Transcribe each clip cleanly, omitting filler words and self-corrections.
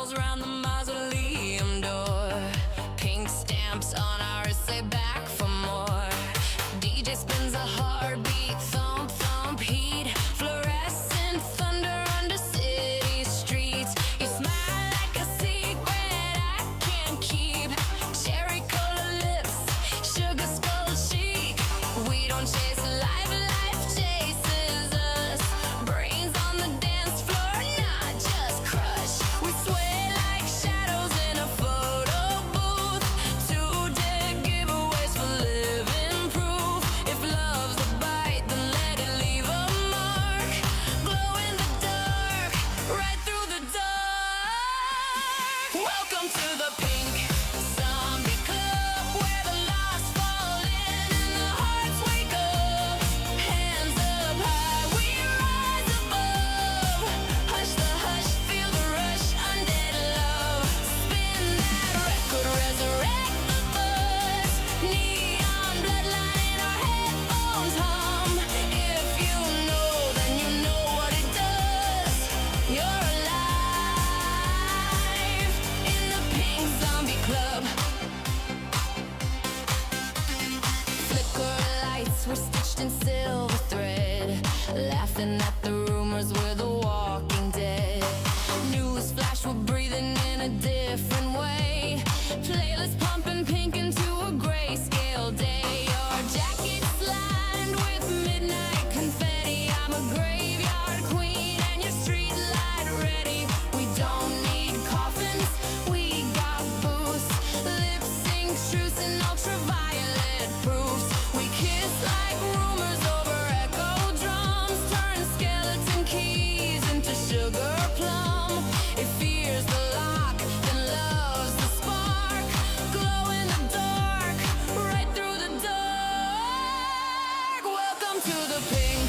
smells around the mausoleum door. Pink stamps on ours say back for more. DJ spins a heartbeat, thump thump heat. Fluorescent thunder under city streets. You smile like a secret I can't keep. Cherry color lips, sugar skull cheek. We don't chase life, life chases us. Brains on the dance floor, not just crush. We sway like shadows in a photo booth. Two dead giveaways for living proof. If love's a bite, then let it leave a mark. Glow in the dark, right through the dark. Welcome to the pink zombie club, where the lost fall in and the hearts wake up. Hands up high, we rise above. Hush the hush, feel the rush, undead love. Spin that record, resurrect the buzz. Neon bloodline in our headphones hum. If you know, then you know what it does. You're alive in the pink zombie club. Flicker lights were stitched in silver thread, laughing at the rumors we're the walking dead. News flash, we're breathing in a different way. Playlist pumping pink into a grayscale day. Your jacket's lined with midnight confetti. I'm a graveyard queen and your street light ready. We don't need coffins, we got booths. Lip sync truce and ultraviolet proofs. We kiss like rumors over echo drums. Turn skeleton keys into sugar plum. If fear's the lock, then love's the spark. Glow in the dark, right through the dark. Welcome to the pink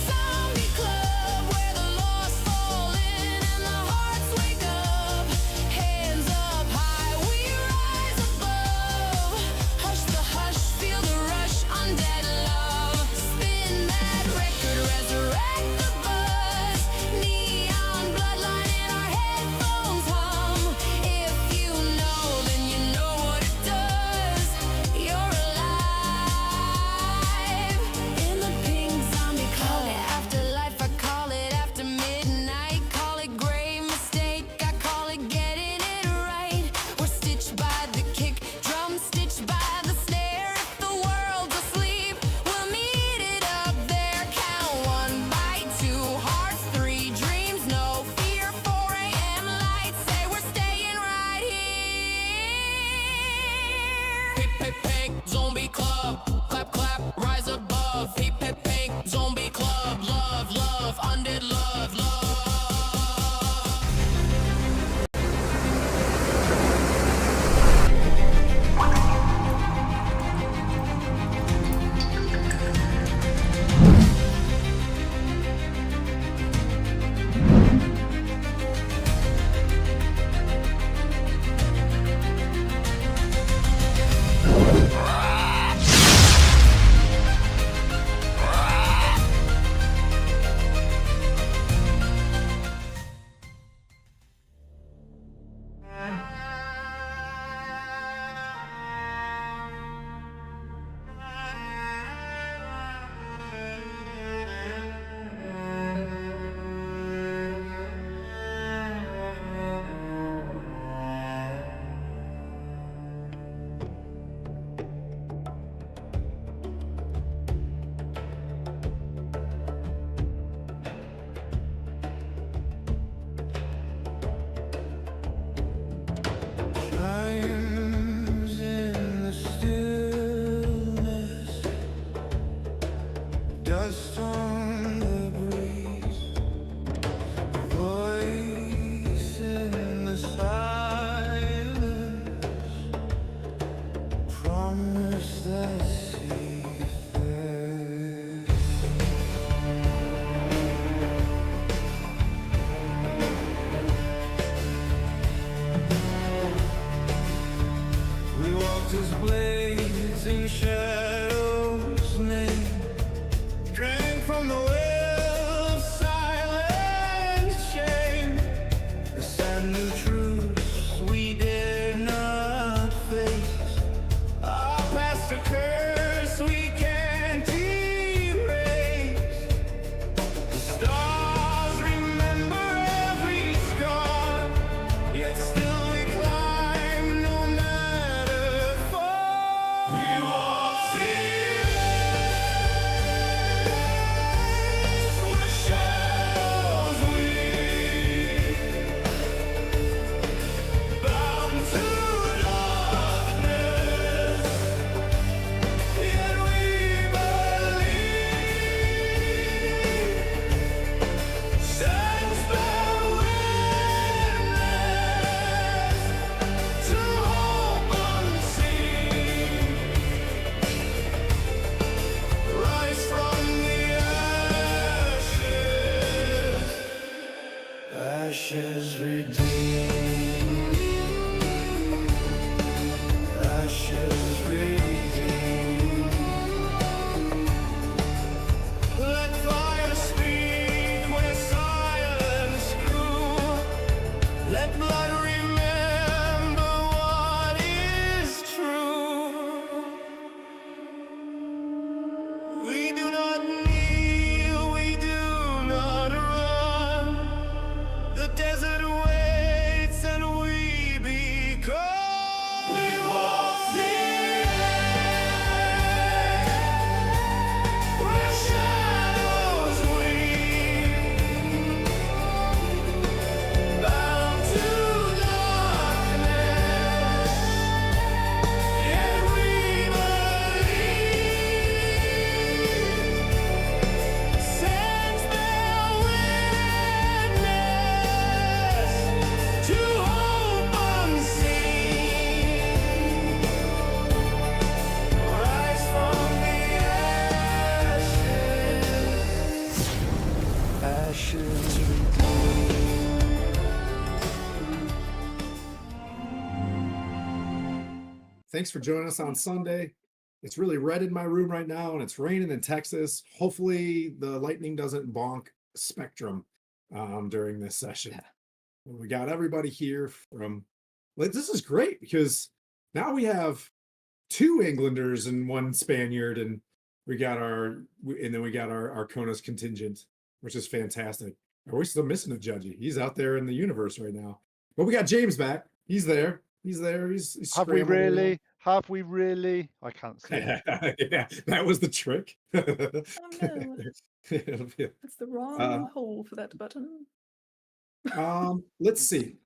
zombie club, where the lost fall in and the hearts wake up. Hands up high, we rise above. Hush the hush, feel the rush, undead love. Spin that record, resurrect the buzz. Neon bloodline in our headphones hum. If you know, then you know what it does. You're alive in the pink zombie club. Call it afterlife, I call it after midnight. Call it grave mistake, I call it getting it right. We're stitched by the kick drum, stitched by the snare. If the world's asleep, we'll meet it up there. Count 1 by 2 hearts, 3 dreams, no fear. 4 a.m. lights say we're staying right here. Pink, pink, pink, zombie club. Clap, clap, rise above. Pink, pink, pink, zombie club. Love, love, undead love, love. Chimes in the stillness, dust on the breeze, voice in the silence, promise that safest. We walked as blades in shadows, drank from the well of silent shame. The sad new truth Thanks for joining us on Sunday. It's really red in my room right now, and it's raining in Texas. Hopefully, the lightning doesn't bonk Spectrum during this session. We got everybody here from. This is great because now we have 2 Englanders and 1 Spaniard, and we got our Arcona's contingent, which is fantastic. Are we still missing a judgy? He's out there in the universe right now. But we got James back. He's there. He's there. He's Have we scrambling around. really? Have we really? I can't see. Yeah, that was the trick. Oh no, it's the wrong hole for that button. Let's see.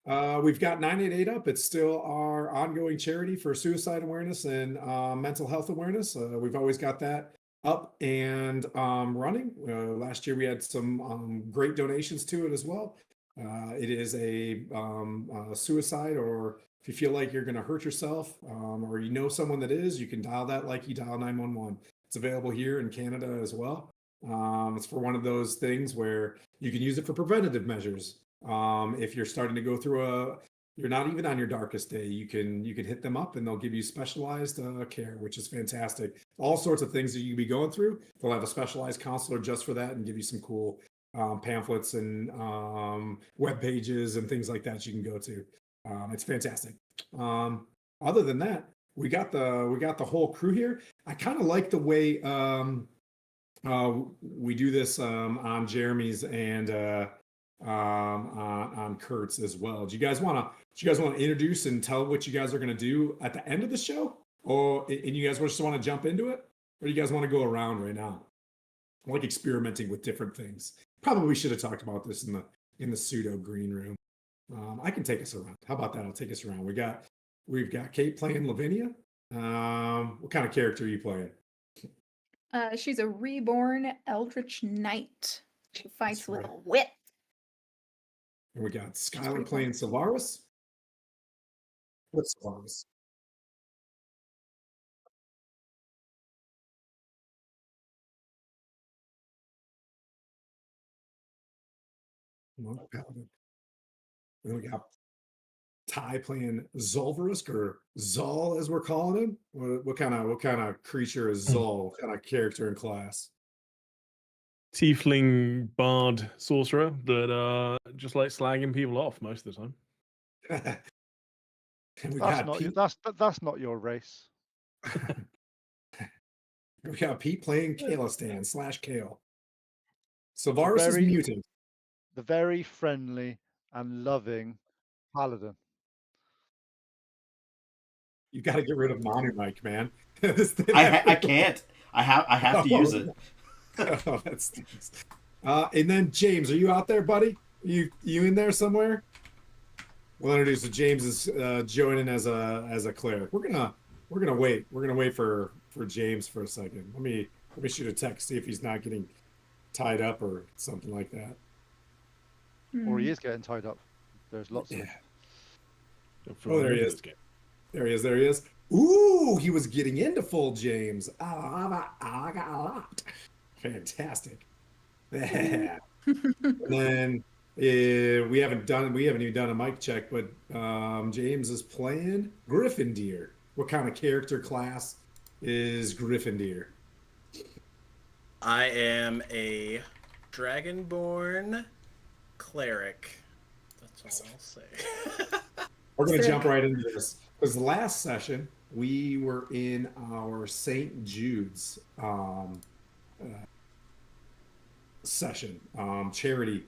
We've got 988 up. It's still our ongoing charity for suicide awareness and mental health awareness. We've always got that up and running. Last year we had some great donations to it as well. It is a suicide, or if you feel like you're going to hurt yourself, or you know someone that is, you can dial that like you dial 911. It's available here in Canada as well. It's for one of those things where you can use it for preventative measures. If you're starting to go through you're not even on your darkest day, you can hit them up and they'll give you specialized care, which is fantastic. All sorts of things that you can be going through. They'll have a specialized counselor just for that and give you some cool pamphlets and web pages and things like that you can go to. It's fantastic. Other than that, we got the whole crew here. I kind of like the way we do this on Jeremy's and on Kurt's as well. Do you guys want to introduce and tell what you guys are going to do at the end of the show, and you guys just want to jump into it, or do you guys want to go around right now? I like experimenting with different things. Probably should have talked about this in the pseudo green room. I can take us around. How about that? I'll take us around. We've got Kate playing Lavinia. What kind of character are you playing? She's a reborn Eldritch Knight. She fights with a whip. And we got Skylar playing Sylvaris. What's Sylvaris? Paladin. And we got Ty playing Zolverisk, or Zol as we're calling him. What kind of creature is Zol? What kind of character and class? Tiefling bard sorcerer that just like slagging people off most of the time. And we That's got not Pete. that's not your race. We got Pete playing Kalistan / Kale. Sylvaris is mutant. The very friendly and loving paladin. You got to get rid of Manu Mike, man. I can't. I have to use it. Oh, that stinks. And then James, are you out there, buddy? You in there somewhere? We'll introduce you. James is joining as a cleric. We're gonna wait. We're gonna wait for James for a second. Let me shoot a text, see if he's not getting tied up or something like that. Or he is getting tied up. There's lots of them. Oh, there he is. There he is. Ooh, he was getting into full James. I got a lot. Fantastic. Yeah. And then we haven't even done a mic check, but James is playing Gryffindor. What kind of character class is Gryffindor? I am a Dragonborn cleric. That's all I'll say. We're going to jump right into this. Because the last session, we were in our St. Jude's session, charity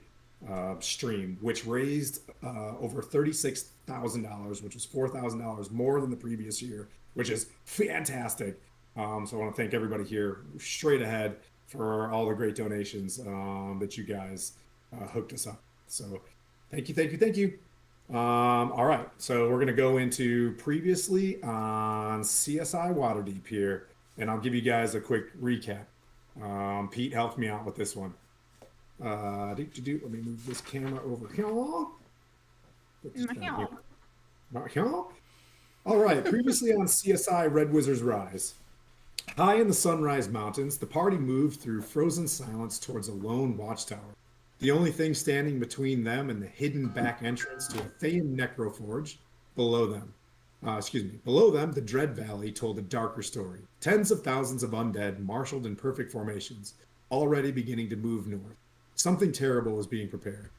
stream, which raised over $36,000, which was $4,000 more than the previous year, which is fantastic. So I want to thank everybody here straight ahead for all the great donations that you guys hooked us up. So thank you. All right, so we're going to go into previously on CSI Waterdeep here, and I'll give you guys a quick recap. Pete helped me out with this one. Let me move this camera over here. All right, previously on CSI Red Wizard's Rise. High in the Sunrise Mountains, the party moved through frozen silence towards a lone watchtower. The only thing standing between them and the hidden back entrance to a famed NecroForge below them. Below them, the Dread Valley told a darker story. Tens of thousands of undead marshaled in perfect formations, already beginning to move north. Something terrible was being prepared.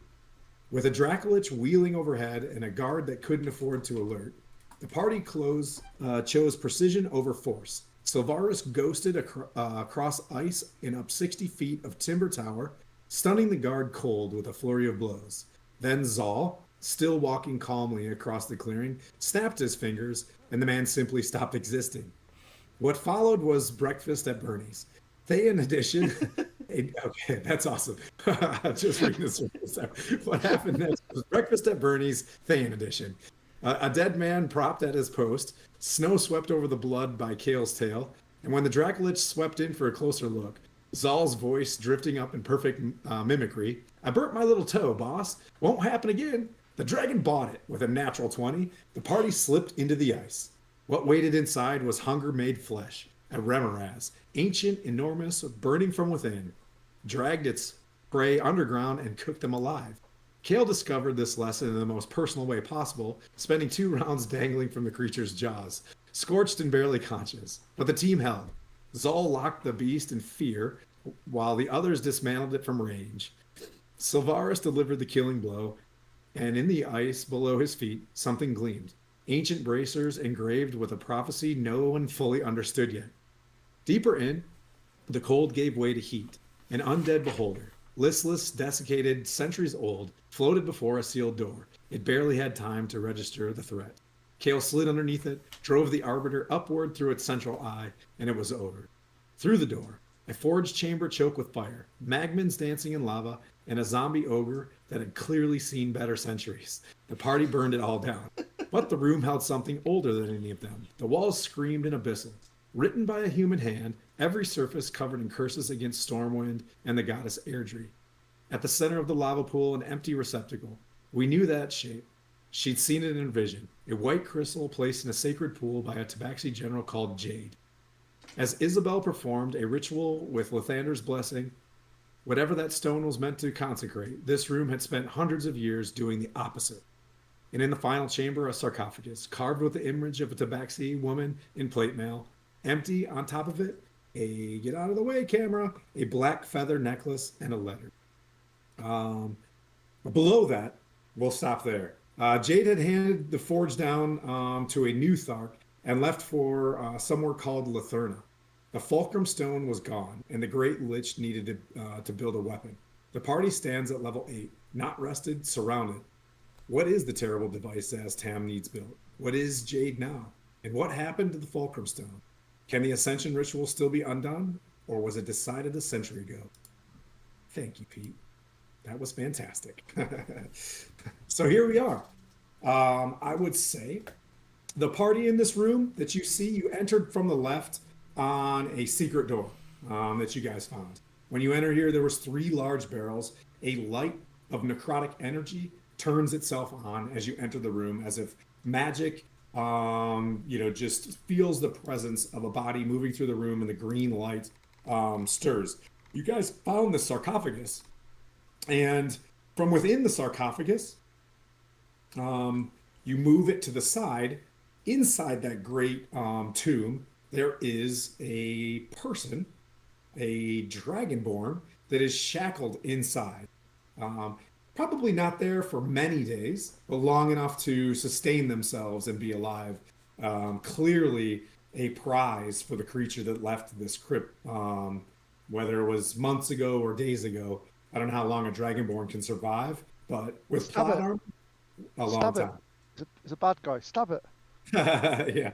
With a Dracolich wheeling overhead and a guard that couldn't afford to alert, the party chose precision over force. Sylvaris ghosted across ice and up 60 feet of timber tower, stunning the guard cold with a flurry of blows. Then Zal, still walking calmly across the clearing, snapped his fingers, and the man simply stopped existing. What followed was breakfast at Bernie's. Thean edition. Okay, that's awesome. Just reading this. What happened next was breakfast at Bernie's, Thean edition. A dead man propped at his post, snow swept over the blood by Kale's tail, and when the Dracolich swept in for a closer look, Zal's voice drifting up in perfect mimicry. I burnt my little toe, boss. Won't happen again. The dragon bought it with a natural 20. The party slipped into the ice. What waited inside was hunger made flesh, a remoraz, ancient, enormous, burning from within, dragged its prey underground and cooked them alive. Kale discovered this lesson in the most personal way possible, spending 2 rounds dangling from the creature's jaws, scorched and barely conscious. But the team held. Zal locked the beast in fear, while the others dismantled it from range. Sylvaris delivered the killing blow, and in the ice below his feet, something gleamed. Ancient bracers engraved with a prophecy no one fully understood yet. Deeper in, the cold gave way to heat. An undead beholder, listless, desiccated, centuries old, floated before a sealed door. It barely had time to register the threat. Kale slid underneath it, drove the Arbiter upward through its central eye, and it was over. Through the door, a forged chamber choked with fire, magmans dancing in lava, and a zombie ogre that had clearly seen better centuries. The party burned it all down. But the room held something older than any of them. The walls screamed in abyssal. Written by a human hand, every surface covered in curses against Stormwind and the goddess Airdrie. At the center of the lava pool, an empty receptacle. We knew that shape. She'd seen it in a vision, a white crystal placed in a sacred pool by a Tabaxi general called Jade. As Isabel performed a ritual with Lathander's blessing, whatever that stone was meant to consecrate, this room had spent hundreds of years doing the opposite. And in the final chamber, a sarcophagus, carved with the image of a Tabaxi woman in plate mail. Empty on top of it, a get out of the way camera, a black feather necklace, and a letter. Below that, we'll stop there. Jade had handed the forge down to a new Thark and left for somewhere called Latherna. The fulcrum stone was gone, and the Great Lich needed to build a weapon. The party stands at level 8, not rested, surrounded. What is the terrible device as Tam needs built? What is Jade now? And what happened to the fulcrum stone? Can the Ascension ritual still be undone, or was it decided a century ago? Thank you, Pete. That was fantastic. So here we are. I would say the party in this room that you see, you entered from the left on a secret door that you guys found. When you enter here, there was 3 large barrels. A light of necrotic energy turns itself on as you enter the room, as if magic just feels the presence of a body moving through the room, and the green light stirs. You guys found the sarcophagus, and from within the sarcophagus, you move it to the side. Inside that great tomb, there is a person, a dragonborn, that is shackled inside. Probably not there for many days, but long enough to sustain themselves and be alive. Clearly a prize for the creature that left this crypt, whether it was months ago or days ago. I don't know how long a dragonborn can survive, but with plot armor, a long time. It's a bad guy. Stab it. Yeah.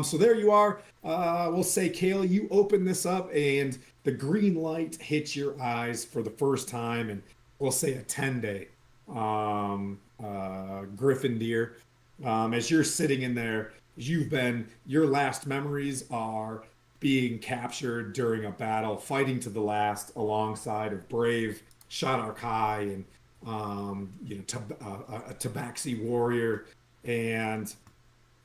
So there you are. We'll say, Kale, you open this up, and the green light hits your eyes for the first time, and we'll say a 10-day griffin deer. As you're sitting in there, your last memories are being captured during a battle, fighting to the last alongside of brave Shadar Kai and a Tabaxi warrior, and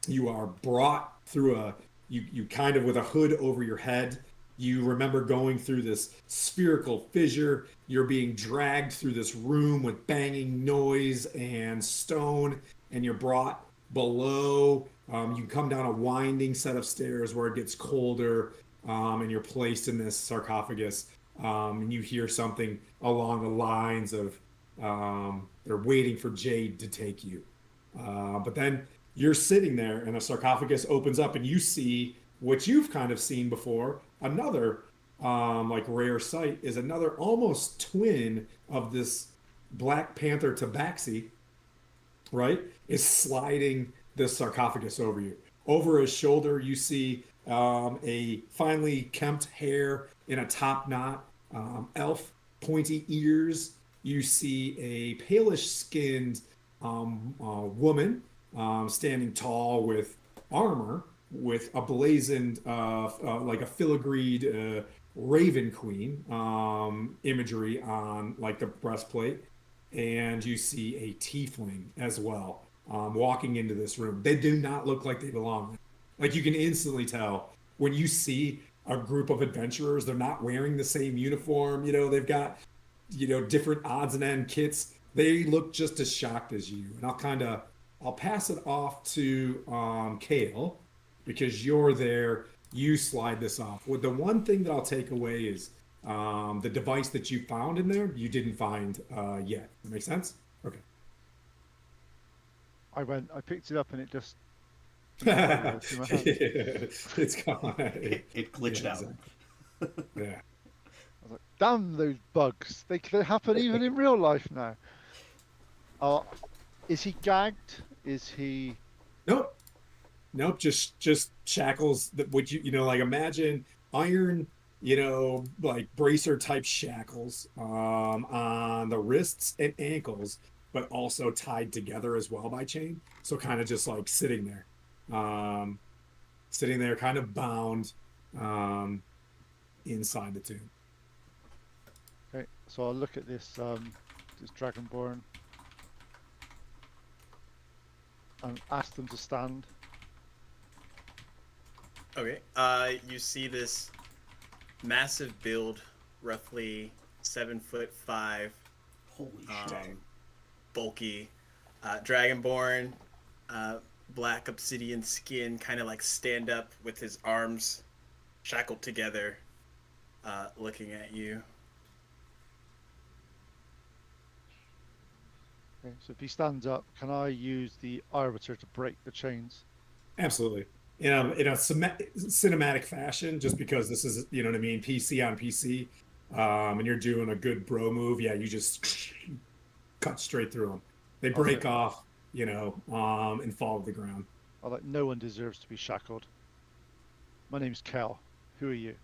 you are brought through you kind of with a hood over your head. You remember going through this spherical fissure. You're being dragged through this room with banging noise and stone, and you're brought below You come down a winding set of stairs where it gets colder, and you're placed in this sarcophagus. And you hear something along the lines of, they're waiting for Jade to take you. But then you're sitting there, and a sarcophagus opens up, and you see what you've kind of seen before. Another, like rare sight is another almost twin of this Black Panther tabaxi, right? Is sliding this sarcophagus over you. Over his shoulder, you see a finely kempt hair in a top knot, elf pointy ears. You see a palish skinned woman standing tall with armor, with a blazoned, like a filigreed raven queen imagery on like the breastplate. And you see a tiefling as well walking into this room. They do not look like they belong. Like you can instantly tell when you see a group of adventurers, they're not wearing the same uniform. You know, they've got, you know, different odds and end kits. They look just as shocked as you. And I'll pass it off to Kale, because you're there. You slide this off. Well, the one thing that I'll take away is the device that you found in there, you didn't find yet. That makes sense? Okay. I picked it up and it just. It's gone. It glitched Yeah, out. exactly. Yeah. I was like, damn those bugs. They happen even in real life now. Is he gagged? Is he? Nope. Nope. Just shackles that would you know, like imagine iron, you know, like bracer type shackles on the wrists and ankles, but also tied together as well by chain. So kind of just like sitting there, kind of bound inside the tomb. Okay, so I'll look at this dragonborn and ask them to stand. Okay. You see this massive build, roughly 7'5", Holy shit. bulky, dragonborn, black obsidian skin, kind of like stand up with his arms shackled together, looking at you. Okay, so if he stands up, can I use the arbiter to break the chains? Absolutely. In a cinematic fashion, just because this is, you know what I mean, PC on PC, and you're doing a good bro move. Yeah, you just cut straight through them. They break off, you know, and fall to the ground. I like, no one deserves to be shackled. My name's Kel. Who are you?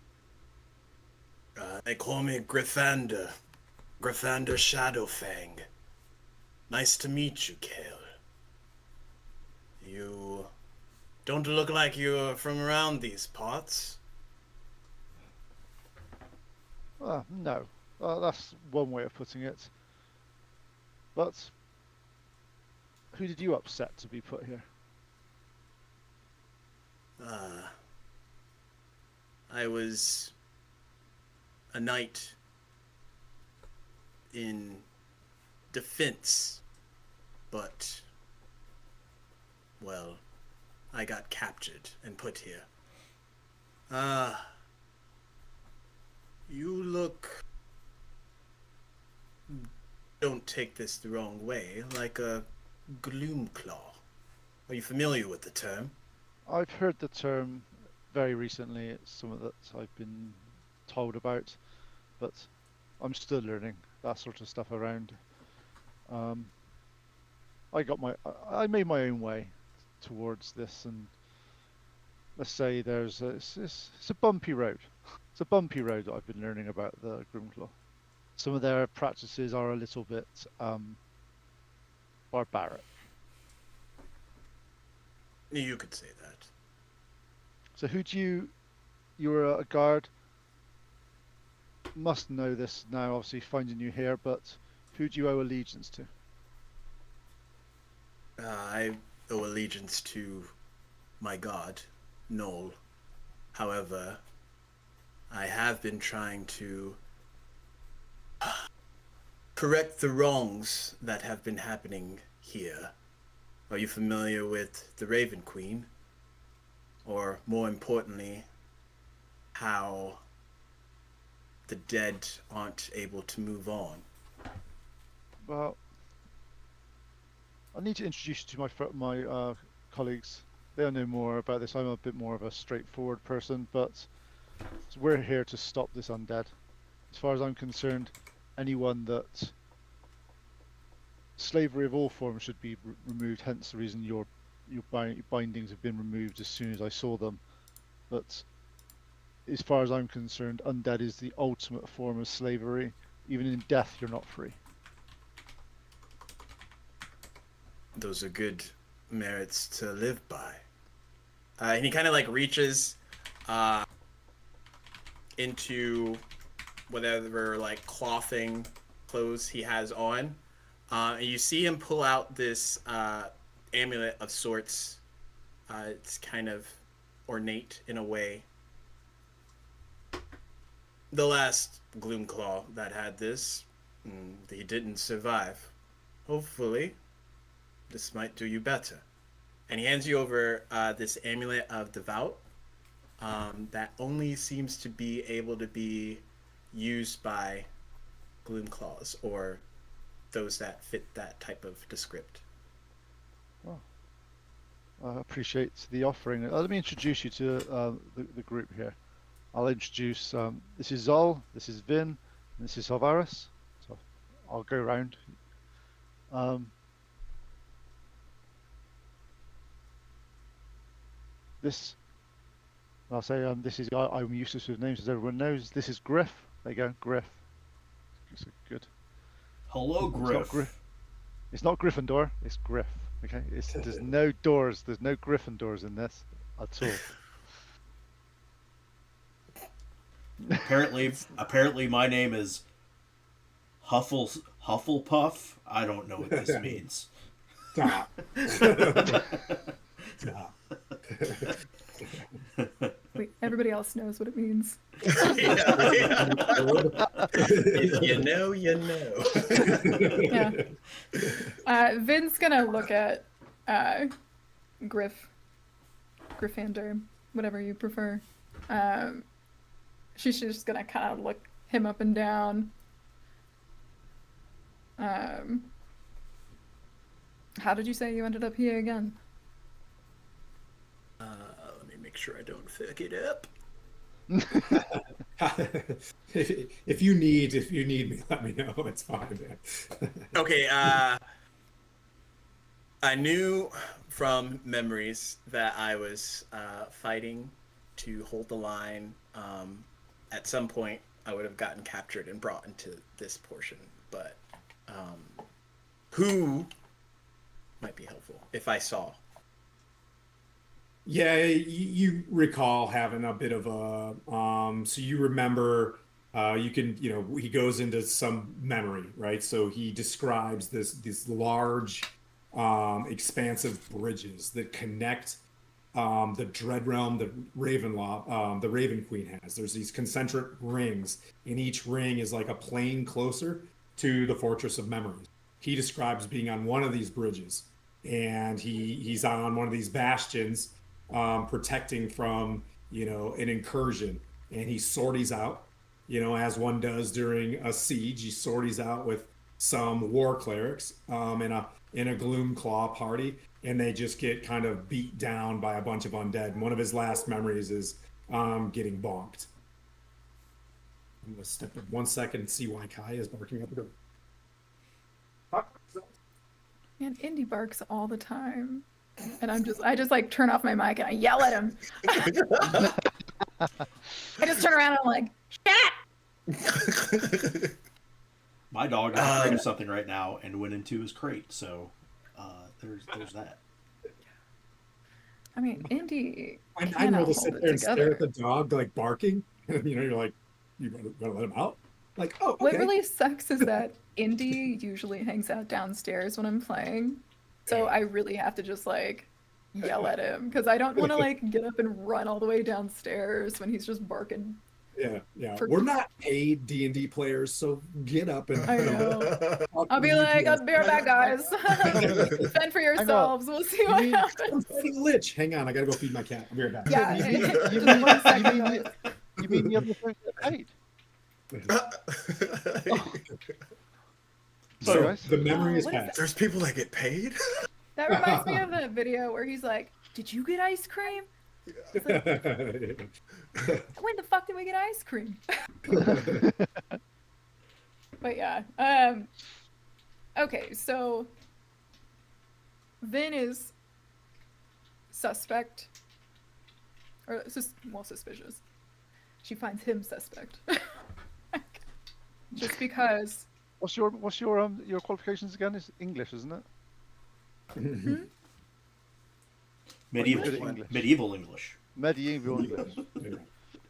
They call me Gryffindor Shadowfang. Nice to meet you, Kale. You don't look like you're from around these parts. No. That's one way of putting it. But who did you upset to be put here? I was a knight in defense, but, well, I got captured and put here. You look, don't take this the wrong way, like a gloomclaw. Are you familiar with the term? I've heard the term very recently. It's something that I've been told about, but I'm still learning that sort of stuff around. I made my own way towards this, and let's say it's a bumpy road. It's a bumpy road that I've been learning about the Grimclaw. Some of their practices are a little bit barbaric. You could say that. So you were a guard, must know this now, obviously finding you here, but who do you owe allegiance to? I owe allegiance to my god, Noel. However, I have been trying to correct the wrongs that have been happening here Are you familiar with the Raven Queen? Or more importantly, how the dead aren't able to move on? Well, I need to introduce you to my colleagues. They'll know more about this. I'm a bit more of a straightforward person, but we're here to stop this undead. As far as I'm concerned, anyone that slavery of all forms should be removed. Hence the reason your bindings have been removed as soon as I saw them. But as far as I'm concerned, undead is the ultimate form of slavery. Even in death, you're not free. Those are good merits to live by. And he kind of like reaches into whatever like clothing clothes he has on. And you see him pull out this amulet of sorts. It's kind of ornate in a way. The last Gloomclaw that had this, he didn't survive. Hopefully, this might do you better. And he hands you over this amulet of Devout that only seems to be able to be used by Gloomclaws or those that fit that type of descript. Well, I appreciate the offering. Let me introduce you to the group here. I'll introduce, this is Zol, this is Vin, and this is Salvaris. So I'll go around. This, I'll say, this is, I'm useless with names as everyone knows. This is Griff. There you go, Griff. It's good. Hello, Griff. It's not Gryffindor, it's Griff. Okay, there's no doors, there's no Gryffindors in this at all. Apparently, my name is Hufflepuff. I don't know what this means. Stop. Stop. Wait, everybody else knows what it means. If you know, you know. Yeah. Vin's gonna look at Gryffindor, whatever you prefer. She's just gonna kind of look him up and down. How did you say you ended up here again? Let me make sure I don't fuck it up. if you need me, let me know. It's fine, man. Okay, I knew from memories that I was fighting to hold the line. At some point, I would have gotten captured and brought into this portion, but who might be helpful if I saw? Yeah, you recall having a bit of a so you remember he goes into some memory, right? So he describes these large expansive bridges that connect the Dread Realm that the Raven Queen has. There's these concentric rings, and each ring is like a plane closer to the Fortress of Memories. He describes being on one of these bridges, and he's on one of these bastions, protecting from an incursion, and he sorties out, as one does during a siege. He sorties out with some war clerics in a Gloomclaw party, and they just get kind of beat down by a bunch of undead. And one of his last memories is getting bonked. I'm gonna step up 1 second and see why Kai is barking up the door. Man, Indy barks all the time. And I just like turn off my mic and I yell at him. I just turn around and I'm like, shut! My dog is afraid of something right now and went into his crate, so there's that. I mean, Indy. And I know to sit there and stare at the dog like barking. You're like, you gonna let him out? Like, oh, okay. What really sucks is that Indy usually hangs out downstairs when I'm playing. So I really have to just like yell at him because I don't want to like get up and run all the way downstairs when he's just barking. Yeah. For- We're not paid D&D players, so get up and I know. talk I'll to be the like, UPS. I'll be right back, guys. Fend for yourselves. We'll see what mean- happens. I'm fighting a lich. Hang on, I gotta go feed my cat. I'll be right back. Yeah, You mean, you just mean, 1 you second, mean, guys. you mean the others don't get paid? Sorry, So guys. the memory is What is passed. There's people that get paid. That reminds me of that video where he's like, "Did you get ice cream? When the fuck did we get ice cream?" But yeah. Okay, so Vin is suspect, or suspicious. She finds him suspect, just because. What's your qualifications again? It's English, isn't it? Medieval, Good at English. medieval English. Medieval English.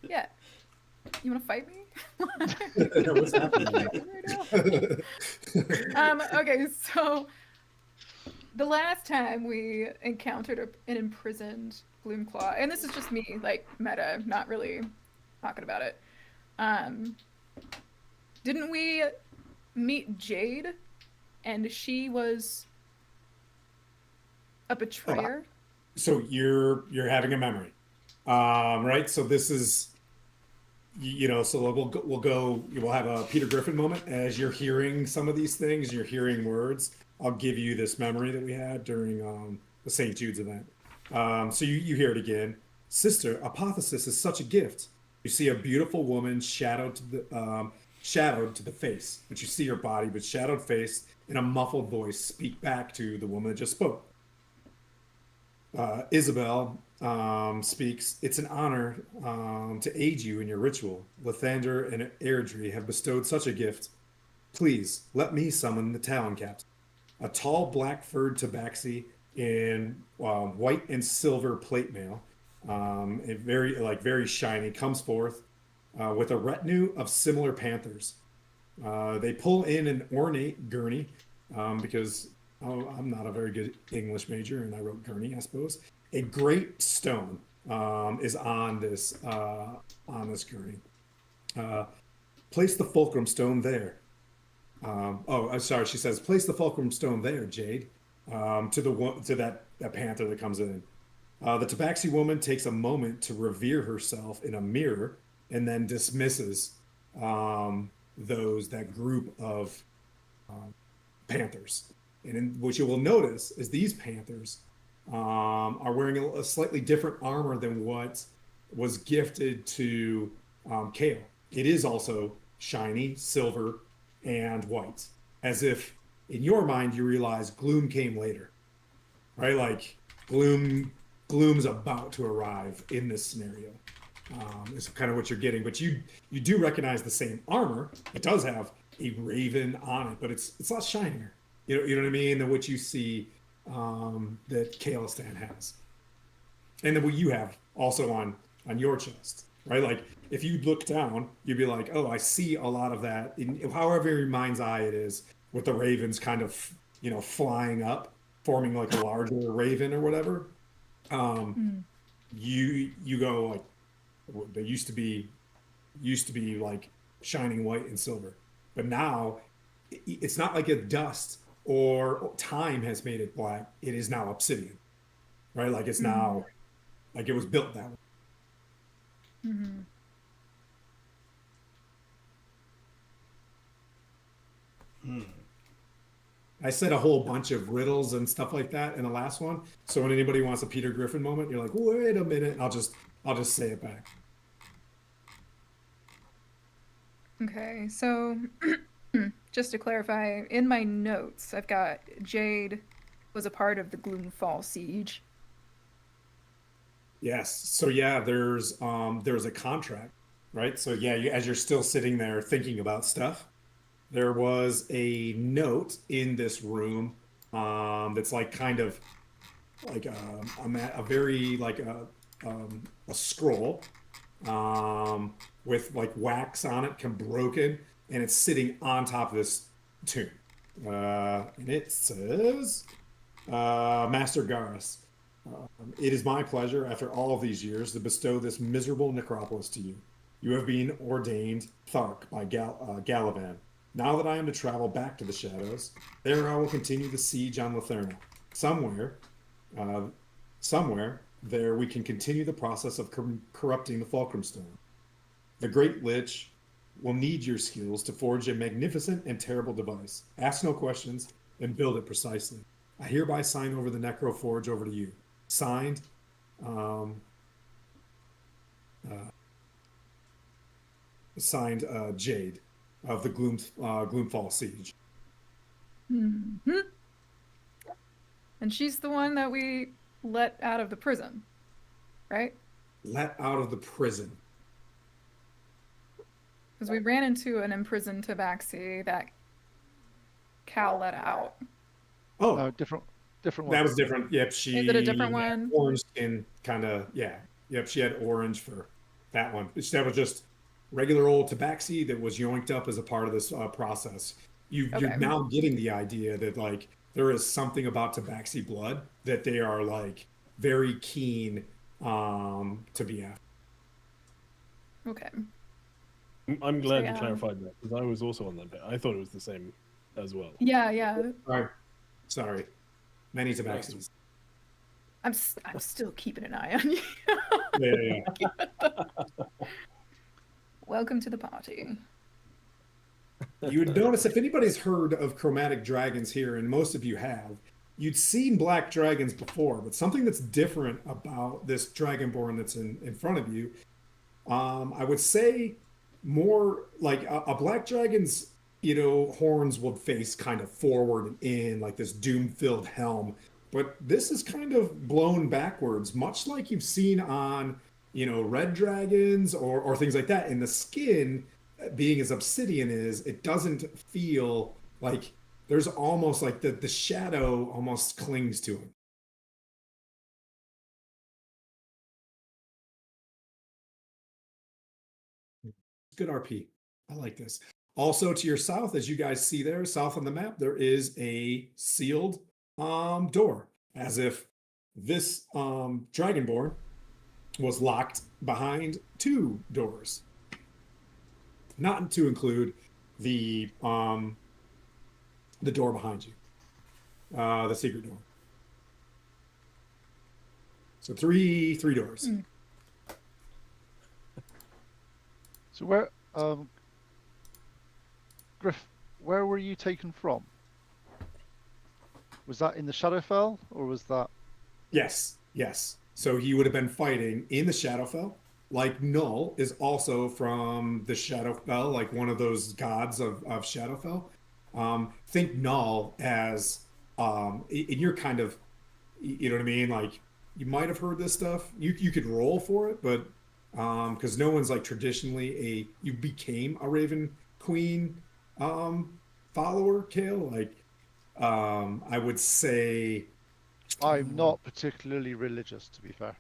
Yeah. You want to fight me? What's happening? Okay, so the last time we encountered an imprisoned Gloomclaw, and this is just me, like, meta, not really talking about it. Didn't we meet Jade? And she was a betrayer? So you're having a memory, right? So this is, so we'll have a Peter Griffin moment as you're hearing some of these things. You're hearing words. I'll give you this memory that we had during the St. Jude's event. So you hear it again. Sister, apotheosis is such a gift. You see a beautiful woman shadowed to the face, but you see her body, but shadowed face in a muffled voice speak back to the woman that just spoke. Isabel speaks, it's an honor to aid you in your ritual. Lathander and Airdrie have bestowed such a gift. Please, let me summon the Talon Captain. A tall black-furred tabaxi in white and silver plate mail, very shiny, comes forth with a retinue of similar panthers. They pull in an ornate gurney because I'm not a very good English major, and I wrote gurney, I suppose. A great stone is on this gurney. Place the fulcrum stone there. I'm sorry. She says, place the fulcrum stone there, Jade. To that panther that comes in. The tabaxi woman takes a moment to revere herself in a mirror, and then dismisses that group of panthers. And what you will notice is these panthers are wearing a slightly different armor than what was gifted to Kale. It is also shiny, silver, and white. As if in your mind you realize Gloom came later, right? Like Gloom's about to arrive in this scenario. Is kind of what you're getting, but you do recognize the same armor. It does have a raven on it, but it's a lot shinier. You know what I mean? Than what you see that Kaelistan has, and then what you have also on your chest, right? Like if you look down, you'd be like, oh, I see a lot of that. In however your mind's eye it is, with the ravens kind of flying up, forming like a larger raven or whatever. You go like they used to be like shining white and silver, but now it's not like a dust or time has made it black. It is now obsidian, right? Like it's now like it was built that way. I said a whole bunch of riddles and stuff like that in the last one. So when anybody wants a Peter Griffin moment, you're like, wait a minute, I'll just say it back. Okay, so just to clarify, in my notes, I've got Jade was a part of the Gloomfall siege. Yes. So yeah, there's a contract, right? So yeah, as you're still sitting there thinking about stuff, there was a note in this room that's like kind of like a very like a scroll with like wax on it, broken, and it's sitting on top of this tomb. And it says, Master Garrus, it is my pleasure, after all of these years, to bestow this miserable necropolis to you. You have been ordained Thark by Galavan. Now that I am to travel back to the shadows, there I will continue the siege on Latherna. Somewhere, uh, somewhere there we can continue the process of corrupting the Fulcrum Stone. The Great Lich will need your skills to forge a magnificent and terrible device. Ask no questions and build it precisely. I hereby sign over the NecroForge over to you. Signed, um, Jade of the Gloomfall Siege. Mm-hmm. And she's the one that we let out of the prison, right? Let out of the prison. Because we ran into an imprisoned Tabaxi that Cal let out. Oh, different one. that was different. Yep, she. Is it a different had one? Orange skin, kind of. Yeah. Yep, she had orange for that one. That was just regular old Tabaxi that was yoinked up as a part of this process. You're Okay. now getting the idea that like there is something about Tabaxi blood that they are like very keen to be after. Okay. I'm glad Yeah. you clarified that because I was also on that bit. I thought it was the same as well. Yeah. Sorry. Many Tabaxis. I'm still keeping an eye on you. Yeah. Welcome to the party. You would notice if anybody's heard of chromatic dragons here, and most of you have, you'd seen black dragons before, but something that's different about this dragonborn that's in front of you, I would say more like a black dragon's, horns would face kind of forward and in like this doom-filled helm. But this is kind of blown backwards, much like you've seen on, red dragons or things like that. And the skin, being as obsidian is, it doesn't feel like there's almost like the shadow almost clings to him. Good RP. I like this. Also to your south, as you guys see there, south on the map, there is a sealed door, as if this dragonborn was locked behind two doors. Not to include the door behind you, the secret door. So three doors. So where, Griff, where were you taken from? Was that in the Shadowfell, or was that? Yes. So he would have been fighting in the Shadowfell. Like Null is also from the Shadowfell, like one of those gods of Shadowfell. Think Null as, and you're kind of, you know what I mean? Like you might have heard this stuff. You could roll for it, but because no one's like traditionally you became a Raven Queen follower, Kale. Like I would say I'm not particularly religious, to be fair.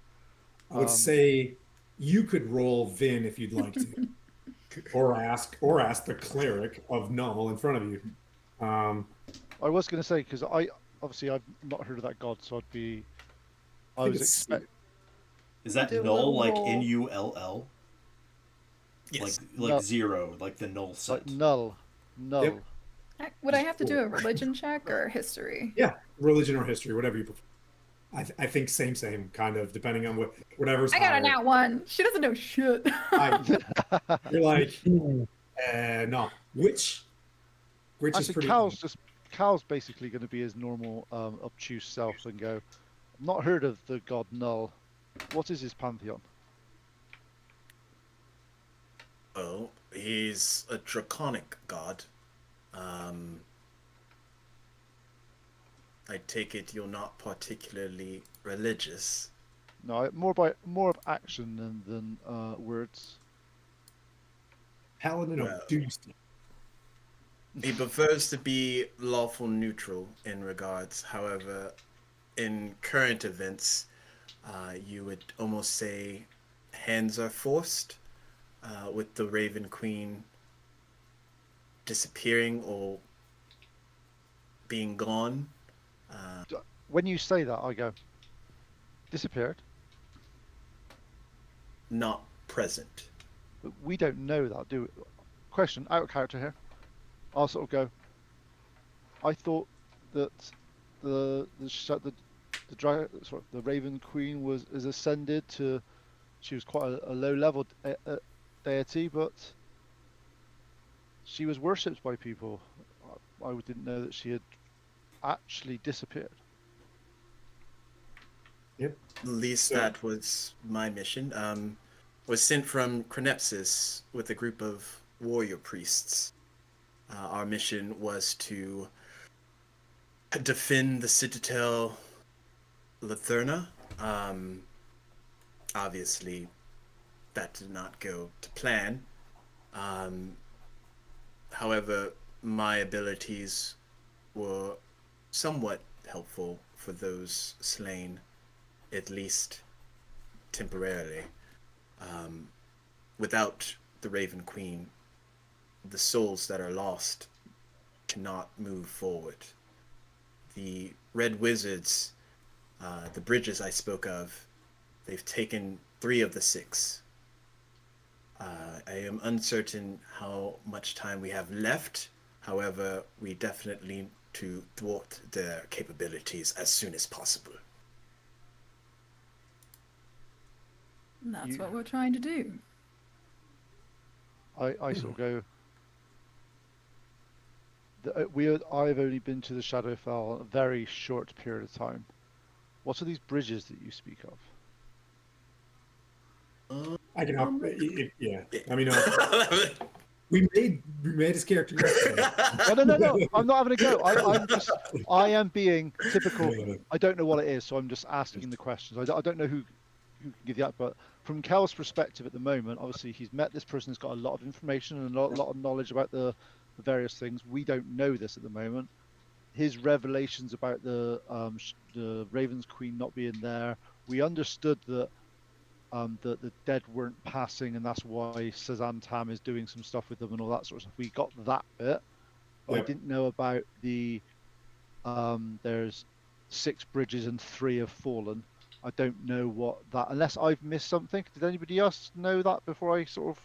I would say you could roll Vin if you'd like to, or ask the cleric of Null in front of you. I was going to say because I've not heard of that god, so I was expecting. Is that Do a null little like roll. Null? Yes. Like No. zero, like the null set. Like null. Yep. Would I have to do a religion check or history? Yeah, religion or history, whatever you prefer. I think same kind of depending on whatever's. I got a higher. nat one. She doesn't know shit. You're like, no. Which is Actually, pretty. Cal's basically going to be his normal obtuse self and go, not heard of the god Null. What is his pantheon? Oh, he's a draconic god. I take it you're not particularly religious. No, more of action than words. Paladin Well. of Doomsday. He prefers to be lawful neutral in regards. However, in current events, you would almost say hands are forced, with the Raven Queen disappearing or being gone. When you say that, I go, disappeared. Not present. But we don't know that, do we? Question, out of character here. I'll sort of go. I thought that the Raven Queen is ascended to. She was quite a low level deity, but she was worshipped by people. I didn't know that she had actually disappeared. Yep. At least So- that was my mission. Was sent from Cronepsis with a group of warrior priests. Our mission was to defend the citadel Latherna. Obviously, that did not go to plan. However, my abilities were somewhat helpful for those slain, at least temporarily. Without the Raven Queen, the souls that are lost cannot move forward. The Red Wizards, the bridges I spoke of, they've taken 3 of the 6. I am uncertain how much time we have left. However, we definitely need to thwart their capabilities as soon as possible. And that's You- what we're trying to do. I sort of go. I've only been to the Shadowfell a very short period of time. What are these bridges that you speak of? I can help. Yeah. I mean, we made his character yesterday. No. I'm not having a go. I am being typical. I don't know what it is, so I'm just asking the questions. I don't know who can give that, but from Kel's perspective at the moment, obviously he's met this person who's got a lot of information and a lot of knowledge about the various things. We don't know this at the moment. His revelations about the Raven's Queen not being there, we understood that the dead weren't passing, and that's why Sazan Tam is doing some stuff with them and all that sort of stuff. We got that bit. But Yep. I didn't know about the there's 6 bridges and 3 have fallen. I don't know what that, unless I've missed something. Did anybody else know that before I sort of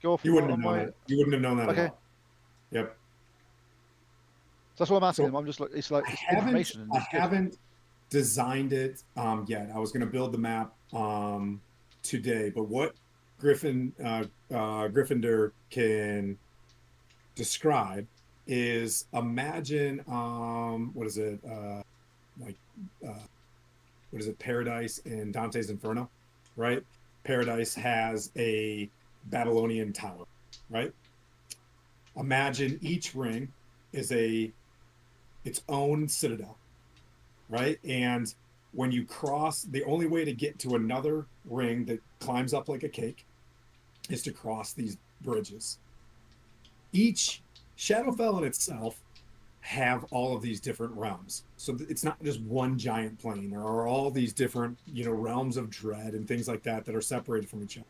go off? You wouldn't have on known my... that. You wouldn't have known that Okay. at all. Yep. So that's what I'm asking So him. I'm just like, it's information. And I it's good. haven't designed it yet. I was going to build the map today, but what Gryffindor can describe is, imagine what is it what is it, Paradise in Dante's Inferno, right? Paradise has a Babylonian tower, right? Imagine each ring is its own citadel, right? And when you cross, the only way to get to another ring that climbs up like a cake is to cross these bridges. Each Shadowfell in itself have all of these different realms. So it's not just one giant plane. There are all these different, realms of dread and things like that are separated from each other.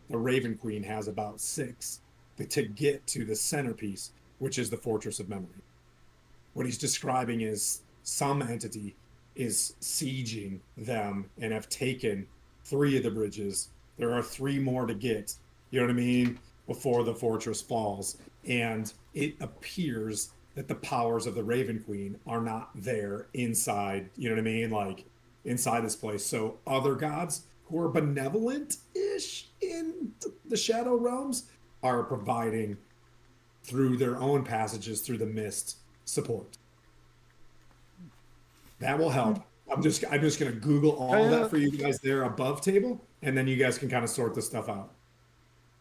The Raven Queen has about 6 to get to the centerpiece, which is the Fortress of Memory. What he's describing is some entity is sieging them and have taken 3 of the bridges. There are 3 more to get, you know what I mean, before the fortress falls. And it appears that the powers of the Raven Queen are not there inside, you know what I mean, like inside this place. So other gods who are benevolent-ish in the Shadow Realms are providing, through their own passages through the mist, support. That will help. I'm just gonna Google all that for you guys there above table, and then you guys can kind of sort this stuff out.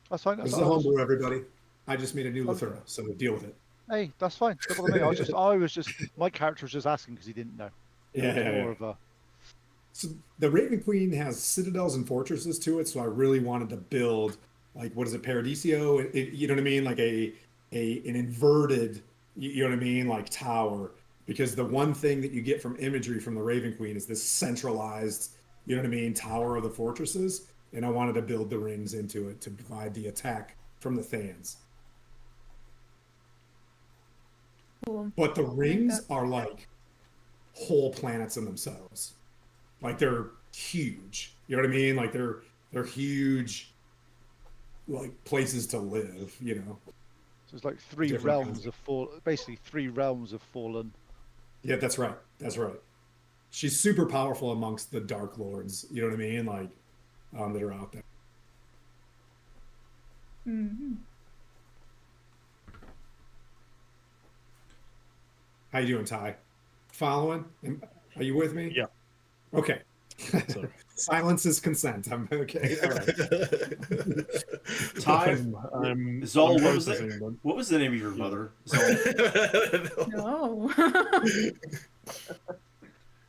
That's fine. This is a homebrew, everybody. I just made a new Latherna, so deal with it. Hey, that's fine. Don't bother me. I was just my character was just asking because he didn't know. More of a... So the Raven Queen has citadels and fortresses to it, so I really wanted to build, like, what is it, Paradiso? You know what I mean, like an inverted, you know what I mean, like tower. Because the one thing that you get from imagery from the Raven Queen is this centralized, you know what I mean, tower of the fortresses, and I wanted to build the rings into it to provide the attack from the Thans. Cool. But the rings are like whole planets in themselves. Like they're huge. You know what I mean? Like they're huge, like places to live, you know. So it's like three Different realms of basically 3 realms of fallen. Yeah, that's right. That's right. She's super powerful amongst the Dark Lords. You know what I mean? Like, that are out there. Hmm. How you doing, Ty? Following? Are you with me? Yeah. Okay. So Silence is consent. I'm okay. All right. Ty, I'm Zol, I'm what was it? processing, but What was the name of your mother? Zol. No.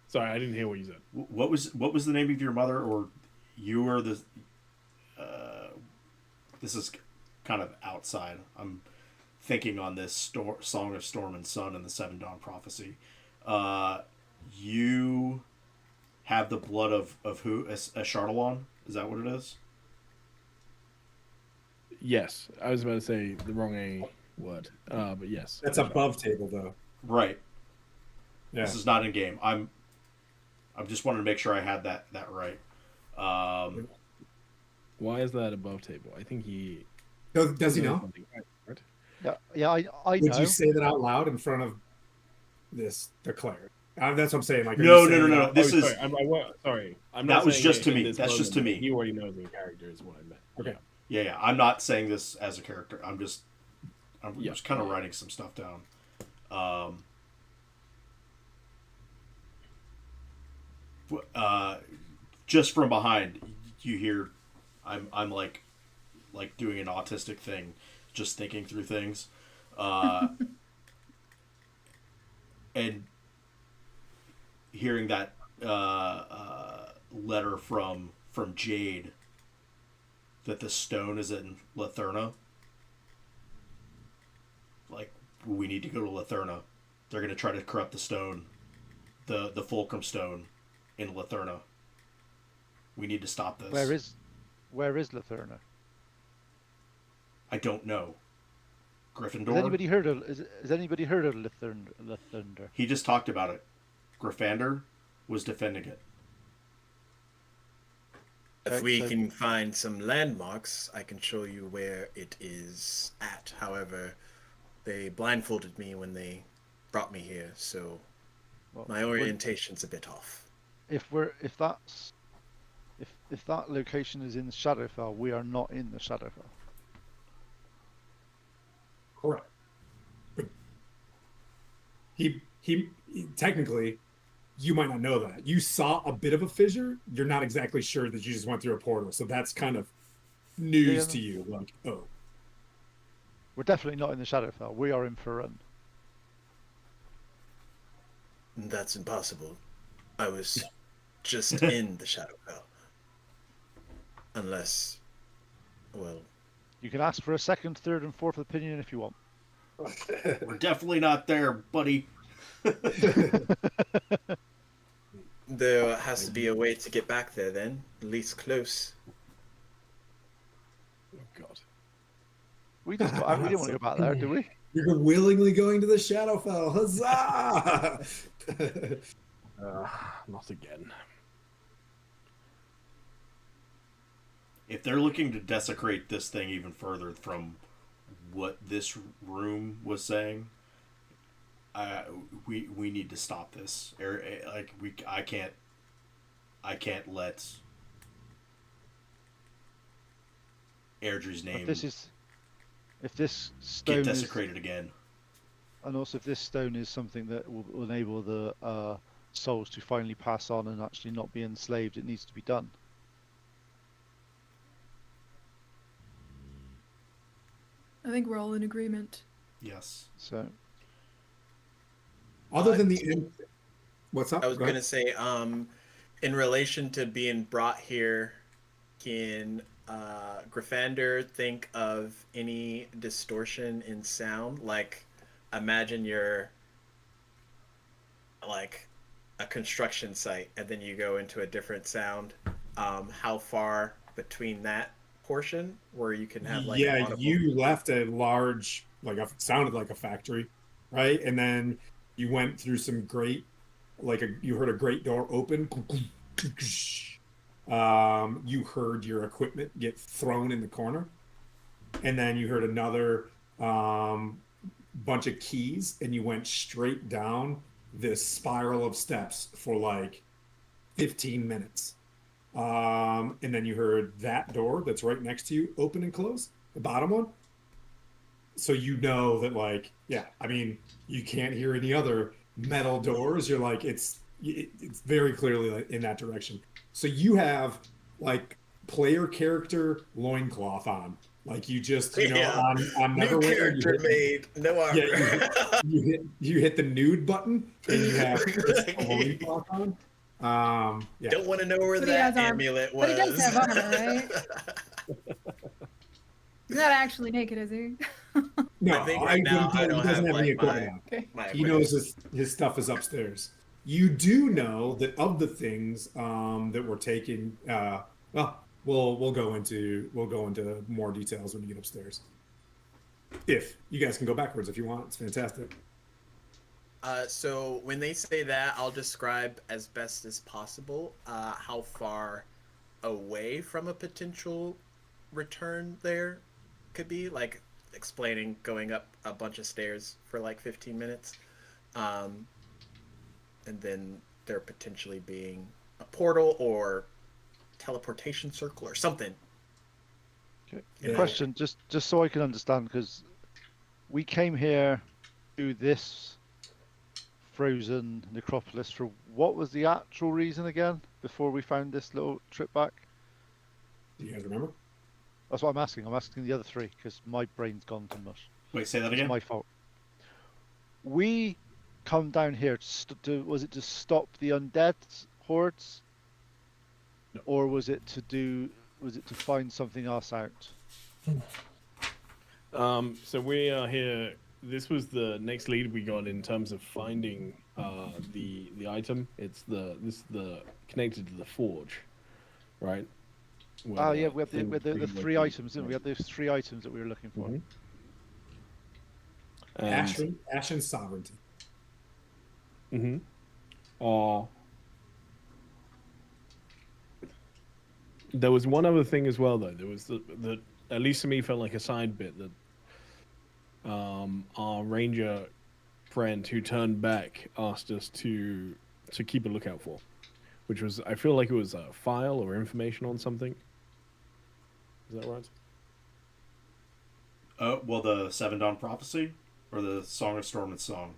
sorry, I didn't hear what you said. What was the name of your mother, or you were the? This is kind of outside. I'm thinking on this Song of Storm and Sun and the Seven Dawn Prophecy. You have the blood of who? A Chardalon? Is that what it is? Yes, I was about to say the wrong A word, but yes. That's above table, though. Right. Yeah. This is not in game. I'm just wanted to make sure I had that right. Why is that above table? I think he Does he know? something, right? Yeah, I Would know. you say that out loud in front of the cleric? That's what I'm saying. Like, are No, you no, saying no, no. that- This Oh, is sorry. I'm That not was saying just it to in me. this That's just moment, to me. He already knows the character is what I meant. Okay. yeah. I'm not saying this as a character. I'm just Yeah. just kind of writing some stuff down. Just from behind, you hear, I'm like doing an autistic thing, just thinking through things, and hearing that letter from Jade that the stone is in Latherna. Like, we need to go to Latherna. They're going to try to corrupt the stone, the Fulcrum stone in Latherna. We need to stop this. Where is Latherna? I don't know. Gryffindor? Has anybody heard of Latherna? He just talked about it. Gryffindor was defending it. If Okay, we so- can find some landmarks, I can show you where it is at. However, they blindfolded me when they brought me here, so Well, my orientation's a bit off. if that location is in Shadowfell, we are not in the Shadowfell. Correct. But he technically, you might not know that. You saw a bit of a fissure. You're not exactly sure that you just went through a portal. So that's kind of news Yeah. to you. Like, oh, We're definitely not in the Shadowfell. We are in Ferun. That's impossible. I was just in the Shadowfell. Unless, well, You can ask for a second, third, and fourth opinion if you want. We're definitely not there, buddy. there has to be a way to get back there then, at least close. Oh God. We just got out. We didn't want to go back there, do we? you're willingly going to the Shadowfell. Huzzah! Not again. If they're looking to desecrate this thing even further from what this room was saying, we need to stop this. I can't let Airdrie's name If this stone get is, desecrated again. and also if this stone is something that will enable the souls to finally pass on and actually not be enslaved, it needs to be done. I think we're all in agreement. Yes. So Other than the what's up? I was Go going to ahead. say, in relation to being brought here, can Gryffindor think of any distortion in sound? Like, imagine you're like a construction site and then you go into a different sound. How far between that portion where you can have like Yeah, audible- you left a large, like it sounded like a factory, right? And then you went through some grate, you heard a grate door open. You heard your equipment get thrown in the corner, and then you heard another bunch of keys, and you went straight down this spiral of steps for like 15 minutes. And then you heard that door that's right next to you open and close, the bottom one. So you know that, like, yeah, I mean, you can't hear any other metal doors. You're like, it's very clearly like in that direction. So you have like player character loincloth on. Like you just, Yeah. on New Neverwinter, character made, no armor. yeah, you hit the nude button and you have this loincloth on. Yeah. Don't want to know where But he that has armor. amulet was. But he does have armor, right? He's not actually naked, is he? No, I think right now I don't he doesn't have, have any like, equipment on. Okay. My He knows his stuff is upstairs. You do know that of the things that were taken. Well, we'll go into more details when you get upstairs. If you guys can go backwards if you want, it's fantastic. So when they say that, I'll describe as best as possible how far away from a potential return there could be, like explaining going up a bunch of stairs for like 15 minutes, and then there potentially being a portal or teleportation circle or something. Okay. Yeah. Question, just so I can understand, because we came here to this frozen necropolis for what was the actual reason again before we found this little trip back? Do you guys remember? That's what I'm asking. I'm asking the other three because my brain's gone to mush. Wait, say that It's again. my fault. We come down here was it to stop the undead hordes? No. Or was it to find something else out? So we are here. This was the next lead we got in terms of finding the item. It's the connected to the forge, right? Oh yeah, we had the three items, didn't we? We had those 3 items that we were looking for. And, Ashen sovereignty. there was one other thing as well, though. There was the at least to me felt like a side bit that our ranger friend who turned back asked us to keep a lookout for, which was, I feel like it was a file or information on something. Is that right? Well, the Seven Dawn Prophecy or the Song of Storm and Song,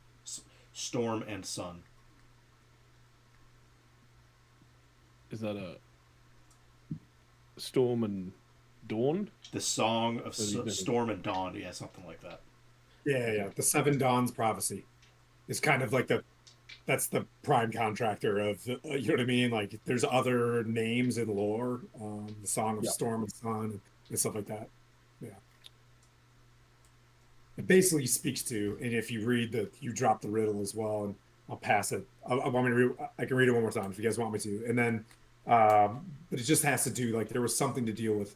Storm and Sun. Is that a Storm and Dawn? The Song of What do you Storm and Dawn, yeah, something like that. Yeah. The Seven Dawns prophecy is kind of like that's the prime contractor of the, you know what I mean? Like there's other names in lore, the Song of Storm and Sun and stuff like that. Yeah. It basically speaks to, and if you read you drop the riddle as well, and I'll pass it. I can read it one more time if you guys want me to. And then, but it just has to do, like, there was something to deal with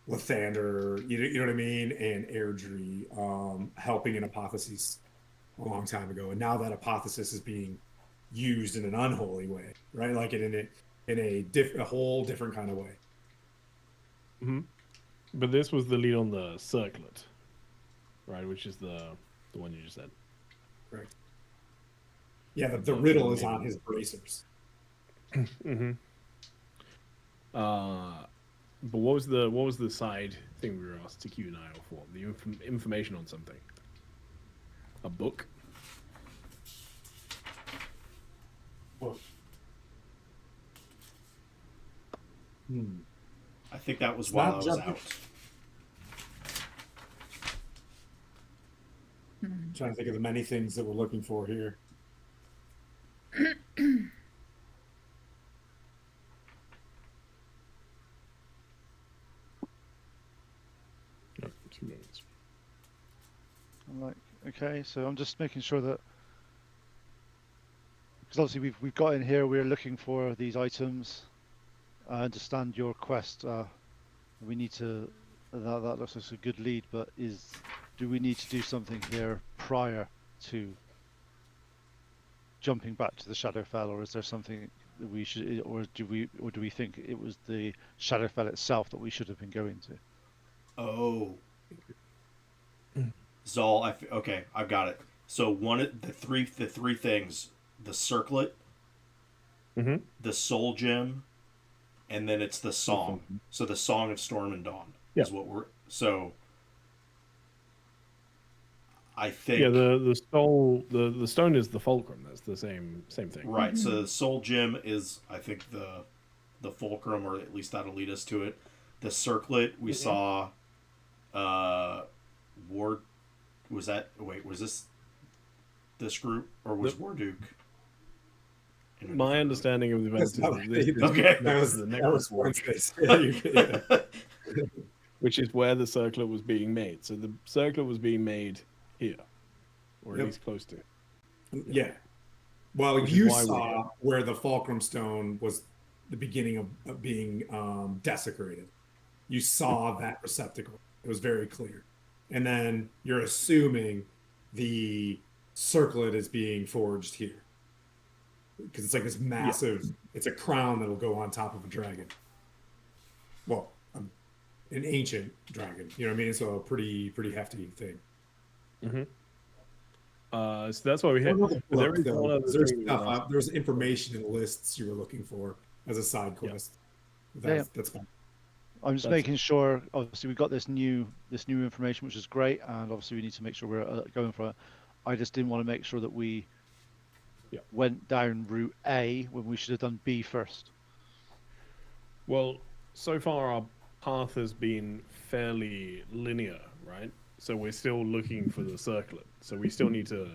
Lathander, you know what I mean? And Airdrie, helping in apotheoses a long time ago. And now that apotheosis is being used in an unholy way, right? Like in a whole different kind of way. Mm-hmm. But this was the lead on the circlet, right? Which is the one you just said. Right. Yeah, the riddle is on his bracers. Mm-hmm. But what was the side thing we were asked to keep an eye out for? The information on something. A book. Well, I think that was It's while I not was jumping. out. trying to think of the many things that we're looking for here. No, 2 minutes. I'm like, okay, so I'm just making sure that, because obviously we've got in here, we're looking for these items. I understand your quest. We need to. That looks like a good lead, but do we need to do something here prior to jumping back to the Shadowfell, or is there something that we should, or do we think it was the Shadowfell itself that we should have been going to? Oh, Zal, okay, I've got it. So one of the three things: the circlet, Mm-hmm. the soul gem, and then it's the song. fulcrum. So the song of storm and dawn Yeah. is what we're. So I think Yeah, the soul the stone is the fulcrum. That's the same thing. right. So the soul gem is, I think, the fulcrum, or at least that'll lead us to it. The circlet we saw. Ward was that? Wait, was this group, or was Warduke? in a My different understanding of the event is That's that this is Okay. That was the that was NecroForge, Wednesdays. Yeah, yeah. which is where the circlet was being made. So the circlet was being made here, or Yep. at least close to. Yeah. Well, Which is you why we- saw where the fulcrum stone was the beginning of being desecrated. You saw that receptacle. It was very clear. And then you're assuming the circlet is being forged here. Because it's like this massive, it's a crown that'll go on top of a dragon. Well, an ancient dragon. You know what I mean? So a pretty hefty thing. So that's why we had. Look, There is though, one other there's thing stuff that I- up. There's information in lists you were looking for as a side quest. That's fine. I'm just making sure. Obviously, we got this new information, which is great, and obviously we need to make sure we're going for it. I just didn't want to make sure that we went down route A when we should have done B first. Well, so far our path has been fairly linear, right? So we're still looking for the circlet. So we still need to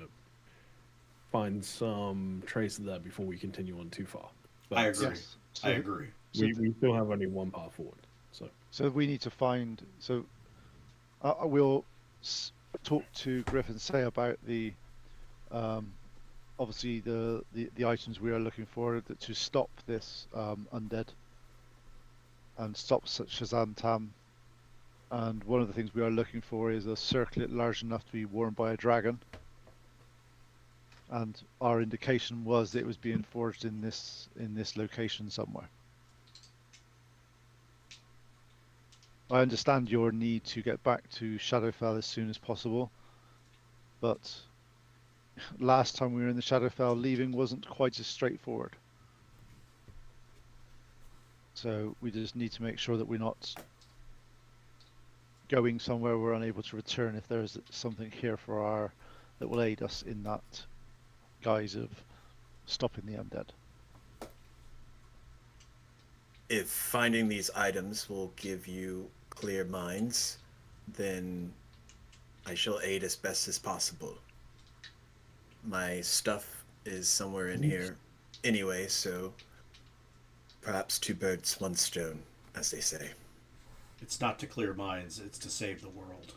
find some trace of that before we continue on too far. But I agree. Yes. I agree. We still have only one path forward. So we need to find. So we'll talk to Griff and say about the, obviously the items we are looking for to stop this undead and stop Shazam Tam. And one of the things we are looking for is a circlet large enough to be worn by a dragon. And our indication was that it was being forged in this location somewhere. I understand your need to get back to Shadowfell as soon as possible, but last time we were in the Shadowfell, leaving wasn't quite as straightforward. So we just need to make sure that we're not going somewhere we're unable to return if there's something here that will aid us in that guise of stopping the undead. If finding these items will give you clear minds, then I shall aid as best as possible. My stuff is somewhere in here anyway, so perhaps two birds, one stone, as they say. It's not to clear minds, it's to save the world.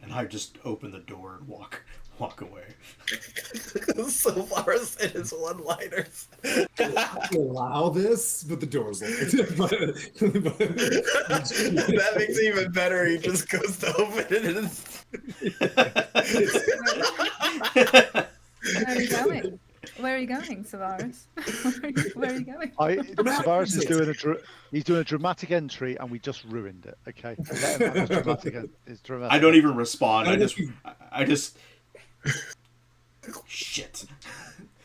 And I just open the door and walk away. So far as it is one-liners. I allow this, but the door's locked. That makes it even better. He just goes to open it and Where are you going? Where are you going, Savaris? Where are you going? Savaris is doing a dramatic entry, and we just ruined it. Okay, let him have his dramatic. I don't even respond. I just shit.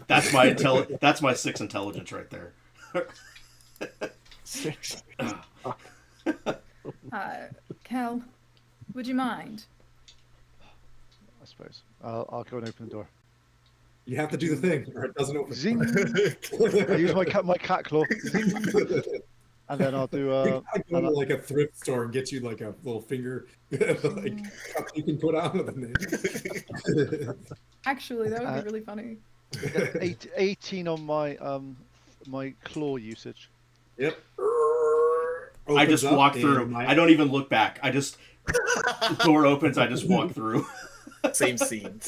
That's my That's my 6 intelligence right there. 6. Kel, would you mind? I suppose I'll go and open the door. You have to do the thing, or it doesn't open. Zing. I use my cat claw. Zing. And then I'll do I go to like a thrift store and get you like a little finger like cup you can put on with a Actually, that would be really funny. 18 on my my claw usage. Yep. I just Opens up walk through. and I don't even look back. The door opens, I just walk through. same scene.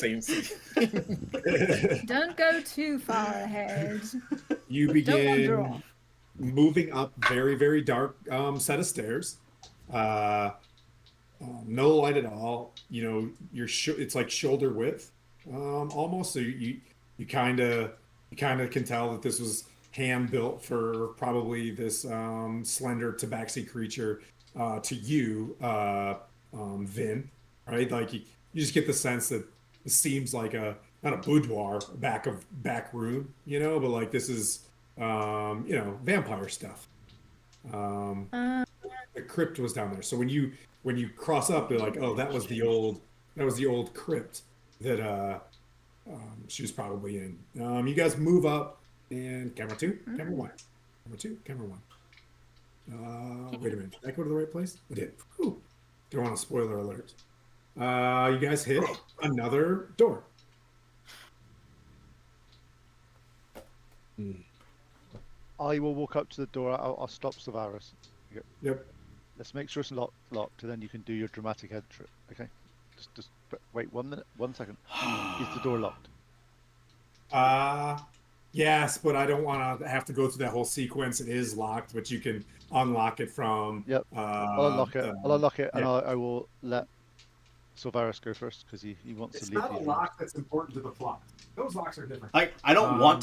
Don't go too far ahead. You Don't wander begin off. moving up very, very dark set of stairs. No light at all. You know, it's like shoulder width, almost. So you kind of can tell that this was hand built for probably this slender tabaxi creature to you, Vin, right? Like you just get the sense that it seems like a not a boudoir, back room, but like this is vampire stuff. Um, the crypt was down there. So when you cross up, they're like, oh, that was the old crypt that she was probably in. You guys move up and camera two, camera one, camera two, camera one. Wait a minute. Did I go to the right place? I did. Whew. Don't want a spoiler alert. You guys hit another door. I will walk up to the door. I'll stop Savaris. Yep. Let's make sure it's locked, and then you can do your dramatic entry. Okay. Just wait 1 minute, 1 second. Is the door locked? Yes, but I don't want to have to go through that whole sequence. It is locked, but you can unlock it from. Yep. I'll unlock it. I'll unlock it, and yeah. I will let Sylvaris go first because he wants It's to lead. not a lock that's important to the plot. Those locks are different. I don't want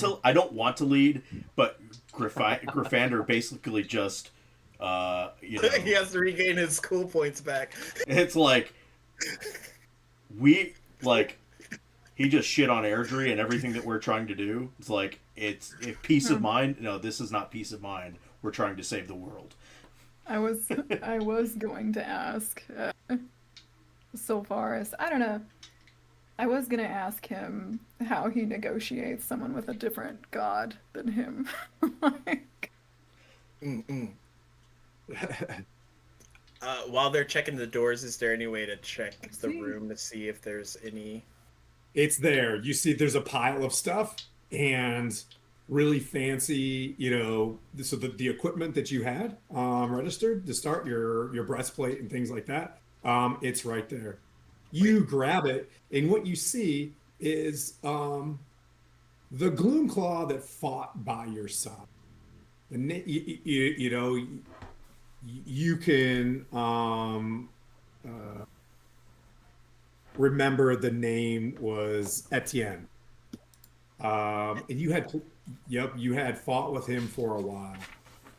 to lead, but Gryffindor basically just He has to regain his school points back. it's like he just shit on Airdrie and everything that we're trying to do. It's like it's peace of mind. No, this is not peace of mind. We're trying to save the world. I was going to ask Sylvaris. I don't know. I was gonna ask him how he negotiates someone with a different god than him. Like, While they're checking the doors, is there any way to check the room to see if there's any? It's there. You see, there's a pile of stuff and really fancy, so the equipment that you had registered to start your breastplate and things like that. It's right there. You grab it, and what you see is the Gloomclaw that fought by your side. You can remember the name was Etienne, and you had fought with him for a while,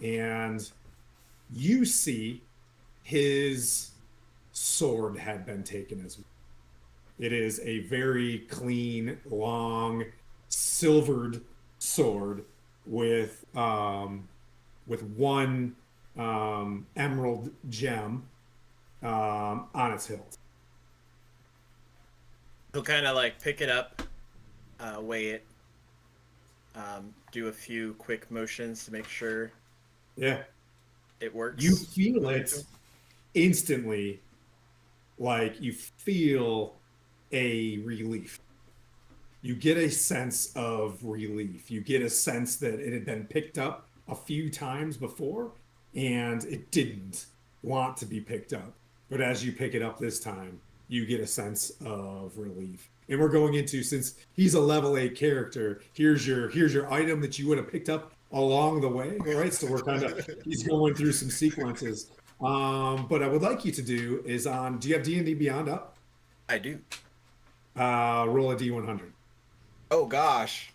and you see his sword had been taken as well. It is a very clean, long, silvered sword with one emerald gem on its hilt. He'll kind of like pick it up, weigh it, do a few quick motions to make sure it works. You feel it instantly, like you feel a relief. You get a sense of relief. You get a sense that it had been picked up a few times before and it didn't want to be picked up. But as you pick it up this time, you get a sense of relief. And we're going into, since he's a level 8 character, here's your item that you would have picked up along the way. All right, so he's going through some sequences. But I would like you to do is do you have D&D Beyond up? I do. Roll a D100. Oh gosh.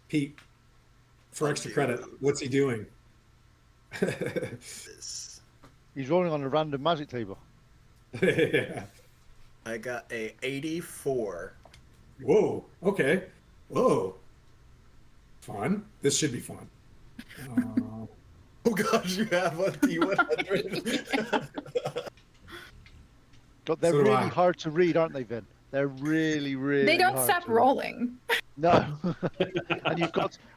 Pete, for extra credit, what's he doing? He's rolling on a random magic table. Yeah. I got a 84. Whoa. Okay. Whoa. Fun. This should be fun. Oh gosh, you have a D100. God, they're So do really I. hard to read, aren't they, Vin? They're really, really. they don't hard stop to read. rolling. No, and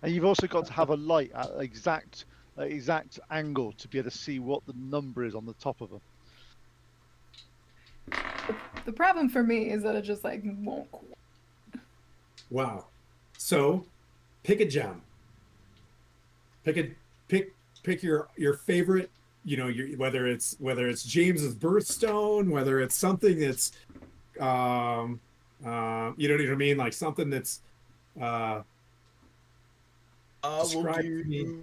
you've also got to have a light at exact angle to be able to see what the number is on the top of them. The problem for me is that it just like won't. Wow. So, pick a gem. Pick your favorite. Whether it's James's birthstone, whether it's something that's, you know what I mean, like something that's described to me.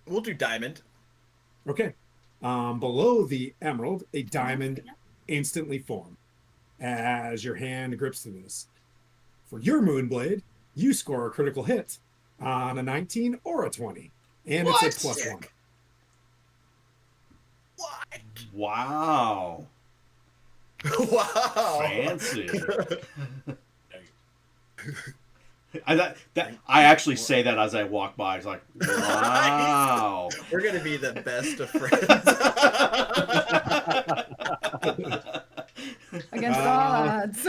We'll do diamond. Okay. Below the emerald, a diamond instantly formed as your hand grips to this. For your Moonblade, you score a critical hit on a 19 or a 20, and it's a +1. Wow. Wow. Fancy. I actually say that as I walk by. It's like, wow. We're gonna be the best of friends. Against all odds.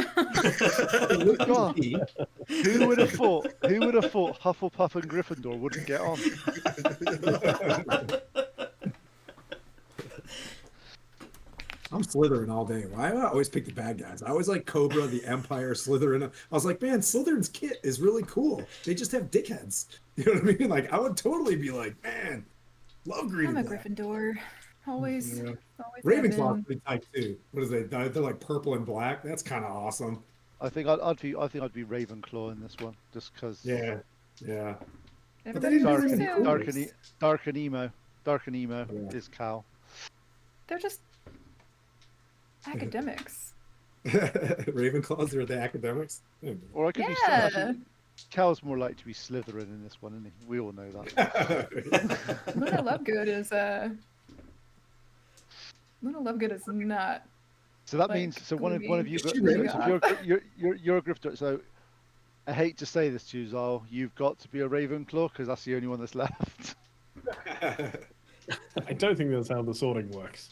God, who would have thought? Who would have thought Hufflepuff and Gryffindor wouldn't get on? I'm Slytherin all day. Why do I always pick the bad guys? I always like Cobra, the Empire, Slytherin. I was like, man, Slytherin's kit is really cool. They just have dickheads. You know what I mean? Like, I would totally be like, man, love green I'm and a black. Gryffindor. Always. Yeah. Always have Ravenclaw's been. pretty tight too. What is they? They're like purple and black. That's kind of awesome. I think I'd be Ravenclaw in this one, just because. Yeah, yeah. Everybody didn't knows really too. do Dark and emo Yeah. is Cal. They're just academics. Ravenclaws are the academics. Or I could be. Yeah. Actually, Cal's more likely to be Slytherin in this one, isn't he? We all know that. Luna Lovegood is Luna Lovegood is not. So that Like, means one of you. Is she So really? if you're a Gryffindor. So I hate to say this to you, Zal. You've got to be a Ravenclaw because that's the only one that's left. I don't think that's how the sorting works.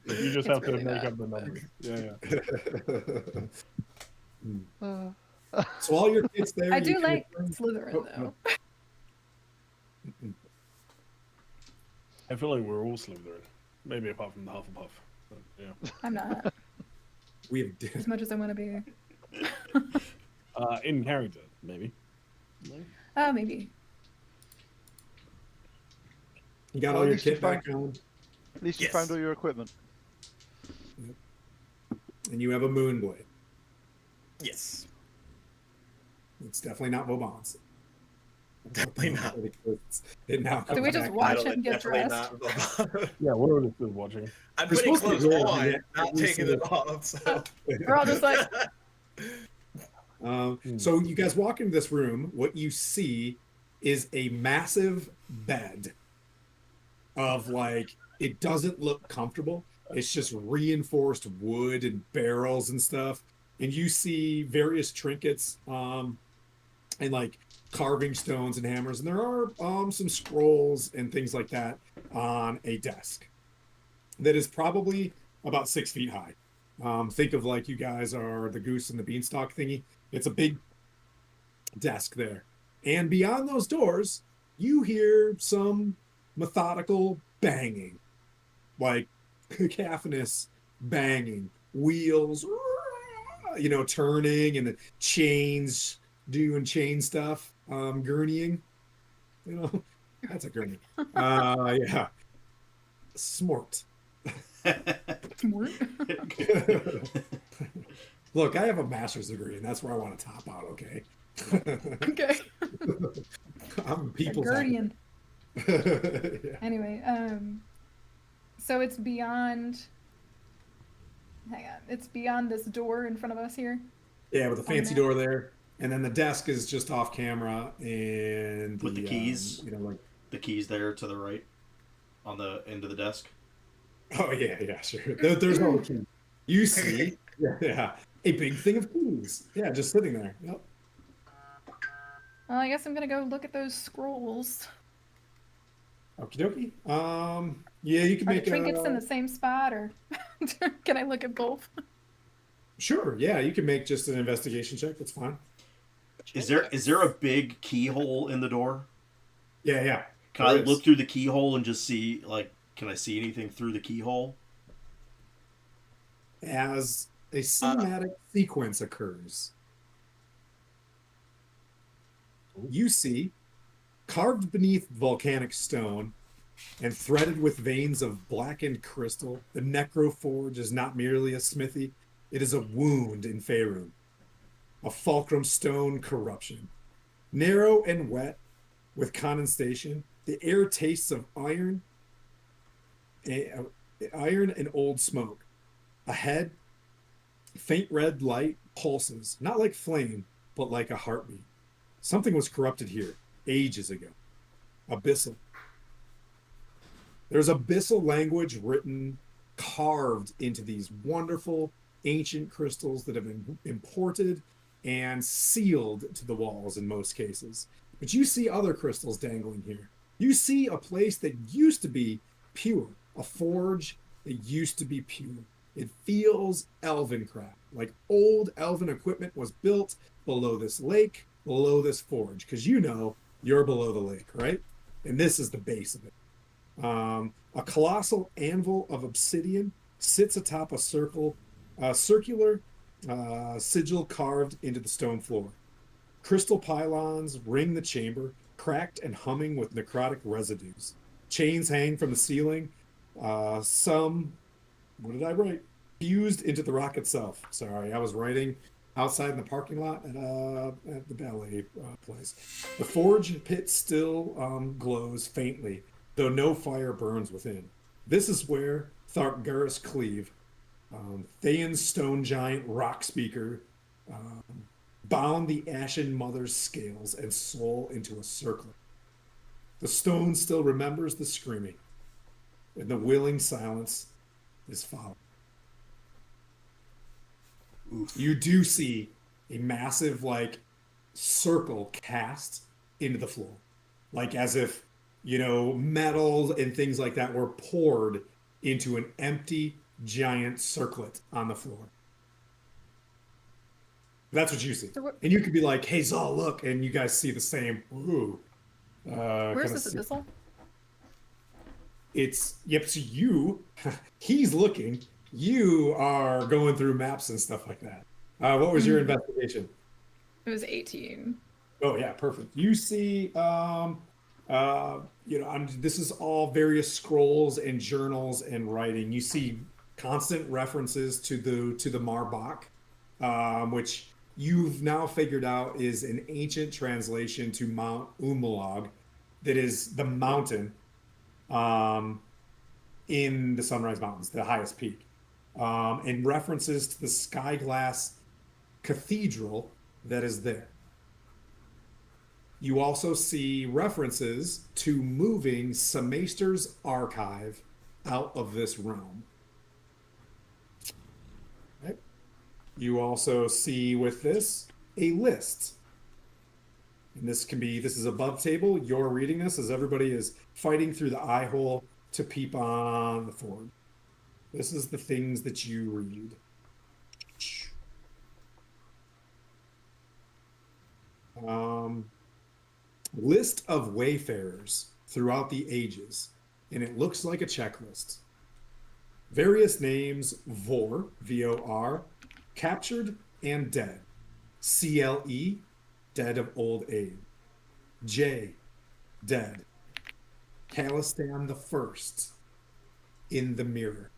You just have to really make not. up the numbers. Yeah. So all your kids there. I you do can like return- Slytherin Oh, though. I feel like we're all Slytherin. Maybe apart from the Hufflepuff. But, yeah. I'm not We have as much as I want to be. In character, maybe. Oh, maybe. you got Well, all at your least you kit back found- on, At least you Yes. found all your equipment. and you have a moon blade. Yes. It's definitely not Vauban's. Definitely not. It now Do we comes just back. watch Title him is get definitely dressed? not- Yeah, we're all just watching. I'm We're putting supposed to clothes be wearing on, it not every taking it single- off. So. We're all just like, So you guys walk into this room. What you see is a massive bed of like, it doesn't look comfortable. It's just reinforced wood and barrels and stuff. And you see various trinkets and like carving stones and hammers. And there are some scrolls and things like that on a desk that is probably about 6 feet high. Think of like you guys are the goose and the beanstalk thingy. It's a big desk there. And beyond those doors, you hear some methodical banging, like cacophonous banging, wheels, you know, turning, and the chains doing chain stuff, gurneying. You know, that's a gurney. Yeah. Smort. Look, I have a master's degree, and that's where I want to top out. Okay. okay, I'm a people's guardian. advocate. Yeah. Anyway, so it's beyond. Hang on, it's beyond this door in front of us here. Yeah, with a fancy that. door there, and then the desk is just off camera, and With the keys? You know, like, The keys there to the right, on the end of the desk. oh yeah, sure. There's no key. You see, yeah, a big thing of keys. Yeah, just sitting there. Yep. Well, I guess I'm gonna go look at those scrolls. Okie dokie. Yeah, you can Are make the trinkets in a. the same spot, or can I look at both? Sure. Yeah, you can make just an investigation check. That's fine. Is there a big keyhole in the door? Yeah. Can I There is. look through the keyhole and just see, like, can I see anything through the keyhole? As a cinematic sequence occurs, you see, carved beneath volcanic stone and threaded with veins of blackened crystal, the NecroForge is not merely a smithy, it is a wound in Faerun, a fulcrum stone corruption. Narrow and wet, with condensation, the air tastes of iron and old smoke. Ahead, faint red light pulses, not like flame, but like a heartbeat. Something was corrupted here ages ago. Abyssal, There's abyssal language written, carved into these wonderful ancient crystals that have been imported and sealed to the walls in most cases. But you see other crystals dangling here. You see a place that used to be pure, a forge that used to be pure. It feels elvencraft, like old elven equipment was built below this lake, below this forge, because you know you're below the lake, right? And this is the base of it. A colossal anvil of obsidian sits atop a circular sigil carved into the stone floor. Crystal pylons ring the chamber, cracked and humming with necrotic residues. Chains hang from the ceiling. Some, what did I write? Fused into the rock itself. Sorry, I was writing outside in the parking lot at the ballet place. The forge pit still glows faintly, though no fire burns within. This is where Thargarus Cleave, Thayan's stone giant rock speaker, bound the Ashen Mother's scales and soul into a circlet. The stone still remembers the screaming, and the willing silence is followed. Oof. You do see a massive, like, circle cast into the floor, like as if, you know, metal and things like that were poured into an empty giant circlet on the floor. That's what you see. So what, And you could be like, hey, Zal, look. And you guys see the same. Ooh. where's kinda this see- abyssal? It's, yep, so you, he's looking. You are going through maps and stuff like that. What was your investigation? It was 18. Oh, yeah, perfect. You see, you know, this is all various scrolls and journals and writing. You see constant references to the Marbach, which you've now figured out is an ancient translation to Mount Umlag, that is the mountain in the Sunrise Mountains, the highest peak, and references to the Skyglass Cathedral that is there. You also see references to moving Semaster's archive out of this realm. Right? You also see with this a list. And this is above table. You're reading this as everybody is fighting through the eye hole to peep on the forge. This is the things that you read. List of wayfarers throughout the ages, and it looks like a checklist. Various names: Vor, V-O-R, captured and dead. CLE, dead of old age. J, dead. Calistan the First, in the mirror.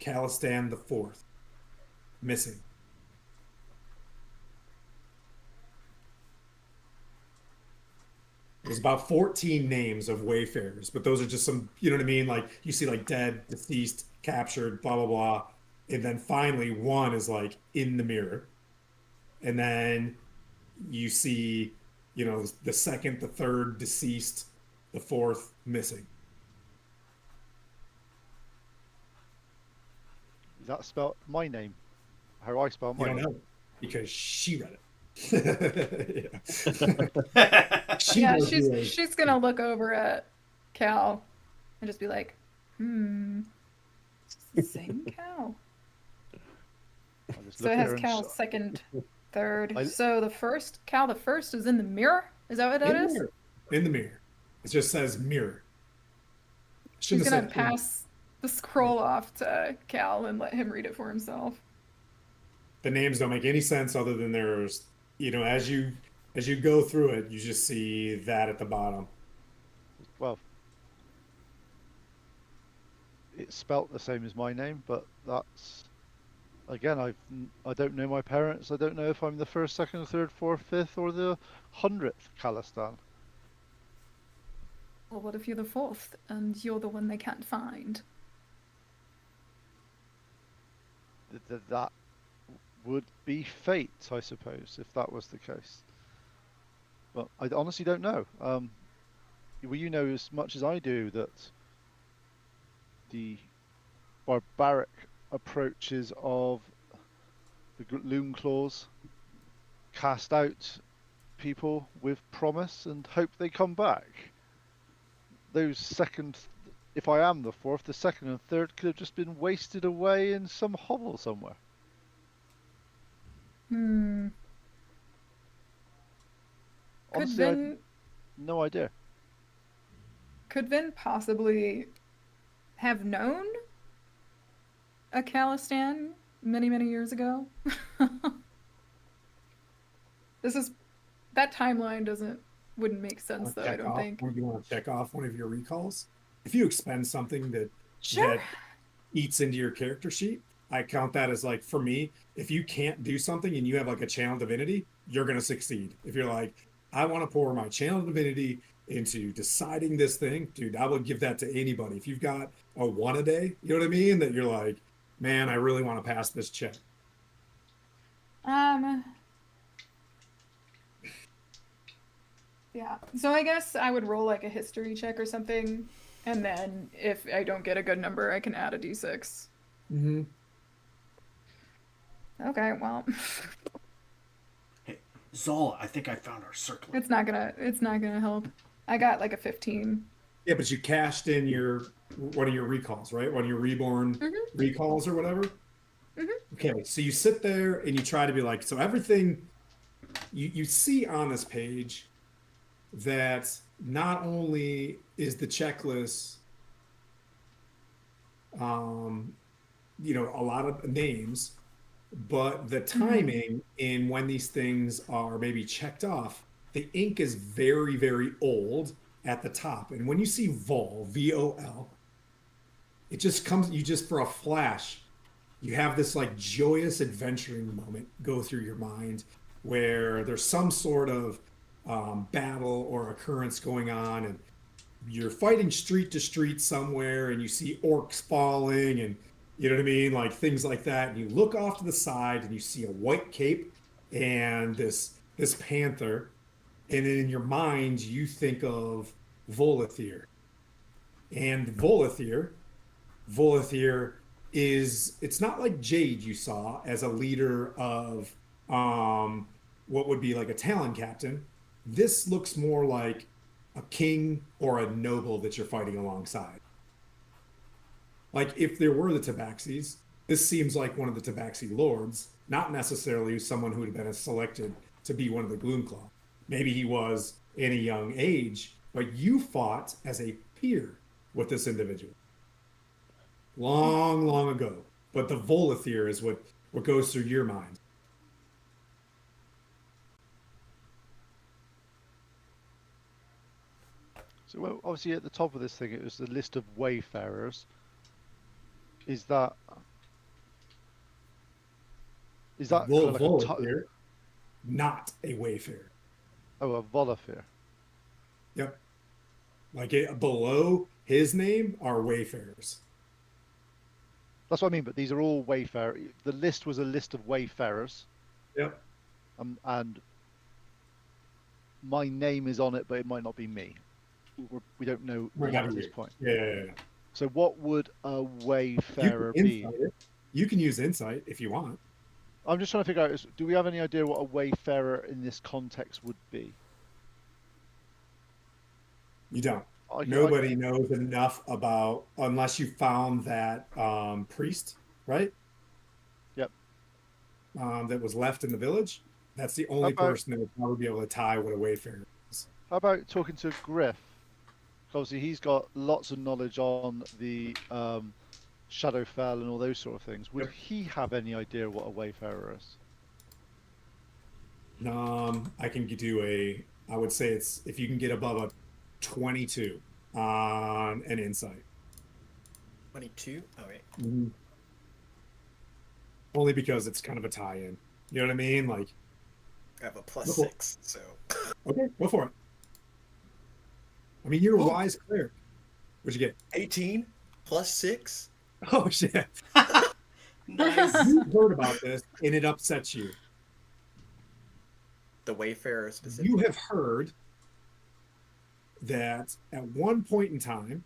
Calistan the Fourth, missing. There's about 14 names of wayfarers, but those are just some, you know what I mean? Like you see like dead, deceased, captured, blah, blah, blah. And then finally one is like in the mirror. And then you see, you know, the second, the third deceased, the fourth missing. Is that spelled my name? How I spell my You don't name? know because she read it. Yeah. She Yeah, knows who it is. she's gonna look over at Cal and just be like, it's the same Cal. I'll just So look it at has her and Cal sh- second, third. I- So the first Cal the first is in the mirror? Is that what that In the is? mirror. In the mirror. It just says mirror. She's Shouldn't gonna have said in. pass the scroll off to Cal and let him read it for himself. The names don't make any sense other than there's, you know, as you go through it, you just see that at the bottom. Well, it's spelt the same as my name, but that's again, I don't know my parents. I don't know if I'm the first, second, third, fourth, fifth, or the 100th Calistan. Well, what if you're the fourth and you're the one they can't find? That would be fate, I suppose, if that was the case. But I honestly don't know. Well, you know as much as I do that the barbaric approaches of the loom claws cast out people with promise and hope they come back. Those second, if I am the fourth, the second and third could have just been wasted away in some hovel somewhere. Hmm. Honestly, I have no idea. Could Vin possibly have known a Calistan many, many years ago? That timeline wouldn't make sense though, I don't think. You want to check off one of your recalls? If you expend something that Sure. eats into your character sheet, I count that as like, for me, if you can't do something and you have like a channel divinity, you're going to succeed. If you're like, I want to pour my channel divinity into deciding this thing, dude, I would give that to anybody. If you've got a 1 a day, you know what I mean? That you're like, man, I really want to pass this check. Yeah. So I guess I would roll like a history check or something, and then if I don't get a good number, I can add a d6. Mm-hmm. Okay, well, Hey, Zola, I think I found our circlet. it's not gonna help. I got like a 15. Yeah, but you cashed in one of your recalls, right? One of your reborn recalls or whatever. Okay, so you sit there and you try to be like, so everything you see on this page that not only is the checklist, a lot of names, but the timing in when these things are maybe checked off, the ink is very, very old at the top. And when you see Vol, VOL, it just comes, you just for a flash, you have this like joyous adventuring moment go through your mind where there's some sort of battle or occurrence going on, and you're fighting street to street somewhere, and you see orcs falling, and you know what I mean, like things like that. And you look off to the side, and you see a white cape and this panther, and then in your mind you think of Volithir. And Volithir is, it's not like Jade you saw as a leader of what would be like a Talon captain. This looks more like a king or a noble that you're fighting alongside. Like if there were the Tabaxis, this seems like one of the Tabaxi lords, not necessarily someone who would have been selected to be one of the Gloomclaw. Maybe he was in a young age, but you fought as a peer with this individual long, long ago. But the Volithir is what goes through your mind. So, well, obviously at the top of this thing, it was the list of wayfarers. Is that kind of like Volithir, not a wayfarer. a Volithir? Yep. Like below his name are wayfarers. That's what I mean. But these are all wayfarers. The list was a list of wayfarers. Yep. And my name is on it, but it might not be me. We don't know at this point. Yeah. So what would a wayfarer be? You can use insight if you want. I'm just trying to figure out, do we have any idea what a wayfarer in this context would be? You don't. Nobody knows enough about, unless you found that priest, right? Yep. That was left in the village. That's the only person that would probably be able to tie what a wayfarer is. How about talking to Griff? Obviously, he's got lots of knowledge on the Shadowfell and all those sort of things. Would he have any idea what a wayfarer is? I can do I would say it's, if you can get above a 22 on an insight. 22? Oh, wait. Mm-hmm. Only because it's kind of a tie-in. You know what I mean? Like, I have a +6, so. Okay, go for it. I mean, you're a wise cleric. What'd you get? 18 +6. Oh, shit. Nice. You heard about this, and it upsets you. The Wayfarer specifically. You have heard that at one point in time,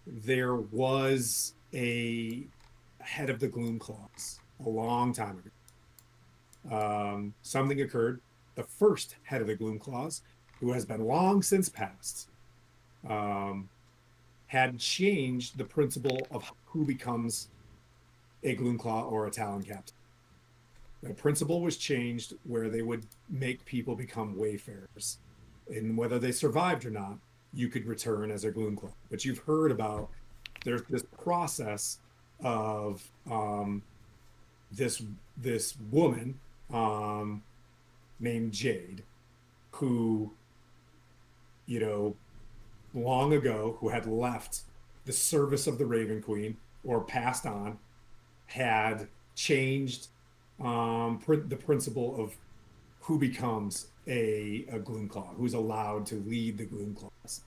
there was a head of the Gloomclaws a long time ago. Something occurred. The first head of the Gloomclaws, who has been long since passed, had changed the principle of who becomes a Gloomclaw or a Talon captain. The principle was changed where they would make people become wayfarers. And whether they survived or not, you could return as a Gloomclaw. But you've heard about there's this process of this woman named Jade, who, you know, long ago, who had left the service of the Raven Queen or passed on, had changed the principle of who becomes a Gloomclaw, who's allowed to lead the Gloomclaws.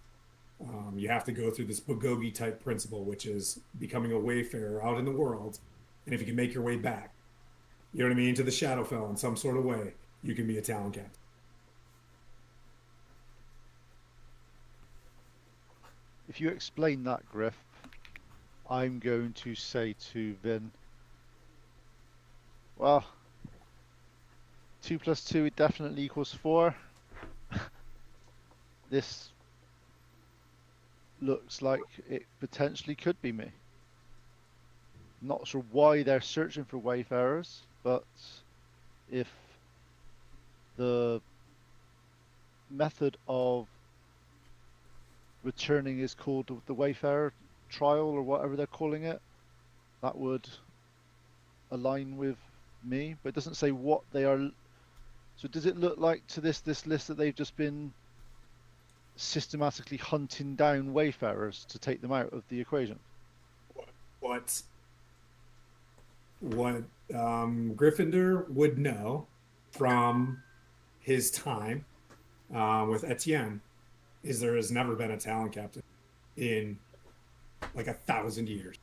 You have to go through this Bogogi type principle, which is becoming a wayfarer out in the world. And if you can make your way back, you know what I mean, to the Shadowfell in some sort of way, you can be a Talon captain. If you explain that, Griff, I'm going to say to Vin, well, 2 + 2, it definitely equals 4. This looks like it potentially could be me. Not sure why they're searching for wayfarers, but if the method of returning is called the Wayfarer trial or whatever they're calling it, that would align with me, but it doesn't say what they are. So does it look like to this list that they've just been systematically hunting down wayfarers to take them out of the equation? What Gryffindor would know from his time with Etienne is there has never been a Talon captain in like 1,000 years.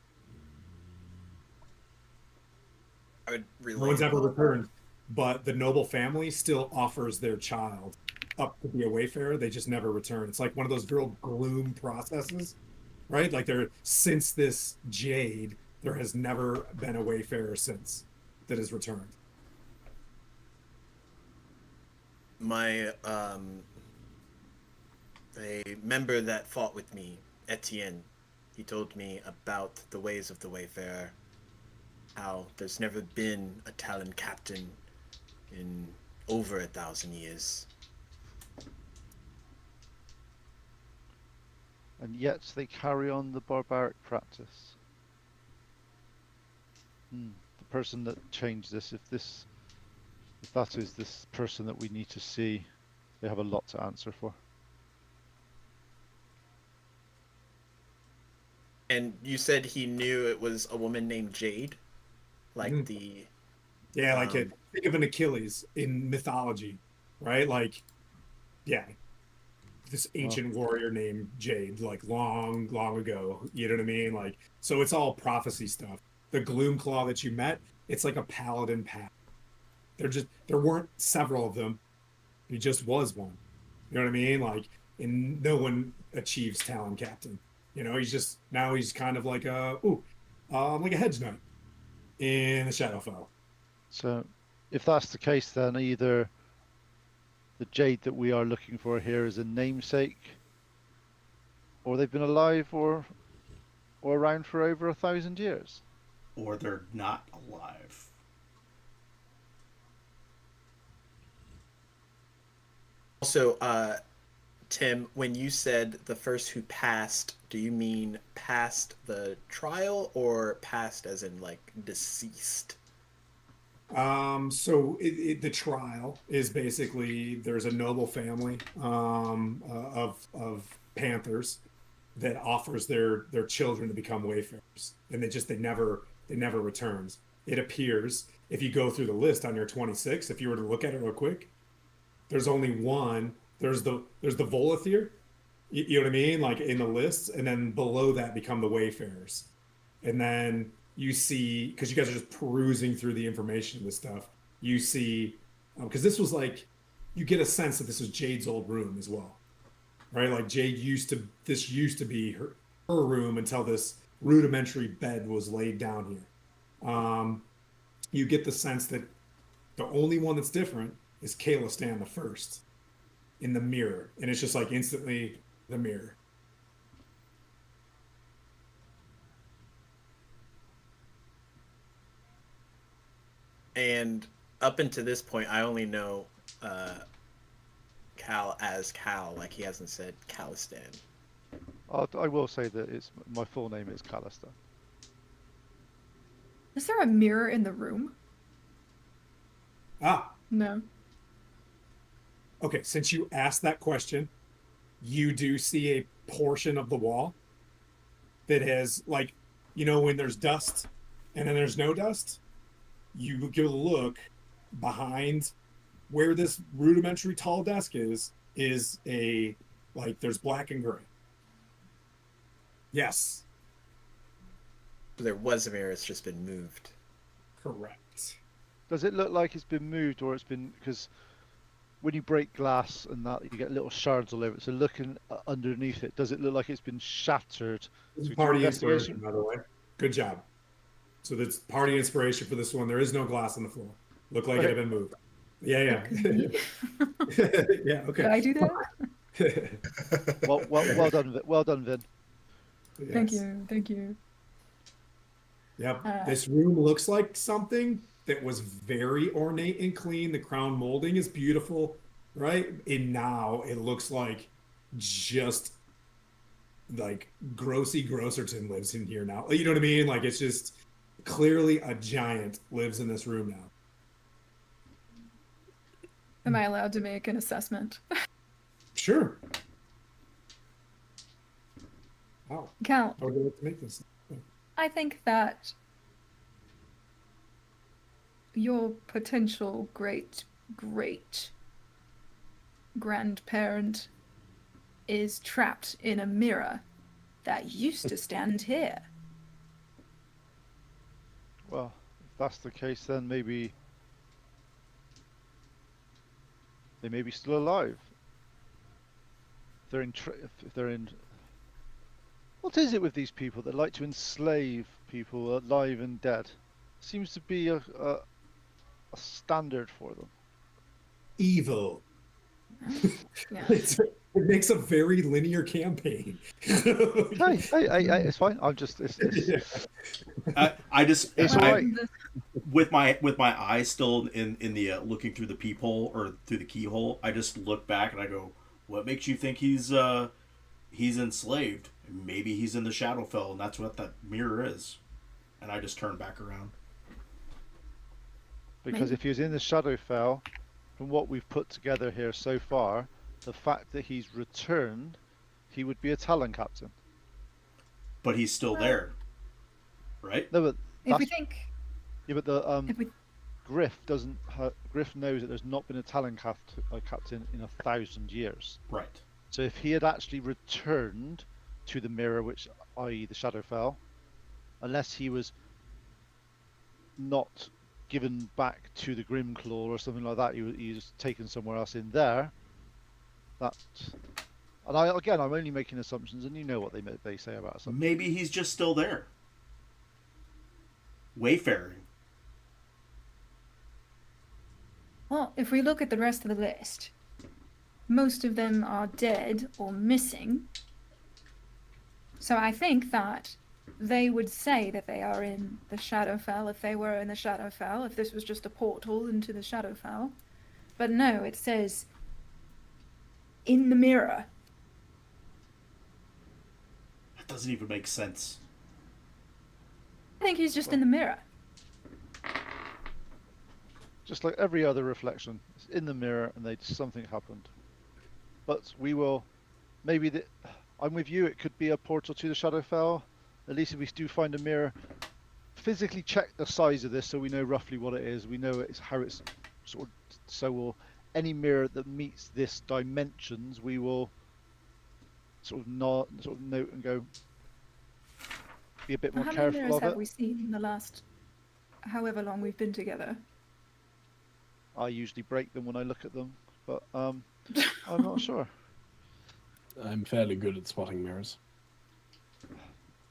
I would relate. No one's ever returned, but the noble family still offers their child up to be a wayfarer. They just never return. It's like one of those girl gloom processes, right? Like since this Jade, there has never been a wayfarer since that has returned. My a member that fought with me, Etienne, he told me about the ways of the Wayfarer, how there's never been a Talon captain in over 1,000 years. And yet they carry on the barbaric practice. The person that changed this, if that is this person that we need to see, they have a lot to answer for. And you said he knew it was a woman named Jade? Like the... Yeah, like think of an Achilles in mythology, right? Like, yeah, this ancient warrior named Jade, like long, long ago. You know what I mean? Like, so it's all prophecy stuff. The Gloomclaw that you met, it's like a paladin path. There weren't several of them. He just was one. You know what I mean? Like, and no one achieves Talon captain. You know, he's kind of like like a hedge knight in the Shadowfell. So if that's the case, then either the Jade that we are looking for here is a namesake, or they've been alive or around for over 1,000 years. Or they're not alive. Also, Tim, when you said the first who passed, do you mean passed the trial or passed as in like deceased? So the trial is basically there's a noble family of panthers that offers their children to become wayfarers, and they never returns. It appears if you go through the list on your 26, if you were to look at it real quick, there's only one. There's the Volathir, you know what I mean, like in the lists, and then below that become the wayfarers, and then you see, because you guys are just perusing through the information and this stuff, you see, because this was like, you get a sense that this was Jade's old room as well, right? Like this used to be her room until this rudimentary bed was laid down here. You get the sense that the only one that's different is Kayla Stan the first in the mirror, and it's just like instantly the mirror. And up until this point, I only know Cal as Cal. Like he hasn't said Calistan. I will say that my full name is Callister. Is there a mirror in the room? Ah, No. okay. Since you asked that question, you do see a portion of the wall that has, like, when there's dust and then there's no dust, you give a look behind where this rudimentary tall desk is a, like, there's black and gray. Yes, There was a mirror. It's just been moved. correct. Does it look like it's been moved, or it's been, because when you break glass and that, you get little shards all over it. So looking underneath it, does it look like it's been shattered? This is So we do party investigation? inspiration, by the way. Good job. So that's party inspiration for this one. There is no glass on the floor. Looked like it had been moved. Yeah. Yeah. Okay. Did I do that? Well done, well done, Vin. Thank Yes. you. Thank you. Yep. This room looks like something that was very ornate and clean. The crown molding is beautiful, right? And now it looks like just like Grossy Grosserton lives in here now. You know what I mean? Like, it's just clearly a giant lives in this room now. Am I allowed to make an assessment? Sure. Wow. Cal, How would you like to make this? I think that your potential great grandparent is trapped in a mirror that used to stand here. Well, if that's the case, then maybe they may be still alive. If they're in. What is it with these people that like to enslave people alive and dead? Seems to be a standard for them. Evil. Yeah. It makes a very linear campaign. Hey, it's fine. I'm just. I just It's I- all right. with my eyes still in the looking through the peephole or through the keyhole. I just look back and I go, "What makes you think he's enslaved? Maybe he's in the Shadowfell, and that's what that mirror is." And I just turn back around. Because if he was in the Shadowfell, from what we've put together here so far, the fact that he's returned, he would be a Talon captain. But he's still there, right? No, but If we that's- think, yeah, but the if we, Griff doesn't. Griff knows that there's not been a Talon captain in 1,000 years. Right. So if he had actually returned to the mirror, which, i.e., the Shadowfell, unless he was not given back to the Grimclaw or something like that, he was taken somewhere else in there. That, and I'm only making assumptions, and you know what they say about assumptions. Maybe he's just still there. Wayfaring. well, if we look at the rest of the list, most of them are dead or missing. So I think that they would say that they are in the Shadowfell if they were in the Shadowfell, if this was just a portal into the Shadowfell. But no, it says in the mirror. That doesn't even make sense. I think he's just in the mirror. Just like every other reflection, it's in the mirror, and something happened. But we will, maybe I'm with you. It could be a portal to the Shadowfell. At least if we do find a mirror, physically check the size of this so we know roughly what it is. We know how it's sort of. So any mirror that meets this dimensions, we will sort of note and go. Be a bit more How many careful mirrors of have it. we seen in the last however long we've been together? I usually break them when I look at them, but I'm not sure. I'm fairly good at spotting mirrors.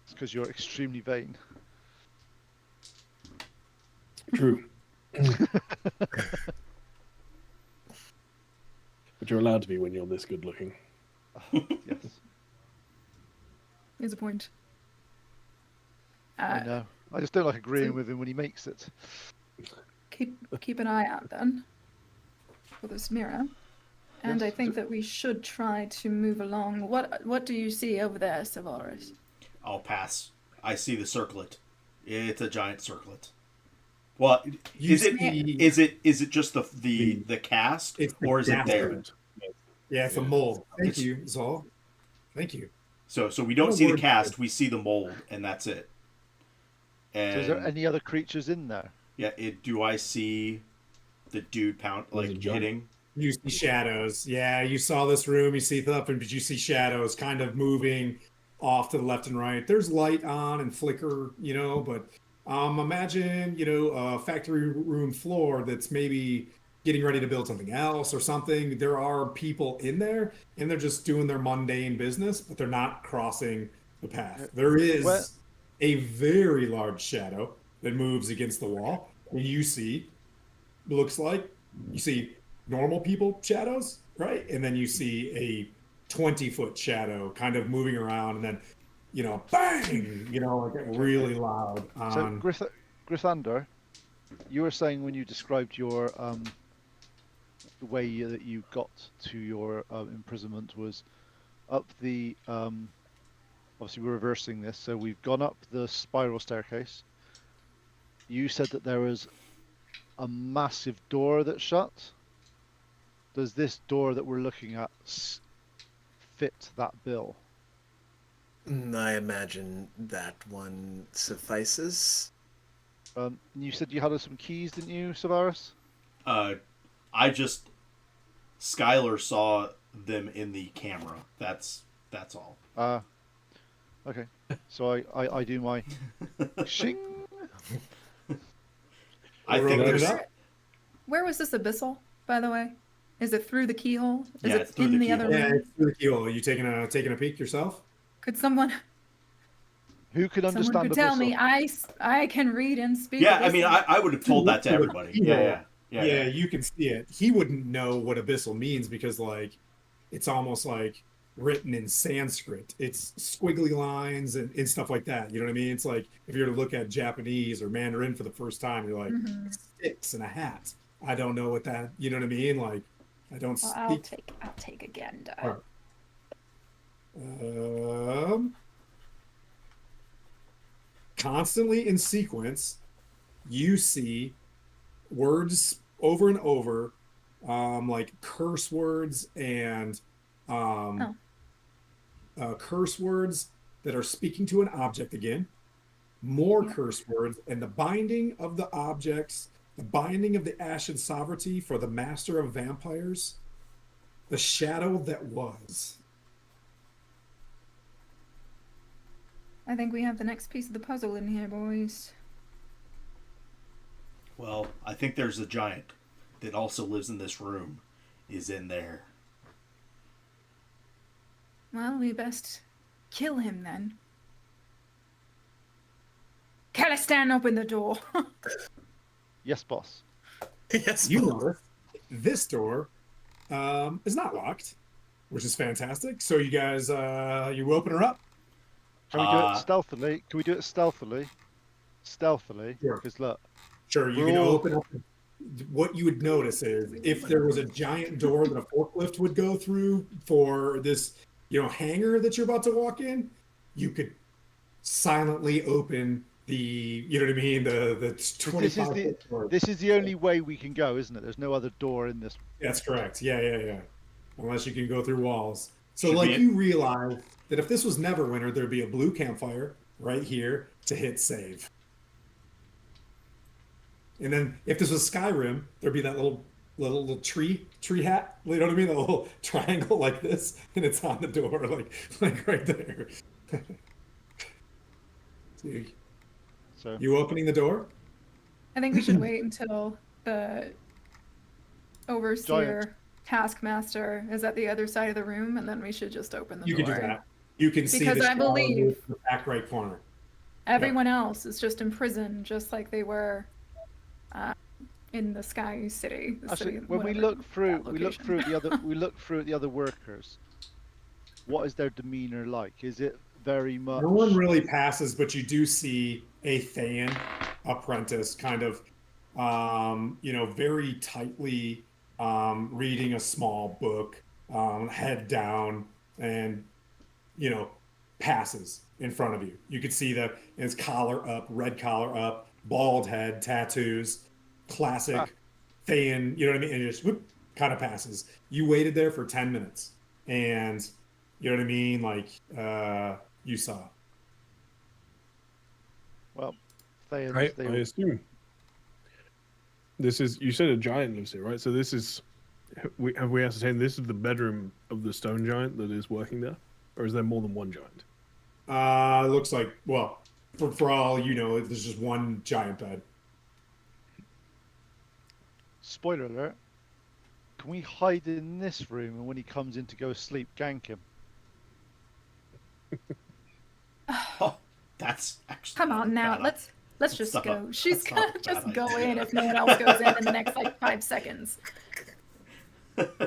It's because you're extremely vain. True. But you're allowed to be when you're this good looking. Yes, Here's a point. I know. I just don't like agreeing with him when he makes it. Keep an eye out then for this mirror. And Yes, I think that we should try to move along. What do you see over there, Savaris? I'll pass. I see the circlet. It's a giant circlet. Well, is it just the cast, It's the or is it cast. there? Yeah, it's a mold. Thank you, Zol. Thank you. So we don't see the cast. We see the mold, and that's it. And So is there any other creatures in there? yeah, do I see the dude hitting? You see shadows. Yeah, you saw this room. You see nothing, but you see shadows kind of moving off to the left and right. There's light on and flicker, but imagine, a factory room floor that's maybe getting ready to build something else or something. There are people in there and they're just doing their mundane business, but they're not crossing the path. There is a very large shadow that moves against the wall. And you see normal people shadows, right? And then you see a 20-foot shadow kind of moving around, and then, bang, really loud. So, Grithander, you were saying when you described your the way that you got to your imprisonment was up the obviously we're reversing this, so we've gone up the spiral staircase. You said that there was a massive door that shut. Does this door that we're looking at fit that bill? I imagine that one suffices. You said you had some keys, didn't you, Savaris? Skylar saw them in the camera. That's all. Okay. So I do my shing. I think there's. Where was this abyssal, by the way? Is it through the keyhole? Is Yeah, it it's through in the the other keyhole. Yeah, room? it's through the keyhole. Are you taking a peek yourself? Could someone Who could understand could tell abyssal? me? I can read and speak. Yeah, I abyssal. mean, I would have told that to everybody. Yeah. You can see it. He wouldn't know what abyssal means because, it's almost like written in Sanskrit. It's squiggly lines and stuff like that. You know what I mean? It's like if you were to look at Japanese or Mandarin for the first time, you're like, sticks and a hat. I don't know what that. You know what I mean? Like, I don't Well, speak. I'll take a gander. All right. Constantly in sequence, you see words over and over, like curse words and curse words that are speaking to an object again, more curse words, and the binding of the objects, the binding of the ashen sovereignty for the master of vampires, the shadow that was. I think we have the next piece of the puzzle in here, boys. Well, I think there's a giant that also lives in this room. Is in there. Well, we best kill him then. Calistan, open the door. Yes, boss. Yes, You notice this door is not locked, which is fantastic. So you guys, you open her up. Can we do it stealthily? Can we do it stealthily? Stealthily? Sure. Because look, Sure, you We're can all- open up. What you would notice is if there was a giant door that a forklift would go through for this, hangar that you're about to walk in, you could silently open the, you know what I mean, the 25 door. this is the only way we can go, isn't it? There's no other door in this. That's correct. Yeah. Unless you can go through walls. So, Should like, we- you realize that if this was Neverwinter, there'd be a blue campfire right here to hit save. And then if this was Skyrim, there'd be that little tree hat. You know what I mean? A little triangle like this, and it's on the door, like right there. So You opening the door? I think we should wait until the overseer taskmaster is at the other side of the room, and then we should just open the You door. can do that. You can see Because the I shadow believe- in the back right corner. Everyone else is just in prison, just like they were in the Sky City. The Actually, city, when we whatever look through, that we look location. through the other, we look through the other workers. What is their demeanor like? Is it very much? No one really passes, but you do see a Thayan apprentice kind of, very tightly reading a small book, head down, and, passes in front of you. You could see that his collar up, red collar up, bald head, tattoos, classic Thayan, you know what I mean? And it just whoop, kind of passes. You waited there for 10 minutes and you know what I mean? Like, you saw. Well, they I assume this is. You said a giant lives here, right? So this is. Have we ascertained this is the bedroom of the stone giant that is working there, or is there more than one giant? Looks like, well, for all you know, there's just one giant bed. Spoiler alert. Can we hide in this room and when he comes in to go sleep, gank him? Oh, that's actually. Come on now, bad. let's just That's not- go. She's that's not gonna a just bad go idea. in if no one else goes in the next like 5 seconds.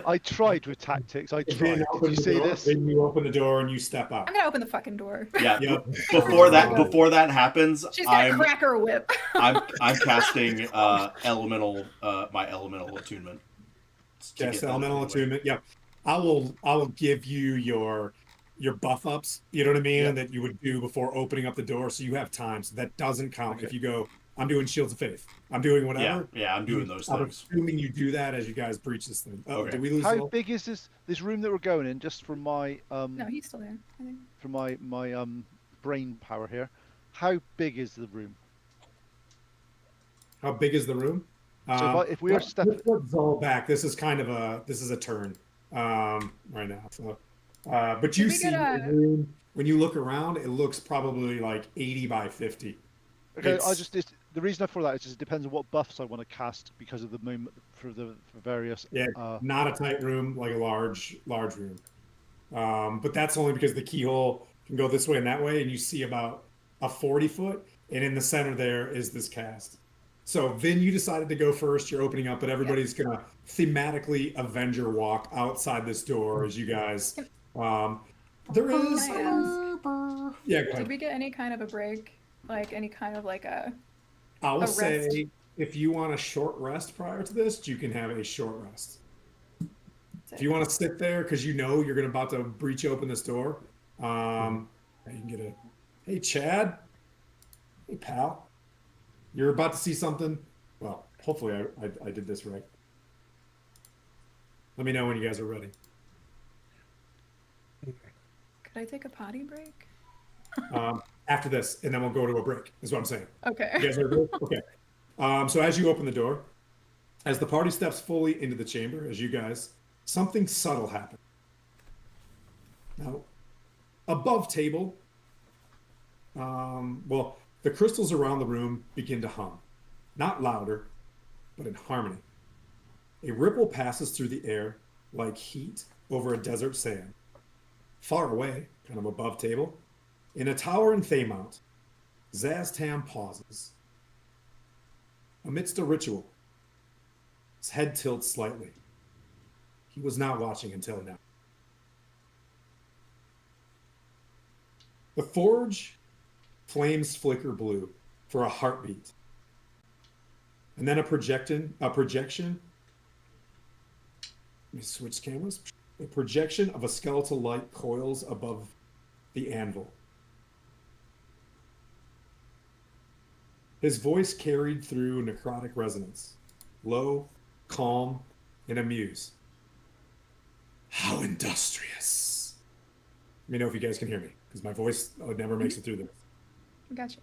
I tried with tactics. I Then tried. Did open you the see door, this? Then you open the door and you step out. I'm gonna open the fucking door. Yeah. Yep. Before that happens, She's gonna I'm crack her whip. I'm casting elemental my elemental attunement. to Yes, get that elemental out of the way. attunement. Yep. I will give you your buff ups, you know what I mean, Yep. that you would do before opening up the door, so you have time. So that doesn't count if you go, I'm doing Shields of Faith. I'm doing whatever. Yeah, I'm doing those I'm things. assuming you do that as you guys breach this thing. Oh, Okay. did we lose How Zol? big is this room that we're going in? Just for my No, he's still there. I think. for my brain power here. How big is the room? How big is the room? So if we are let's put Zol back. This is kind of a turn right now. So, but you we see get a- the room when you look around, it looks probably like 80 by 50. Okay, It's- the reason for that is just it depends on what buffs I want to cast because of the moment for various. Yeah, not a tight room, like a large room. But that's only because the keyhole can go this way and that way, and you see about a 40-foot, and in the center there is this cast. So Vin, you decided to go first. You're opening up, but everybody's gonna thematically Avenger walk outside this door as you guys. There is. Can I Yeah, go Did ahead. we get any kind of a break? Like any kind of like a I'll rest? say if you want a short rest prior to this, you can have a short rest. If you want to sit there because you know you're gonna about to breach open this door, you can get a. Hey, Chad. Hey, pal. You're about to see something. Well, hopefully I did this right. Let me know when you guys are ready. Could I take a potty break? After this, and then we'll go to a break. Is what I'm saying. Okay. You guys are ready? Okay. So as you open the door, as the party steps fully into the chamber, as you guys, something subtle happens. Now, above table, the crystals around the room begin to hum, not louder, but in harmony. A ripple passes through the air like heat over a desert sand. Far away, kind of above table, in a tower in Thaymount, Zaztam pauses. Amidst a ritual, his head tilts slightly. He was not watching until now. The forge flames flicker blue for a heartbeat. And then a projection. Let me switch cameras. A projection of a skeletal light coils above the anvil. His voice carried through necrotic resonance, low, calm, and amused. How industrious. Let me know if you guys can hear me, because my voice never makes it through this. Gotcha.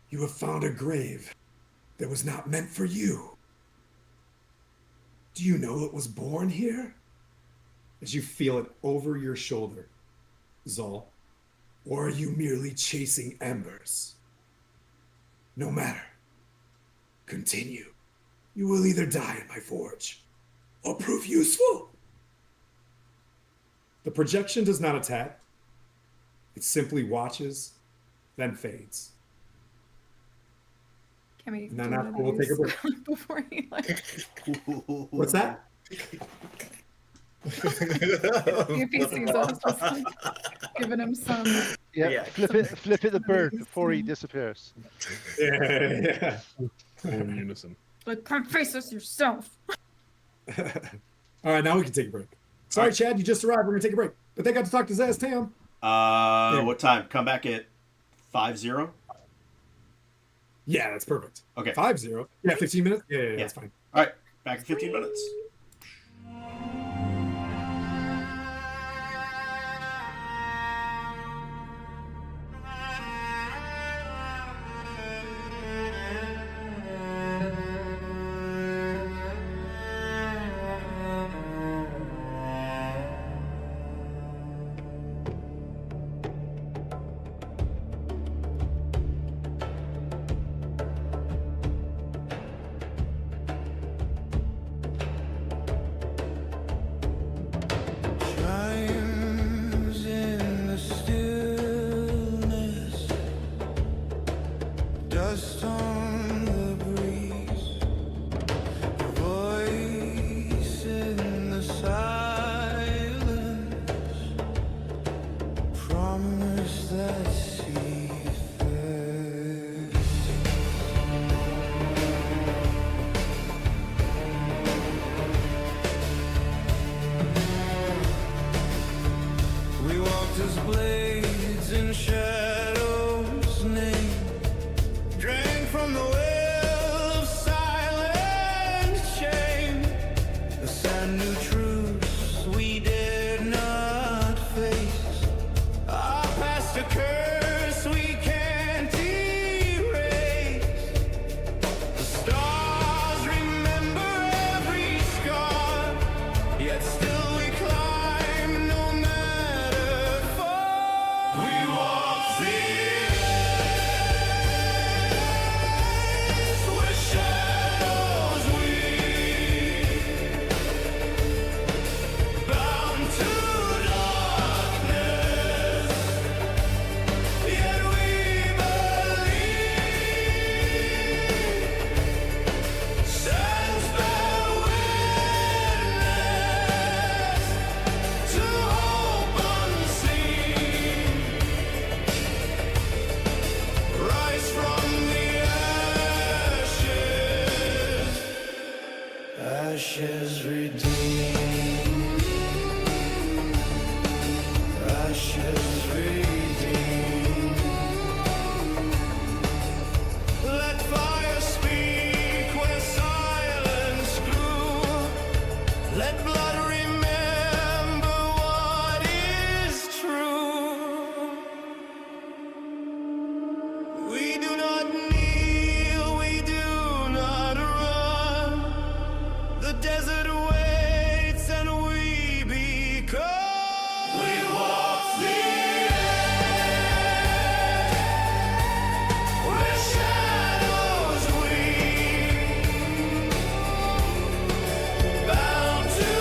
You have found a grave that was not meant for you. Do you know it was born here? As you feel it over your shoulder, Zol, or are you merely chasing embers? No matter. Continue. You will either die in my forge or prove useful. The projection does not attack. It simply watches, then fades. Can we? No, do not one of cool. We'll take a these break. before he like. What's that? If he sees us, just like giving him some. Yeah, Yeah. flip it the bird before he disappears. Yeah. All in unison. Like, come face us yourself. All right, now we can take a break. Sorry, Chad, you just arrived. We're gonna take a break, but they got to talk to Zaz Tam. What time? Come back at 5-0? Yeah, that's perfect. Okay. 5-0. Yeah, 15 minutes. Yeah, that's fine. All right, back in 15 minutes. Chimes in the stillness, dust on the breeze, voice in the silence, promise that sees first. We walked as blades in shadows name, drank from the well of silent shame. The sad new truths we dared not face, our past a curse we can't erase. The stars remember every scar, yet still we climb no matter far. We walk the edge where shadows weave, bound to darkness, yet we believe. Stands bear witness to hope unseen. Rise from the ashes, ashes redeemed, ashes redeemed. Let fire speak where silence grew. Let blood remember what is true. We do not kneel, we do not run. The desert waits and we become. We walk the edge where shadows weave, bound to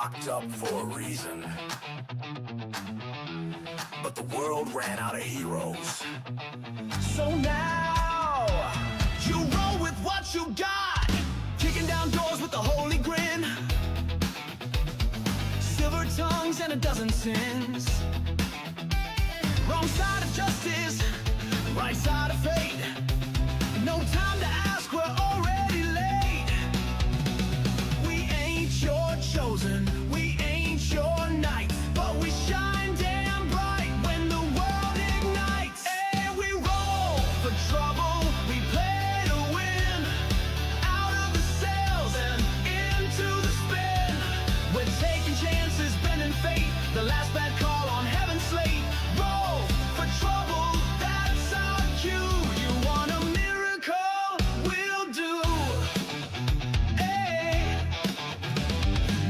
locked up for a reason. But the world ran out of heroes. So now, you roll with what you got. Kicking down doors with a holy grin. Silver tongues and a dozen sins. Wrong side of justice, right side of fate. No time to ask, we're already late. We ain't your chosen, we ain't your knight, but we shine damn bright when the world ignites. And we roll for trouble, we play to win. Out of the sails and into the spin. We're taking chances, bending fate. The last bad call on heaven's slate. Roll for trouble, that's our cue. You want a miracle? We'll do. Hey.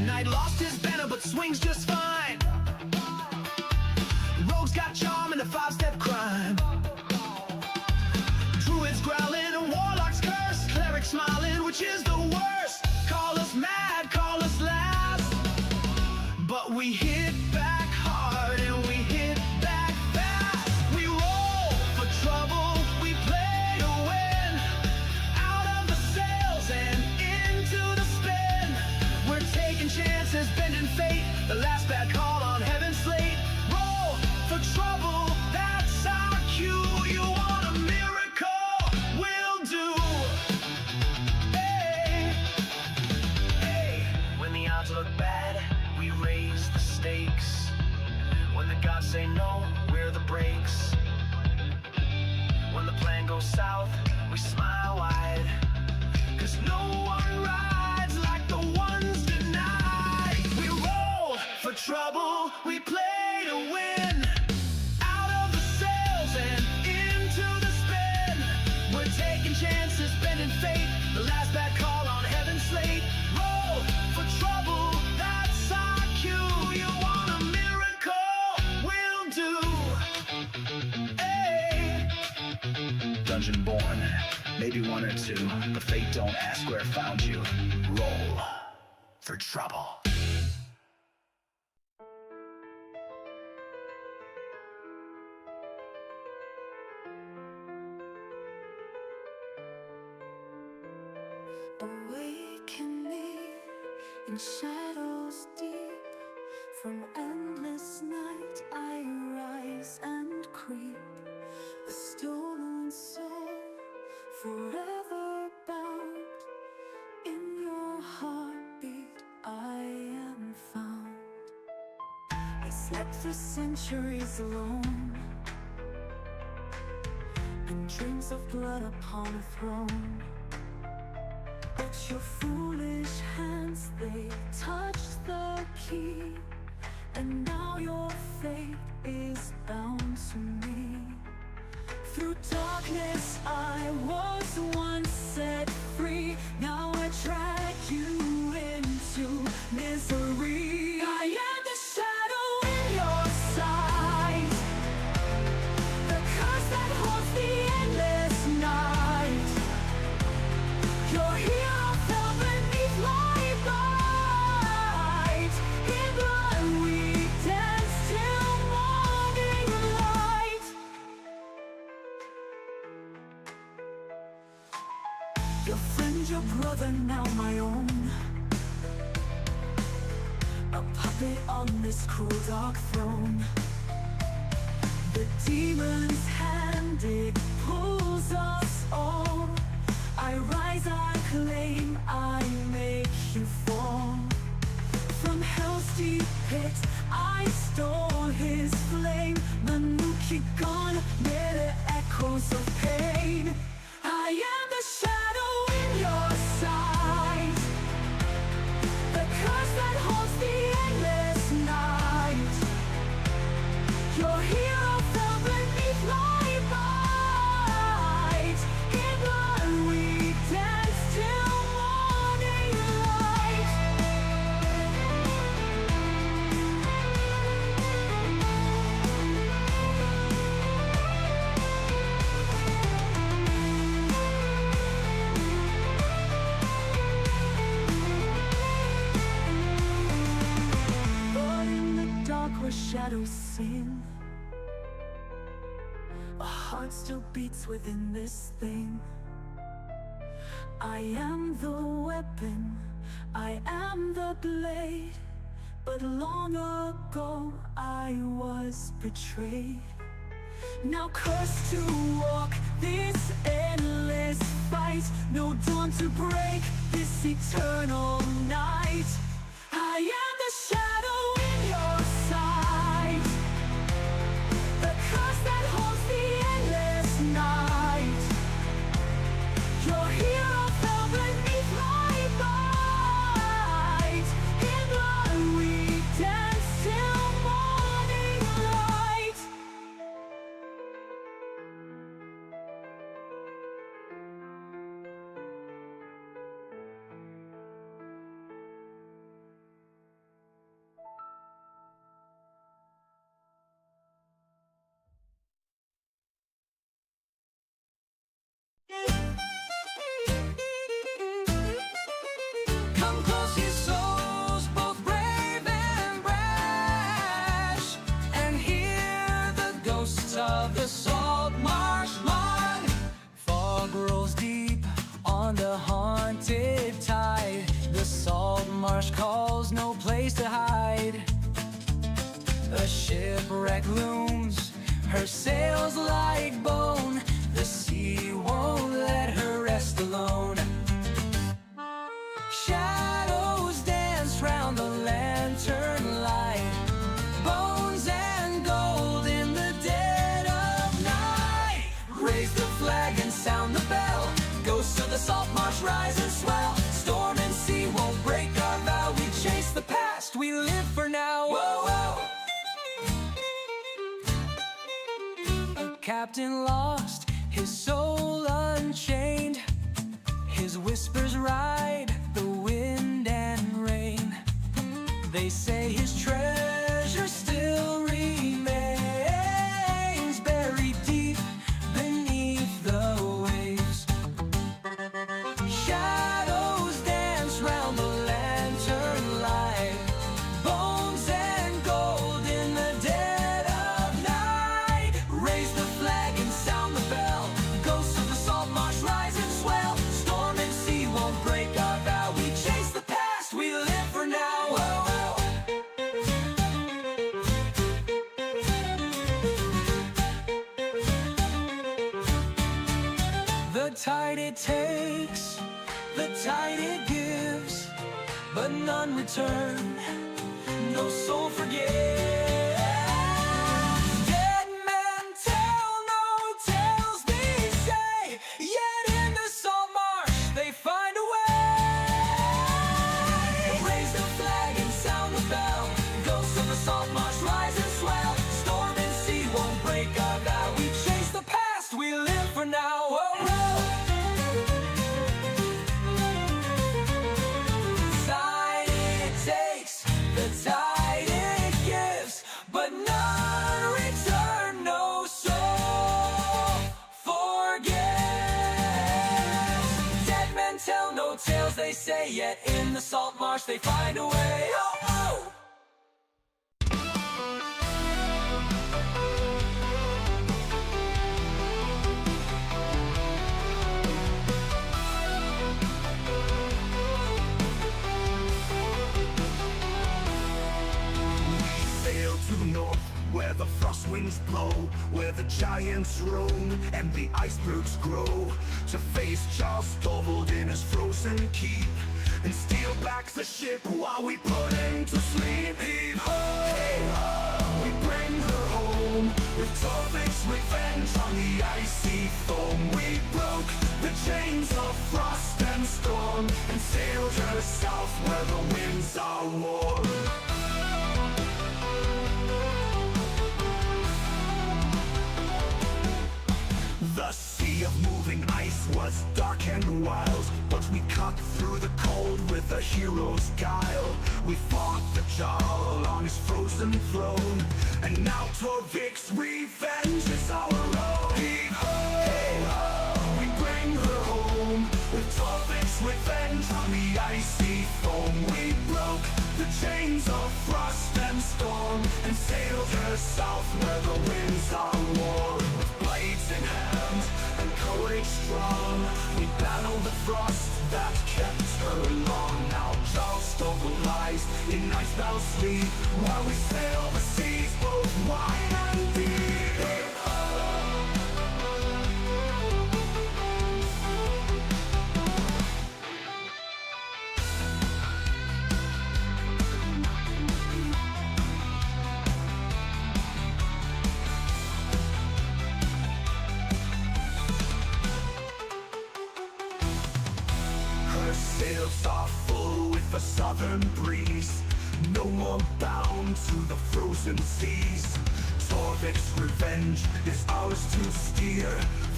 Knight lost his banner but swings just fine. Rogue's got charm and a five-step crime. Druids growling and warlocks curse. Clerics smiling, which is the worst. Call us mad, call us last, but we hit back hard and we hit back fast. We roll for trouble, we play to win. Out of the sails and into the spin. We're taking chances, bending fate. The last bad call on heaven's slate. Roll for trouble, that's our cue. You want a miracle? We'll do. Hey, hey. When the odds look bad, we raise the stakes. When the gods say no, we're the brakes. When the plan goes south, we smile wide. 'Cause no one rides like the ones denied. We roll for trouble, we play to win. Out of the sails and into the spin. We're taking chances, bending fate. The last bad call on heaven's slate. Roll for trouble, that's our cue. You want a miracle? We'll do. Hey. Dungeon born, maybe one or two, but fate don't ask where it found you. Roll for trouble. Awakening in shadows deep. From endless night I rise and creep. A stolen soul, forever bound. In your heartbeat I am found. I slept for centuries alone, and dreams of blood upon a throne. But your foolish hands, they touched the key, and now your fate is bound to me. Through darkness I was once set free. Now I drag you into misery. I am the shadow in your sight, the curse that haunts the endless night. Your hero fell beneath my bite. In blood we dance till morning light. Your friend, your brother, now my own. A puppet on this cruel dark throne. The demon's hand, it pulls us all. I rise, I claim, I make you fall. From hell's deep pit, I stole his flame. Manuki gone, near the echoes of pain. I am the shadow in your sight, the curse that haunts the endless night. Your hero fell beneath my bite. In blood we dance till morning light. shadows sing. A heart still beats within this thing. I am the weapon, I am the blade, but long ago I was betrayed. Now cursed to walk this endless fight, no dawn to break this eternal night. I am the shadow in your sight, the curse that holds the endless night. Your hero fell beneath my bite. In blood we dance till morning light. Come close, ye souls, both brave and brash, and hear the ghosts of the salt marsh mud. Fog rolls deep on the haunted tide. The salt marsh calls, no place to hide. A shipwreck looms, her sails like bone. The sea won't let her rest alone. Shadows dance round the lantern light, bones and gold in the dead of night. Raise the flag and sound the bell, ghosts of the salt marsh rise and swell. Storm and sea won't break our vow, we chase the past, we live for now. Whoa, whoa. A captain lost, his soul unchained. His whispers ride the wind and rain. They say his treasure still remains, buried deep beneath the waves. Shadows dance round the lantern light, bones and gold in the dead of night. Raise the flag and sound the bell, ghosts of the salt marsh rise and swell. Storm and sea won't break our vow, we chase the past, we live for now. Whoa, whoa. The tide it takes, the tide it gives, but none return, no soul forgives. Dead men tell no tales, they say, yet in the salt marsh they find a way. Raise the flag and sound the bell, ghosts of the salt marsh rise and swell. Storm and sea won't break our vow, we chase the past, we live for now. Whoa, whoa. Tide it takes, the tide it gives, but none return, no soul forgives. Dead men tell no tales, they say, yet in the salt marsh they find a way. Oh, oh. Sail to the north, where the frost winds blow, where the giants roam and the icebergs grow, to face Charles Stovald in his frozen keep, and steal back the ship while we put him to sleep. Heave ho, we bring her home, with Torvik's revenge on the icy foam. We broke the chains of frost and storm, and sailed her south where the winds are warm. The sea of moving ice was dark and wild, but we cut through the cold with a hero's guile. We fought the Jarl along his frozen throne, and now Torvik's revenge is our own. Heave ho, we bring her home, with Torvik's revenge on the icy foam. We broke the chains of frost and storm, and sailed south where the winds are warm. With blades in hand and courage strong, we battle the frost that kept her long. Now Stronghold lies in icebound sleep, while we sail the seas both wide and deep. Her sails are full with a southern breeze, no more bound to the frozen seas. Torvik's revenge is ours to steer,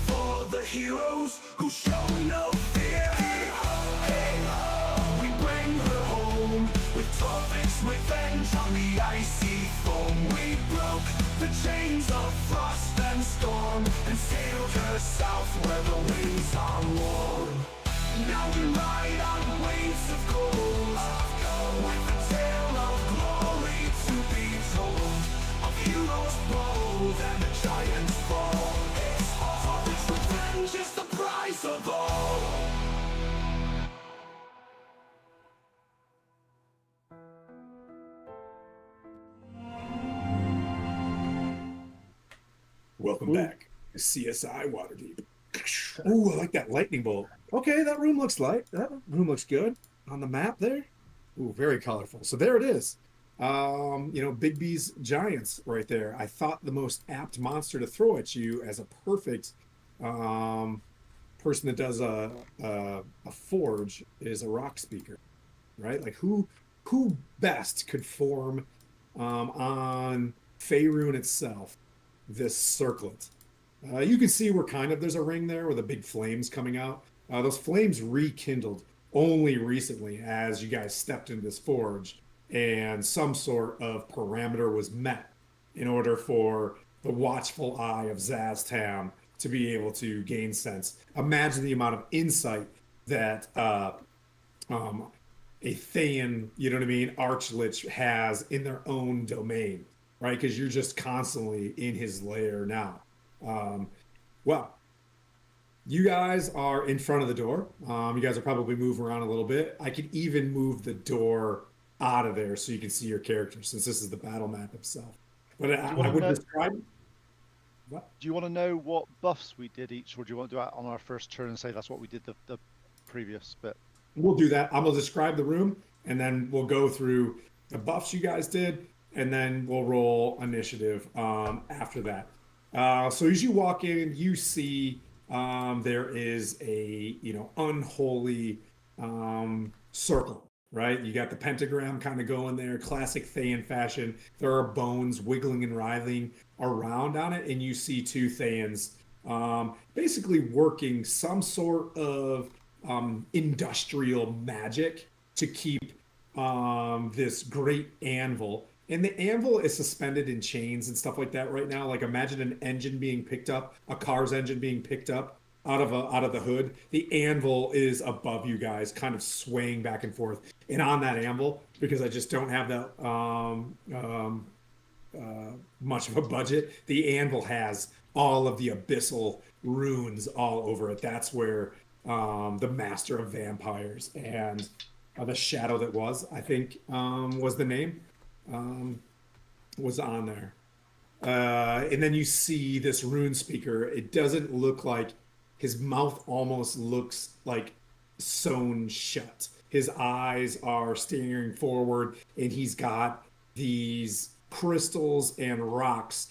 for the heroes who show no fear. Hey ho, hey ho, we bring her home with Torvik's revenge on the icy foam. We broke the chains of frost and storm and sailed her south where the winds are warm. Now we ride on waves of gold, with a tale of glory to be told, of heroes bold and the giants fall. Torvik's revenge is the prize of all. Welcome back to CSI Waterdeep. Ooh, I like that lightning bolt. Okay, that room looks light. That room looks good on the map there. Ooh, very colorful. So there it is. Big B's Giants right there. I thought the most apt monster to throw at you as a perfect person that does a forge is a rock speaker, right? Like who best could form on Faerun itself this circlet? You can see where there's a ring there with the big flames coming out. Those flames rekindled only recently as you guys stepped into this forge, and some sort of parameter was met in order for the watchful eye of Zaztam to be able to gain sense. Imagine the amount of insight that a Thayan, you know what I mean, Archlich has in their own domain, right? Because you're just constantly in his lair now. Well, you guys are in front of the door. You guys are probably moving around a little bit. I could even move the door out of there so you can see your character, since this is the battle map itself. But I would describe. What? Do you want to know what buffs we did each, or do you want to do it on our first turn and say that's what we did the previous bit? We'll do that. I'm gonna describe the room, and then we'll go through the buffs you guys did, and then we'll roll initiative after that. So as you walk in, you see there is a unholy circle, right? You got the pentagram kind of going there, classic Thayan fashion. There are bones wiggling and writhing around on it, and you see two Thayans basically working some sort of industrial magic to keep this great anvil. And the anvil is suspended in chains and stuff like that right now. Like imagine an engine being picked up, a car's engine being picked up out of the hood. The anvil is above you guys, kind of swaying back and forth. And on that anvil, because I just don't have that much of a budget, the anvil has all of the abyssal runes all over it. That's where the Master of Vampires and the Shadow That Was, I think, was the name. Was on there. And then you see this rune speaker. It doesn't look like, his mouth almost looks like sewn shut. His eyes are staring forward, and he's got these crystals and rocks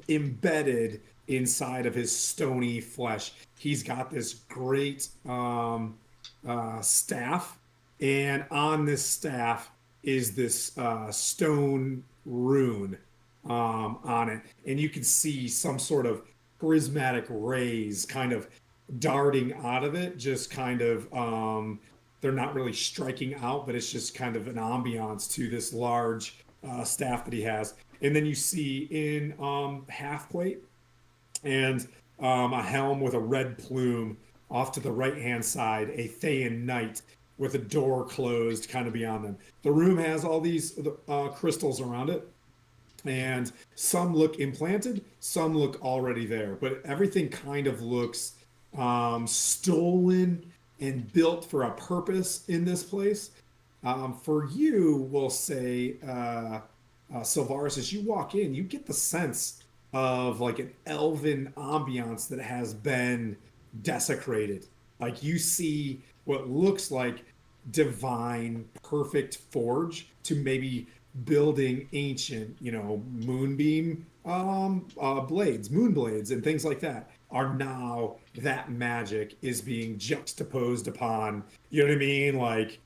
embedded inside of his stony flesh. He's got this great staff, and on this staff is this stone rune on it, and you can see some sort of prismatic rays kind of darting out of it, just kind of they're not really striking out, but it's just kind of an ambiance to this large staff that he has. And then you see in half plate and a helm with a red plume off to the right hand side, a Thayan knight with a door closed kind of beyond them. The room has all these crystals around it. And some look implanted, some look already there, but everything kind of looks stolen and built for a purpose in this place. For you, we'll say, Sylvaris, as you walk in, you get the sense of like an elven ambiance that has been desecrated. Like you see what looks like divine, perfect forge to maybe building ancient, moonbeam blades, moon blades, and things like that are now that magic is being juxtaposed upon, you know what I mean? Like,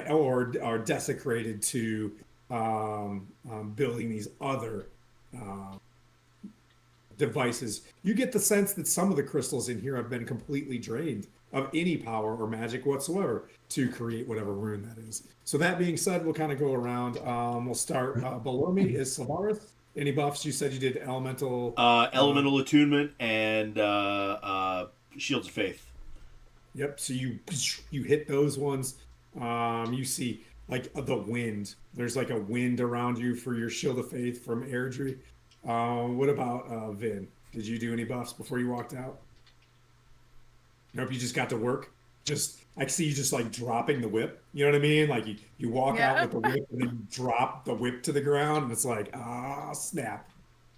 or are desecrated to building these other devices. You get the sense that some of the crystals in here have been completely drained of any power or magic whatsoever to create whatever rune that is. So that being said, we'll kind of go around. We'll start below me is Sylvaris. Any buffs? You said you did elemental. Elemental attunement and shields of faith. Yep. So you hit those ones. You see like the wind. There's like a wind around you for your shield of faith from Airdrie. What about Vin? Did you do any buffs before you walked out? Nope, you just got to work. Just I see you just like dropping the whip. You know what I mean? Like you walk out with the whip and then you drop the whip to the ground and it's like, snap.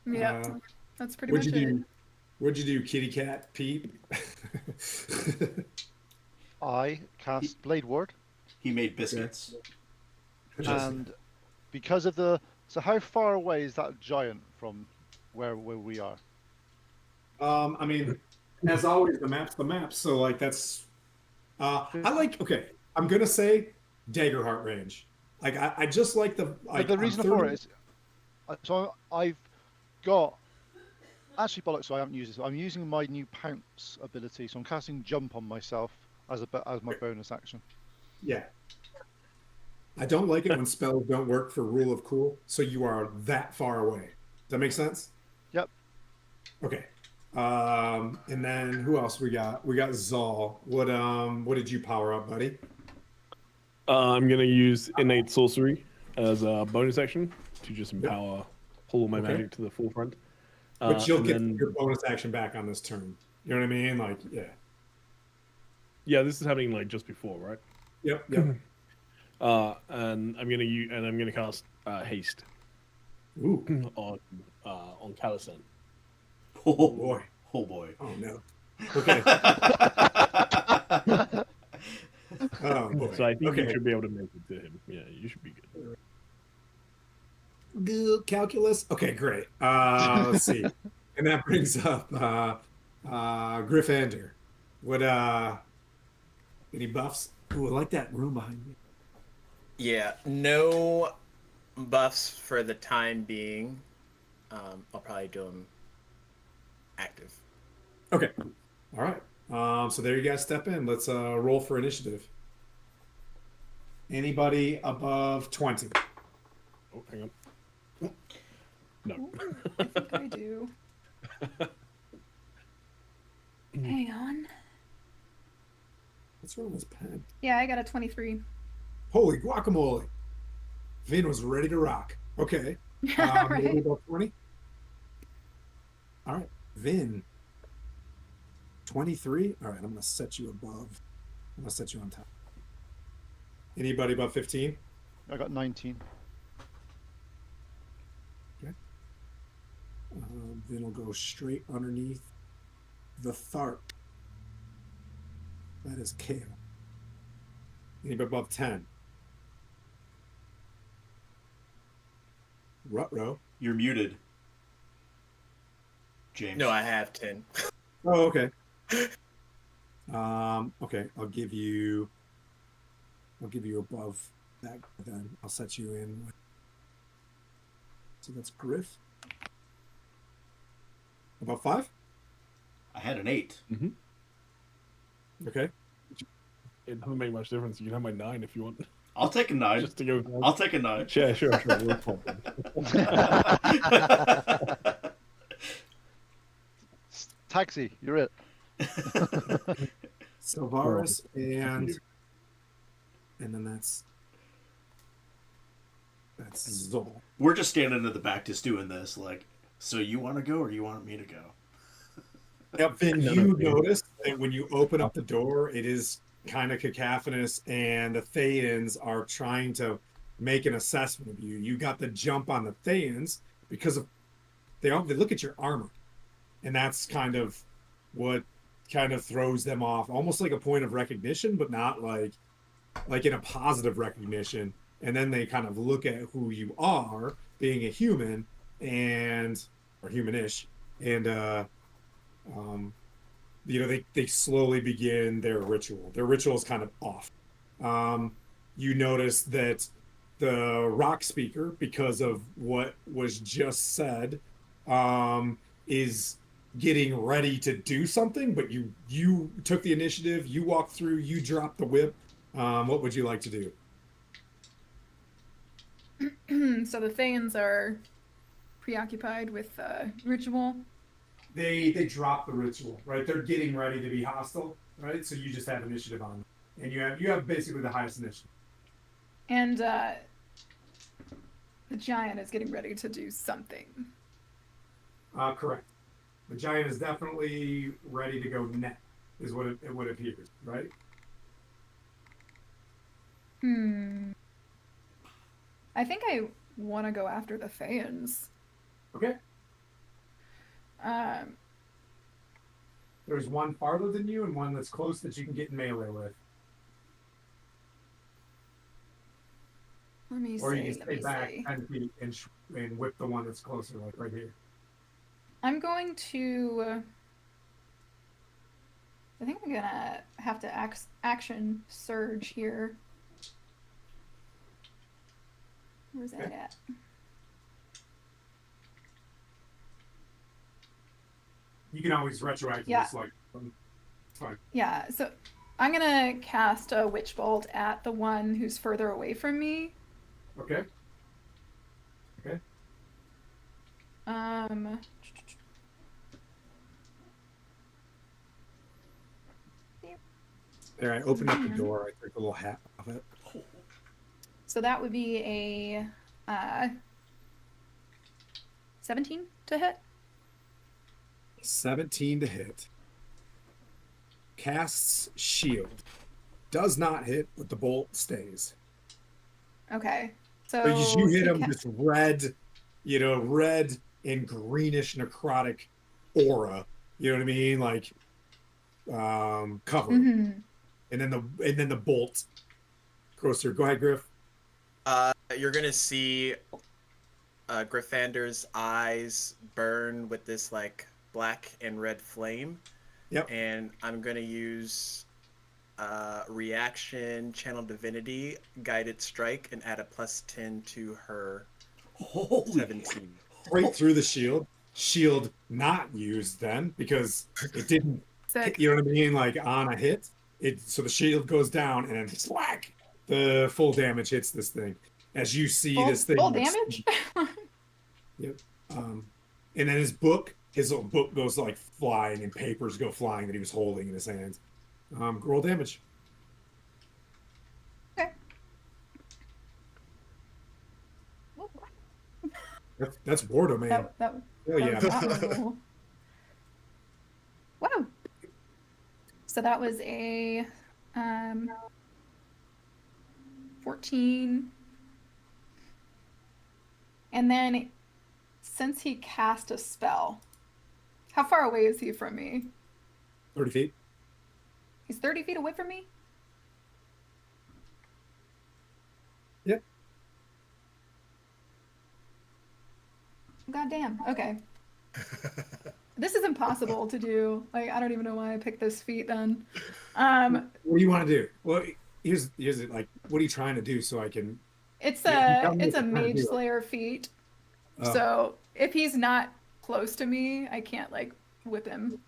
Yep. That's pretty What'd much you it. do? What'd you do, kitty cat, Pete? I cast Blade Ward, He made biscuits. and because of the so how far away is that giant from where we are? I mean, as always, the map's the map. So like that's okay. I'm gonna say Daggerheart range. Like I just like But the reason for it is, so I've got actually bollocks. So I haven't used this. I'm using my new pounce ability, so I'm casting jump on myself as my bonus action. Yeah. I don't like it when spells don't work for rule of cool, so you are that far away. Does that make sense? Yep. Okay. And then who else we got? We got Zal. What did you power up, buddy? I'm gonna use innate sorcery as a bonus action to just empower, pull my magic to the forefront. But you'll get then, your bonus action back on this turn. You know what I mean? Like, yeah. Yeah, this is happening like just before, right? Yep. And I'm gonna cast haste Ooh. on Calisan. Oh boy. Oh boy. Oh no. Okay. Oh boy. So I think you should be able to make it to him. Yeah, you should be good. Good calculus. Okay, great. Let's see. And that brings up Gryffindor. What any buffs? Ooh, I like that room behind me. Yeah, no buffs for the time being. I'll probably do them active. Okay. All right. So there you guys step in. Let's roll for initiative. Anybody above 20? Oh, hang on. No. I think I do. Hang on. What's wrong with this pen? Yeah, I got a 23. Holy guacamole. Vin was ready to rock. Okay. Right. Maybe above 20? All right. Vin. 23? All right, I'm going to set you above. I'm going to set you on top. Anybody above 15? I got 19. Okay. Then we'll go straight underneath the Tharp. That is Kale. Anybody above 10? Rutro. You're muted, James. No, I have 10. Oh, okay. Okay, I'll give you above that then. I'll set you in. So that's Griff. About 5? I had an 8. Okay. It doesn't make much difference. You can have my 9 if you want. I'll take a 9. Just to go. I'll take a 9. Sure. We'll talk. Taxi, you're it. Sylvaris and then that's That's Zol. We're just standing in the back just doing this. Like, so you want to go or you want me to go? Yep, Finn, No, you no. notice that when you open up the door, it is kind of cacophonous, and the Thayans are trying to make an assessment of you. You got the jump on the Thayans because of they look at your armor, and that's kind of what kind of throws them off, almost like a point of recognition, but not like in a positive recognition. And then they kind of look at who you are, being a human and or humanish, and they slowly begin their ritual. Their ritual is kind of off. You notice that the rock speaker, because of what was just said, is getting ready to do something, but you took the initiative, you walked through, you dropped the whip. What would you like to do? So the Thayans are preoccupied with ritual. They drop the ritual, right? They're getting ready to be hostile, right? So you just have initiative on them, and you have basically the highest initiative. And the giant is getting ready to do something. Correct. The giant is definitely ready to go net, is what it appears, right? I think I want to go after the Thayans. Okay. There's one farther than you and one that's close that you can get in melee with. Let me see. Or you can let stay me back see. 10 feet and whip the one that's closer, like right here. I'm going to. I think I'm gonna have to action surge here. Where's that at? You can always retroactively Yeah. select them. It's fine. Yeah, so I'm gonna cast a witch bolt at the one who's further away from me. Okay. Okay. There, I opened up the door. I took a little hat off it. So that would be a 17 to hit. 17 to hit. Casts shield. Does not hit, but the bolt stays. Okay. So But you hit he him this red, red and greenish necrotic aura. You know what I mean? Like cover. Mhm. And then the bolt goes through. Go ahead, Griff. You're gonna see Gryffander's eyes burn with this like black and red flame. Yep. And I'm gonna use reaction, channel divinity, guided strike, and add a +10 to her Holy 17. Right through the shield. Shield not used then because it didn't. Sick. You know what I mean? Like on a hit, so the shield goes down and then slack. The full damage hits this thing. As you see this thing. Full damage? Yep. And then his little book goes like flying, and papers go flying that he was holding in his hands. Roll damage. Okay. That's Wardo, man. That Hell yeah. was not roll. Wow. So that was a 14. And then since he cast a spell, how far away is he from me? 30 feet. He's 30 feet away from me? Yep. Goddamn. Okay. This is impossible to do. Like, I don't even know why I picked this feat then. What do you want to do? Well, here's it. Like, what are you trying to do so I can? It's Yeah, a tell me it's what a you're trying to mage do. slayer feat. Oh. So if he's not close to me, I can't like whip him.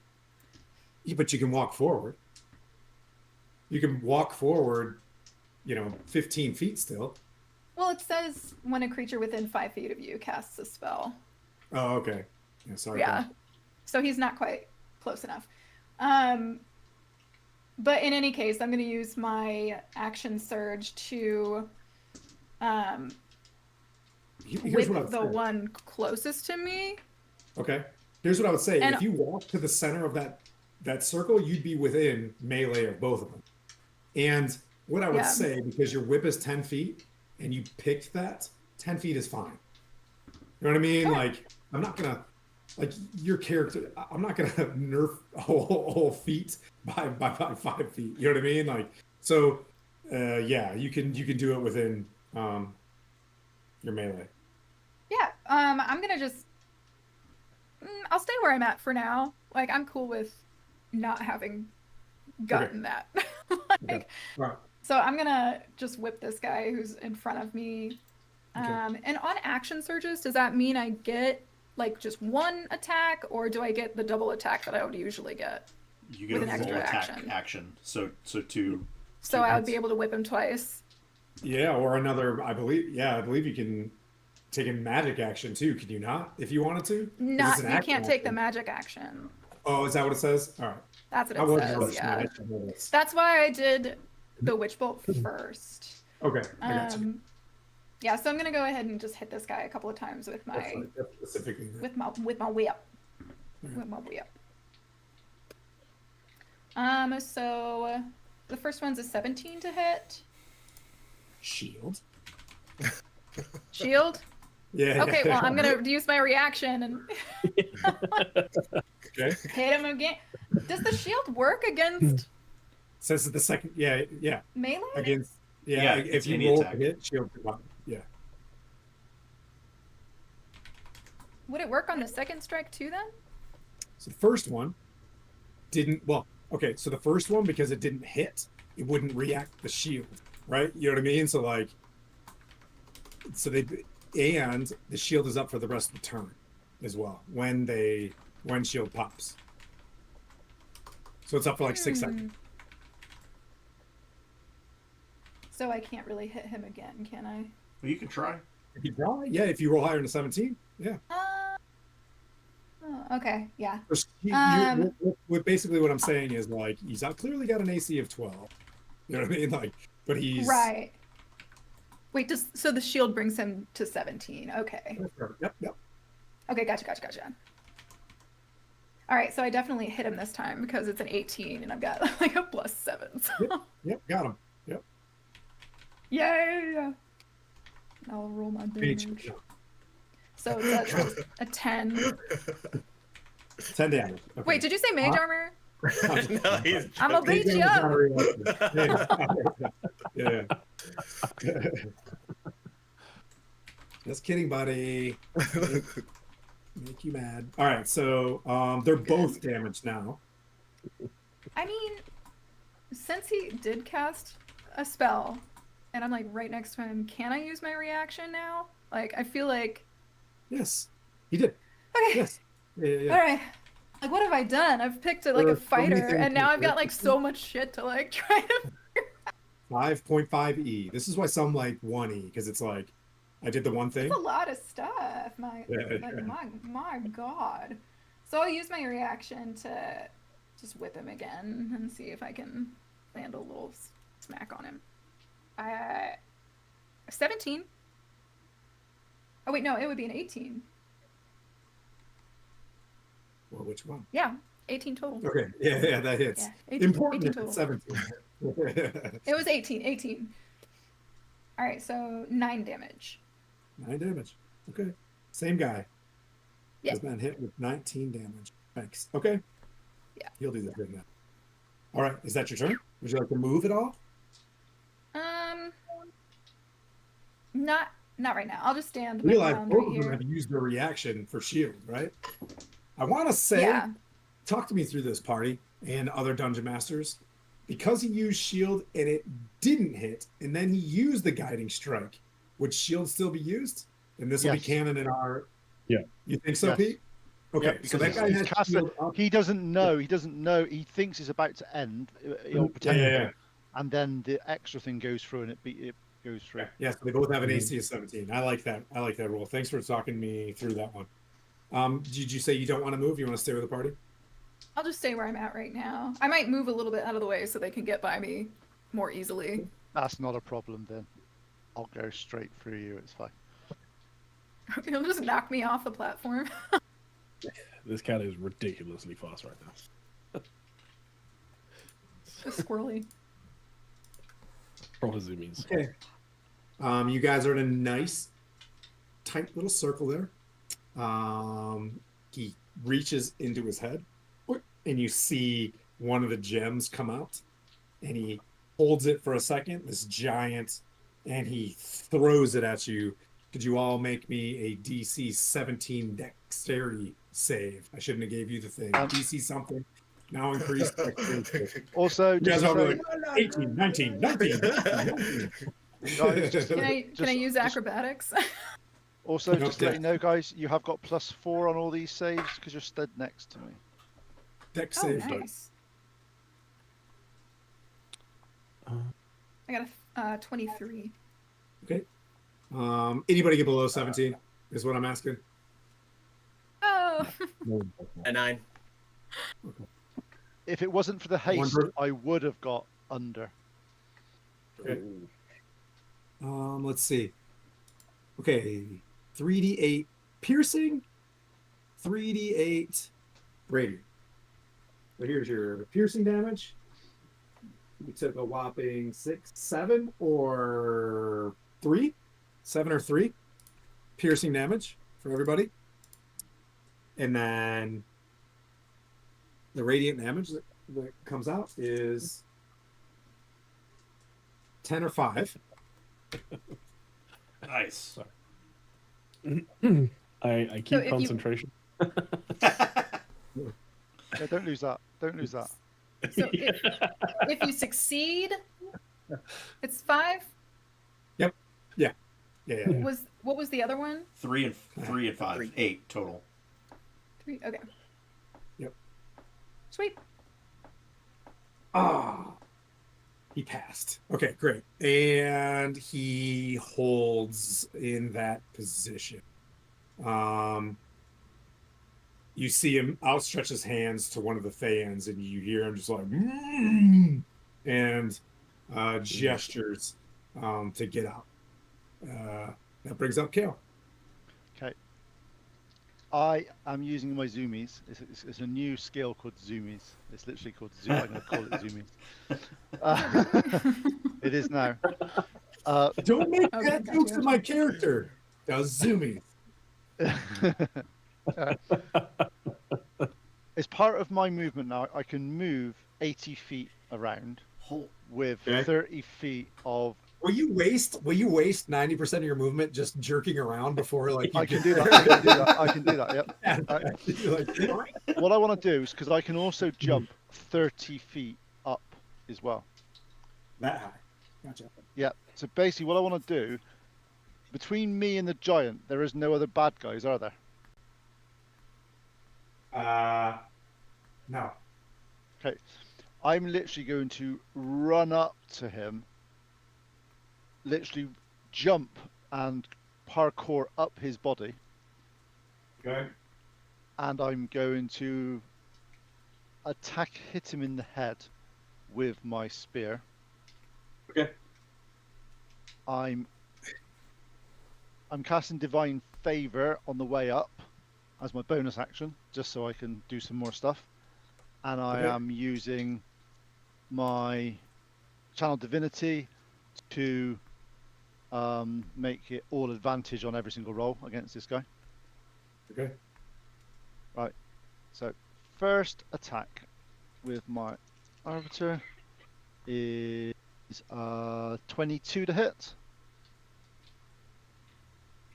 Yeah, but you can walk forward. You can walk forward, 15 feet still. Well, it says when a creature within 5 feet of you casts a spell. Oh, okay. Yeah, sorry. Yeah. So he's not quite close enough. But in any case, I'm going to use my action surge to Here's what I with would the say. one closest to me. Okay. Here's what I would say. And- If you walk to the center of that circle, you'd be within melee of both of them. And what I would Yeah. say, because your whip is 10 feet and you picked that, 10 feet is fine. You know what I mean? Okay. Like, I'm not gonna like your character, I'm not gonna nerf whole feet by 5 feet. You know what I mean? Like, so yeah, you can do it within your melee. Yeah, I'm gonna just. I'll stay where I'm at for now. Like, I'm cool with not having gotten that. Like, Okay. All right. so I'm gonna just whip this guy who's in front of me. Okay. And on action surges, does that mean I get like just one attack, or do I get the double attack that I would usually get? You get With a an full extra attack action. So two. So I would be able to whip him twice. Yeah, or another, I believe you can take a magic action too, can you not? If you wanted to? 'Cause Not, it's an you action can't take the action. magic action. Oh, is that what it says? All right. That's what I it wasn't says. really Yeah. smart. I should know this. That's why I did the witch bolt first. Okay, I got you. Yeah, so I'm gonna go ahead and just hit this guy a couple of times with That's my right, that's specifically. with my whip. With my whip. So the first one's a 17 to hit. Shield. Shield? Yeah. Okay, well I'm gonna use my reaction and Okay. hit him again. Does the shield work against Says that the second, yeah, melee? against, Yeah, if it's you any roll attack. a hit, shield could pop. Yeah. Would it work on the second strike too then? So the first one didn't, well, okay, so the first one, because it didn't hit, it wouldn't react the shield, right? You know what I mean? So like, and the shield is up for the rest of the turn as well when shield pops. So it's up for like 6 seconds. So I can't really hit him again, can I? Well, you can try. If you draw, yeah, if you roll higher than a 17, yeah. Oh, okay, yeah. Basically what I'm saying is like, he's clearly got an AC of 12. You know what I mean? Like, but he's Right. Wait, so the shield brings him to 17. Okay. Yep. Okay, gotcha. All right, so I definitely hit him this time because it's an 18 and I've got like a +7. So. Yep, got him. Yep. Yeah. I'll roll my damage. So it's a 10. 10 damage. Okay. Wait, did you say mage armor? No, he's I'm gonna beat you up. Yeah. Just kidding, buddy. Make you mad. All right, so they're both damaged now. I mean, since he did cast a spell and I'm like right next to him, can I use my reaction now? Like, I feel like. Yes, he did. Okay. Yes. Yeah. All right. Like, what have I done? I've picked like There a are so many fighter, things and now to I've got do. like so much shit to like try to. 5.5E. This is why some like 1E, because it's like, I did the one thing. That's a lot of stuff. Yeah. My God. So I'll use my reaction to just whip him again and see if I can land a little smack on him. 17. Oh wait, no, it would be an 18. Well, which one? Yeah, 18 total. Okay, yeah, that hits. Yeah, 18 Important 18 if total. it's 17. It was 18. All right, so 9 damage. 9 damage. Okay. Same guy. Yeah. This man hit with 19 damage. Thanks. Okay. Yeah. He'll do the thing now. All right. Is that your turn? Would you like to move at all? Not right now. I'll just stand my Realize ground both right of them here. have used their reaction for shield, right? I want to say, Yeah. talk to me through this, party and other dungeon masters. Because he used shield and it didn't hit, and then he used the guiding strike, would shield still be used? And this will be Yes. canon in our. Yeah. You think so, Yes. Pete? Okay, Yeah, so because that guy he's has cast it- shield up. He doesn't know. He thinks it's about to end. Or potentially, yeah. and then the extra thing goes through, and it goes through. Yes, they both have an AC of 17. I like that. I like that rule. Thanks for talking me through that one. Did you say you don't want to move? You want to stay with the party? I'll just stay where I'm at right now. I might move a little bit out of the way so they can get by me more easily. That's not a problem then. I'll go straight through you. It's fine. He'll just knock me off the platform. This cat is ridiculously fast right now. Just squirrely. Proper zoomies. Okay. You guys are in a nice, tight little circle there. He reaches into his head, and you see one of the gems come out, and he holds it for a second, this giant, and he throws it at you. Could you all make me a DC 17 dexterity save? I shouldn't have gave you the thing. DC something. Now increased dexterity. Also, You guys just are to like say, 18, 19, 19. guys, just, Can I just- use just- acrobatics? also, Nope, just to let yeah. you know, guys, you have got +4 on all these saves because you're stood next to me. Dex Oh, save. nice. I got a 23. Okay. Anybody get below 17 is what I'm asking. Oh, A 9. If it wasn't for the haste, per- I would have got under. Okay. Let's see. Okay, 3d8 piercing, 3d8 radiant. So here's your piercing damage. You took a whopping 6, 7, or 3. 7 or 3 piercing damage for everybody. And then the radiant damage that comes out is 10 or 5. Nice. I So keep if you- concentration. Yeah, don't lose that. Don't lose that. so if you succeed, it's 5. Yeah. What was the other one? 3 and 5. 3. 8 total. 3. Okay. Yep. Sweet. Ah, he passed. Okay, great. And he holds in that position. You see him outstretch his hands to one of the fans, and you hear him just like, and gestures to get out. That brings up Kale. Okay. I am using my zoomies. It's a new skill called zoomies. It's literally called zoom. I'm going to call it zoomies. It is now. Don't make Okay, that gotcha, jokes to gotcha. my character. Does zoomies. As part of my movement now, I can move 80 feet around with Okay. 30 feet of. Will you waste 90% of your movement just jerking around before like you I can get do that. I can do that. I can do that. Yep. You're like, What I want to do is because I can also jump 30 feet up as well. that high. Gotcha. Yeah. So basically, what I want to do between me and the giant, there is no other bad guys, are there? No. Okay. I'm literally going to run up to him, literally jump and parkour up his body, Okay. and I'm going to hit him in the head with my spear. Okay. I'm casting Divine Favor on the way up as my bonus action, just so I can do some more stuff. And I Okay. am using my Channel Divinity to make it all advantage on every single roll against this guy. Okay. Right. So first attack with my Arbiter is 22 to hit.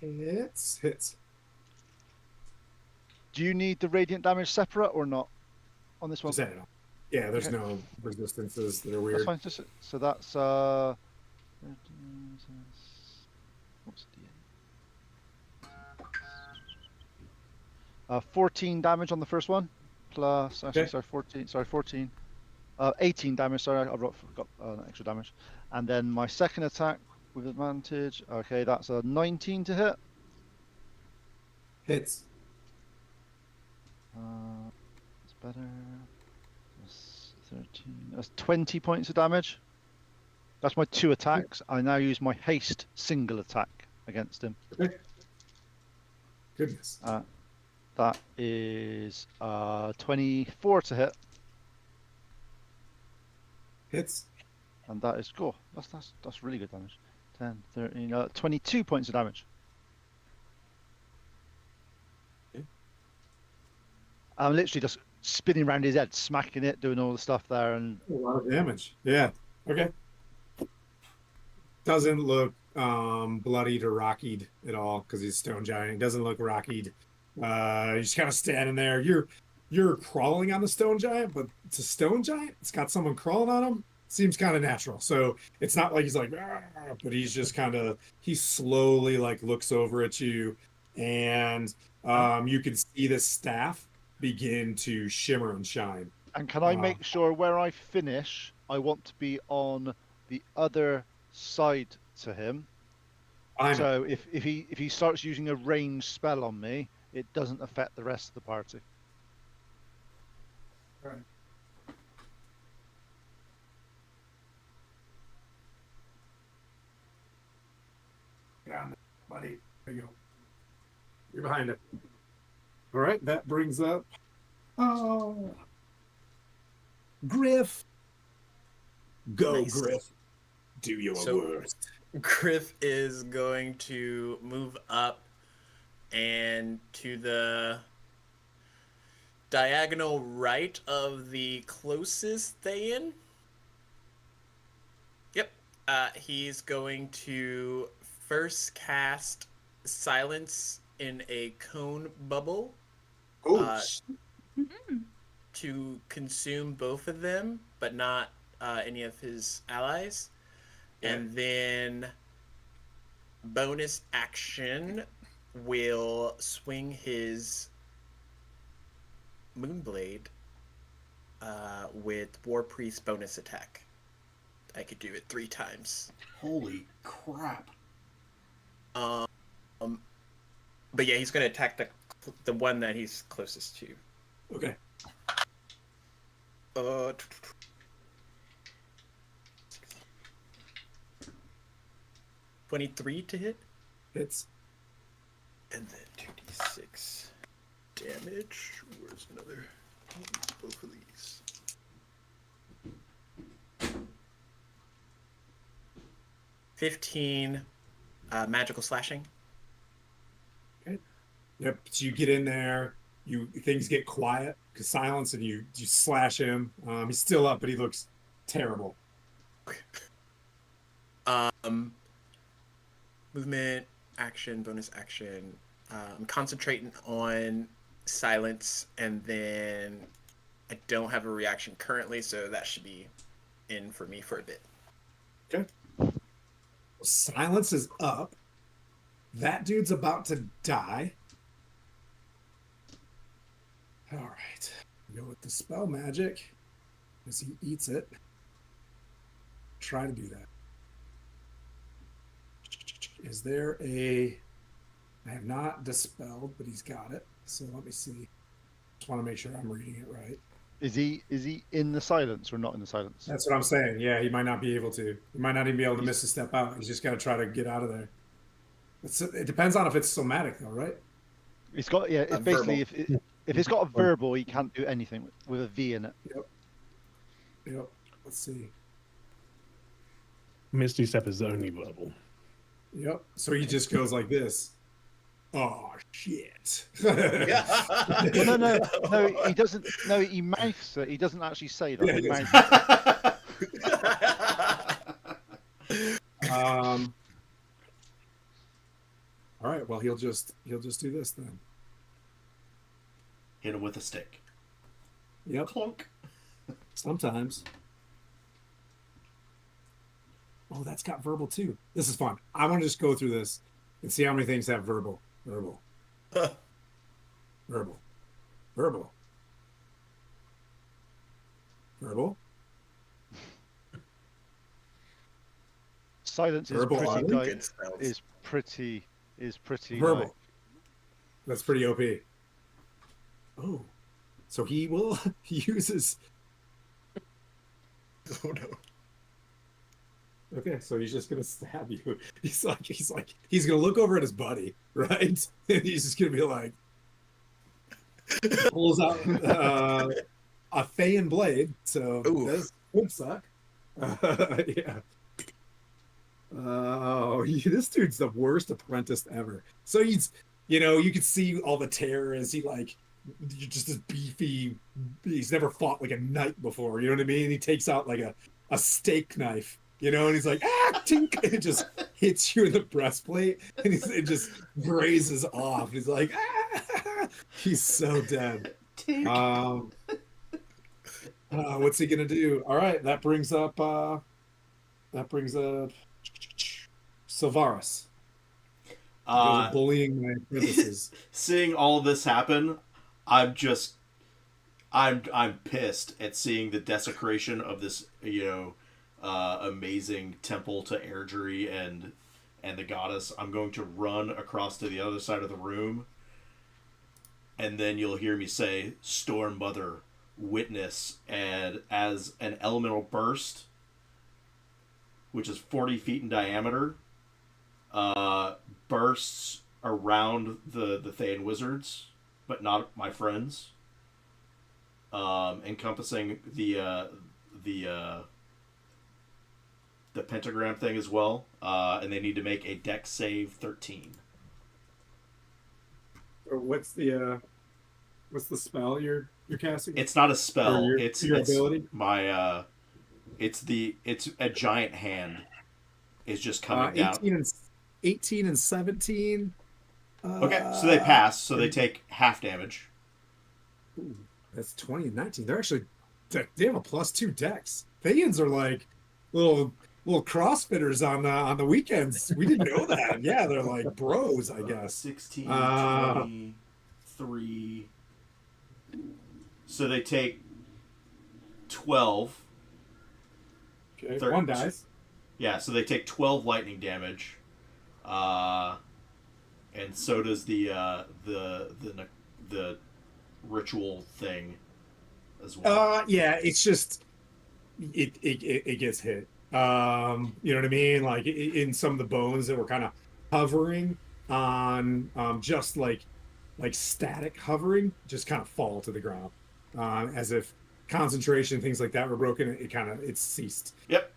Hits. Do you need the radiant damage separate or not on this one? Just add it on. Yeah, there's Okay. no resistances that are That's weird. fine. So that's what's the 14 damage on the first one, plus actually Okay. 14. 18 damage. Sorry, I got an extra damage, and then my second attack with advantage. Okay, that's a 19 to hit. Hits. That's better. That's 13. That's 20 points of damage. That's my 2 attacks. I now use my haste single attack against him. Okay. Goodness. That is 24 to hit, Hits. and that is cool. That's really good damage. 10, 13, 22 points of damage. Okay. I'm literally just spinning around his head, smacking it, doing all the stuff there, and A lot of damage. Yeah. Okay. Doesn't look bloodied or rockied at all because he's stone giant. He doesn't look rockied. He's kind of standing there. You're crawling on the stone giant, but it's a stone giant. It's got someone crawling on him. Seems kind of natural. So it's not like he's like, "Ah," but he's just kind of he slowly like looks over at you, and you can see the staff begin to shimmer and shine. can I make sure where I finish, I want to be on the other side to him. So if he starts using a ranged spell on me, it doesn't affect the rest of the party. Right. Yeah, buddy. There you go. You're behind it. All right, that brings up. Oh, Griff. Go, Nice. Griff. Do your So- worst. Griff is going to move up and to the diagonal right of the closest Thayan. Yep. He's going to first cast Silence in a cone bubble Oh, to consume both of them, but not any of his allies. And then bonus action will swing his Moonblade with War Priest bonus attack. I could do it 3 times. Holy crap! But yeah, he's going to attack the one that he's closest to. okay. 23 to hit. Hits. And then 2d6 damage. Where's another? Both of these. 15 magical slashing. Okay. Yep. So you get in there. Things get quiet because silence, and you slash him. He's still up, but he looks terrible. Movement, action, bonus action. I'm concentrating on silence, and then I don't have a reaction currently, so that should be in for me for a bit. Okay. Silence is up. That dude's about to die. All right. Go with the spell magic as he eats it. Try to do that. Is there a... I have not dispelled, but he's got it. So let me see. Just want to make sure I'm reading it right. Is he in the silence or not in the silence? That's what I'm saying. Yeah, he might not be able to. He might not even be able to miss a step out. He's just got to try to get out of there. It depends on if it's somatic, though, right? It's got It's basically if it's got a verbal, he can't do anything with a V in it. Yep. Let's see. Misty Step is only verbal. Yep. So he just goes like this. Oh shit. Well, no, he doesn't. No, he mouths it. He doesn't actually say that. Yeah, He he mouths it. All right. Well, he'll just do this then. Hit him with a stick. Yep. Clunk. Sometimes. Oh, that's got verbal too. This is fun. I want to just go through this and see how many things have verbal. Verbal. Verbal. Verbal. Verbal. Silence is Verbal pretty. audio? Good spells. Is pretty. Verbal. Like, That's pretty OP. Oh. So he will he uses Oh no. Okay, so he's just gonna stab you. He's gonna look over at his buddy, right? And he's just gonna be like, pulls out a Feyan blade, so Ooh. this would suck. Yeah. Oh, this dude's the worst apprentice ever. So you could see all the terror as you're just this beefy. He's never fought like a knight before. You know what I mean? He takes out like a steak knife, and he's like, tink, and it just hits you in the breastplate, and it just grazes off. He's like, he's so dead. What's he gonna do? All right, that brings up Silvaris. You guys are bullying my apprentices. Seeing all of this happen, I'm pissed at seeing the desecration of this, amazing temple to Airdrie and the goddess. I'm going to run across to the other side of the room, and then you'll hear me say, "Storm Mother, witness," and as an elemental burst, which is 40 feet in diameter, bursts around the Thayan wizards, but not my friends, encompassing the pentagram thing as well, and they need to make a Dex save 13. Or what's the spell you're casting? It's not a spell. Or It's your ability. My it's a giant hand is just coming down. 18 and 17. Okay, so they pass, so they take half damage. Ooh, that's 20 and 19. They're actually they have a +2 dex. Thayans are like little crossfitters on the weekends. We didn't know that. Yeah, they're like bros, I guess. 16, 23. So they take 12. Okay, 13. one dies. Yeah, so they take 12 lightning damage. And so does the ritual thing as well. Yeah, it's just it gets hit. You know what I mean? Like in some of the bones that were kind of hovering on just like static hovering, just kind of fall to the ground, as if concentration, things like that were broken. It ceased. Yep.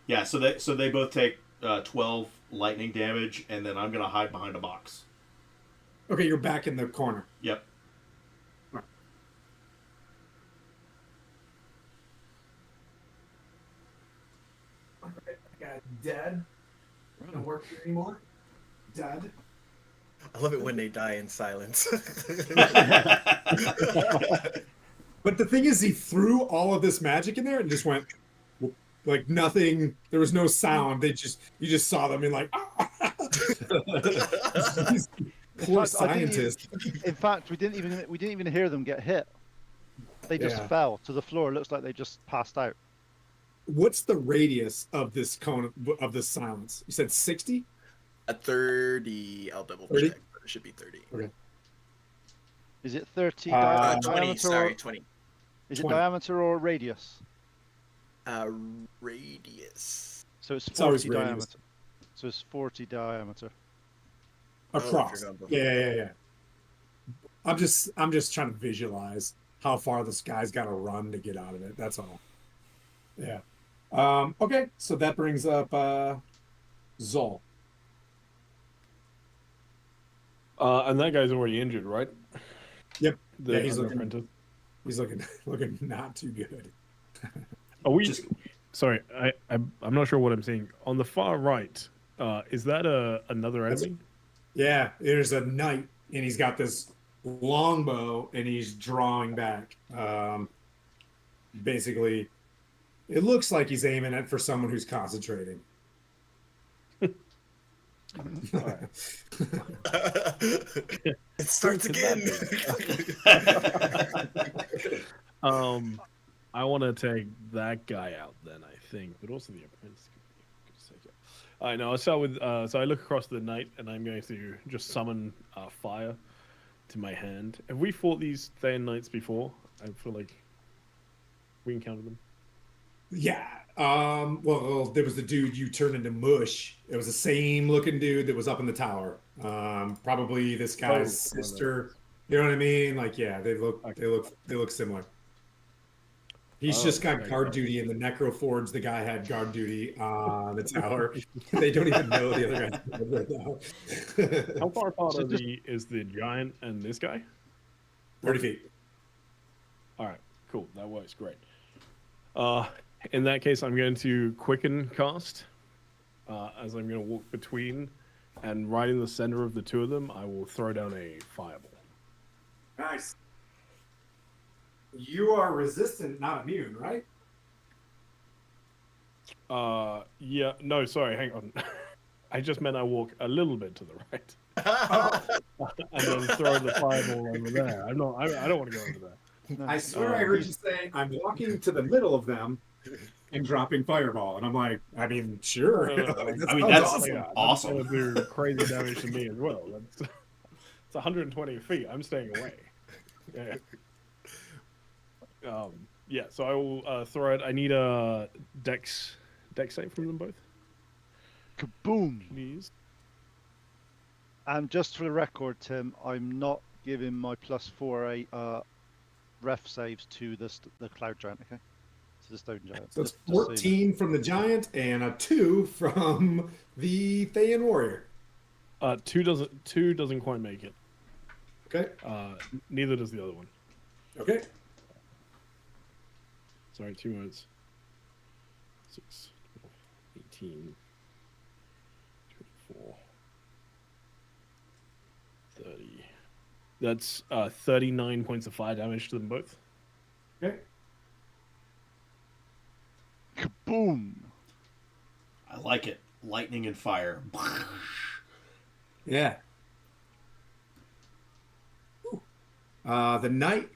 Yeah. So they both take 12 lightning damage, and then I'm gonna hide behind a box. Okay, you're back in the corner. Yep. All right, I got dead. Don't work here anymore. Dead. I love it when they die in silence. But the thing is, he threw all of this magic in there and just went like nothing. There was no sound. You just saw them in like. Poor scientist. In fact, we didn't even hear them get hit. They just fell to the floor. It looks like they just passed out. What's the radius of this cone of this silence? You said 60? At 30, I'll double 30? check, but it should be 30. Okay. Is it 30 20, diameter? sorry, 20. Is it 20. diameter or radius? Radius. So it's It's always 40 radius. diameter. So it's 40 diameter. Across. you're going Yeah. I'm just trying to visualize how far this guy's got to run to get out of it. That's all. Yeah. Okay, so that brings up Zol. And that guy's already injured, right? Yep. The Yeah, he's other looking- apprentice. He's looking not too good. Are we? Just- Sorry, I'm not sure what I'm seeing. On the far right, is that another enemy? Yeah, there's a knight, and he's got this longbow, and he's drawing back. Basically, it looks like he's aiming it for someone who's concentrating. It starts again. I want to take that guy out then, I think, but also the apprentice. All right, now I'll start with. So I look across the knight, and I'm going to just summon fire to my hand. Have we fought these Thayan knights before? I feel like we encountered them. Yeah. Well, there was the dude you turned into mush. It was the same looking dude that was up in the tower. Probably this guy's Oh, sister. You know what I mean? Like, yeah, okay. they look similar. He's Oh, just got okay. guard duty in the NecroForge. The guy had guard duty on the tower. They don't even know the other guy's dead right How now. far apart So are just is the giant and this guy? 30 feet. All right, cool. That works great. In that case, I'm going to quicken cast, as I'm going to walk between, and right in the center of the two of them, I will throw down a fireball. Nice. You are resistant, not immune, right? Yeah, no, sorry, hang on. I just meant I walk a little bit to the right, Oh, and then throw the fireball over there. I don't want to go over there. no, I swear I heard you say I'm walking to the middle of them and dropping fireball, and I'm like, I mean, sure. No, no, no, Like, that I mean, sounds that's awesome. Yeah, awesome. That's gonna do crazy damage to me as well. It's 120 feet. I'm staying away. Yeah. Yeah. So I will throw it. I need a dex save from them both, kaboom! please. And just for the record, Tim, I'm not giving my +4 ref saves to the cloud giant. Okay, to the stone giant. So it's Just so you know. 14 from the giant and a 2 from the Thayan warrior. Two doesn't quite make it. Okay. Neither does the other one. Okay. Sorry, 2 minutes. 6, 18, 24, 30. That's 39 points of fire damage to them both. Okay. Kaboom! I like it. Lightning and fire. Yeah. The knight,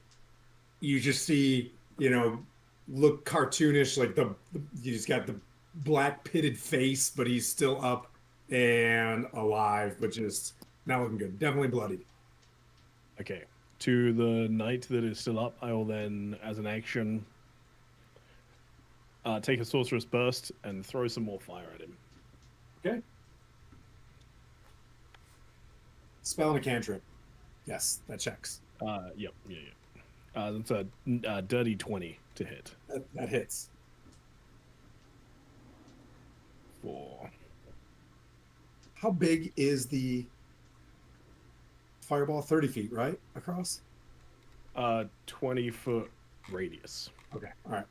you just see, look cartoonish, like he's got the black pitted face, but he's still up and alive, but just not looking good. Definitely bloodied. Okay. To the knight that is still up, I will then, as an action, take a sorcerer's burst and throw some more fire at him. Okay. Spell and a cantrip. Yes, that checks. Yep. That's a dirty 20 to hit. That hits. 4. How big is the fireball? 30 feet, right? Across? 20-foot radius. Okay. All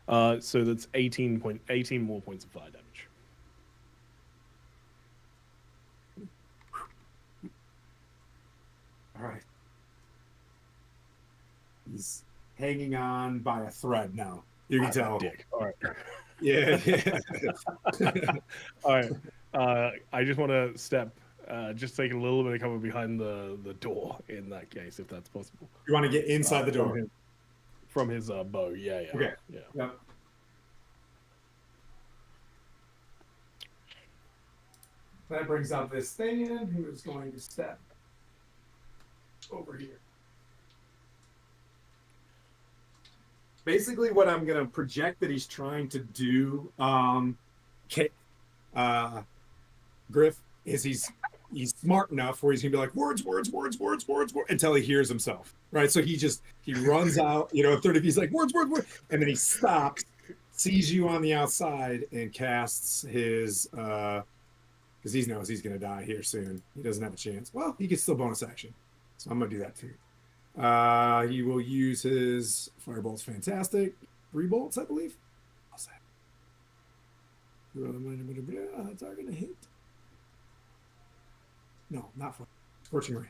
right. So that's 18 more points of fire damage. All right. He's hanging on by a thread now. You can tell. Dick. All right. Yeah. All right. I just want to just take a little bit of cover behind the door in that case, if that's possible. You want to get inside the door. From his bow. Yeah. Okay. Yeah. Yep. That brings out this thing in who is going to step over here. Basically, what I'm going to project that he's trying to do, Griff, is he's smart enough where he's going to be like, words, until he hears himself, right? So he runs out, 30 feet, he's like, words, and then he stops, sees you on the outside, and casts his, because he knows he's going to die here soon. He doesn't have a chance. Well, he gets still bonus action. So I'm going to do that too. He will use his fireball's fantastic. 3 bolts, I believe. How's that? That's are going to hit. No, not fire. Scorching ray.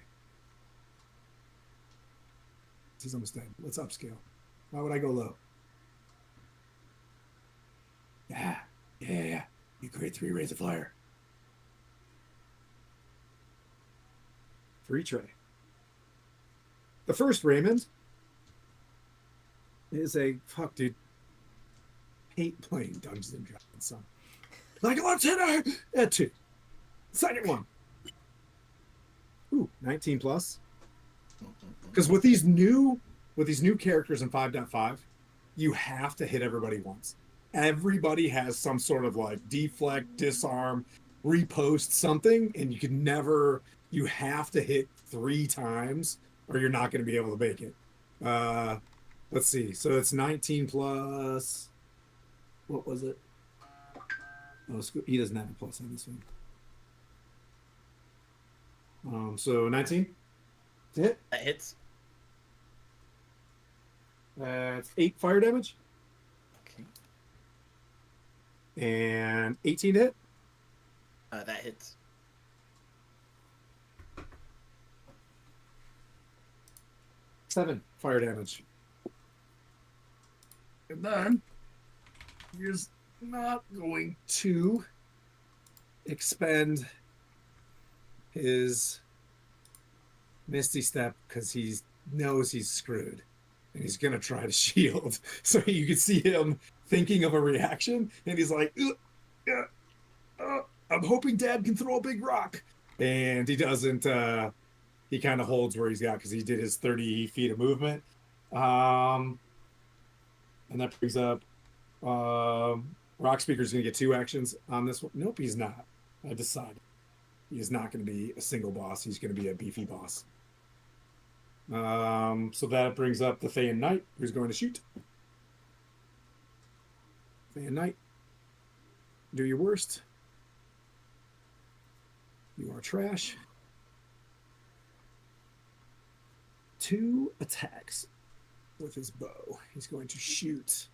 He's almost dead. Let's upscale. Why would I go low? Yeah. You create 3 rays of fire. 3 tray. The first Raymond is a dude. Hate playing Dungeons and Dragons, son. Like, let's hit her at 2. Second one. Ooh, 19 plus. Because with these new characters in 5.5, you have to hit everybody once. Everybody has some sort of like deflect, disarm, repost something, and you can never. You have to hit 3 times, or you're not going to be able to make it. Let's see. So it's 19 plus. What was it? Oh, he doesn't have a plus on this one. So 19 to hit. That hits. That's 8 fire damage. Okay. And 18 to hit. That hits. Seven fire damage. And then he's not going to expend his Misty Step because he knows he's screwed. And he's going to try to shield. So you can see him thinking of a reaction. And he's like, I'm hoping Dad can throw a big rock. And he doesn't. He kind of holds where he's got because he did his 30 feet of movement. And that brings up Rock Speaker's going to get 2 actions on this one. Nope, he's not. I decided. He's not going to be a single boss. He's going to be a beefy boss. So that brings up the Thayan Knight, who's going to shoot. Thayan Knight, do your worst. You are trash. 2 attacks with his bow. He's going to shoot.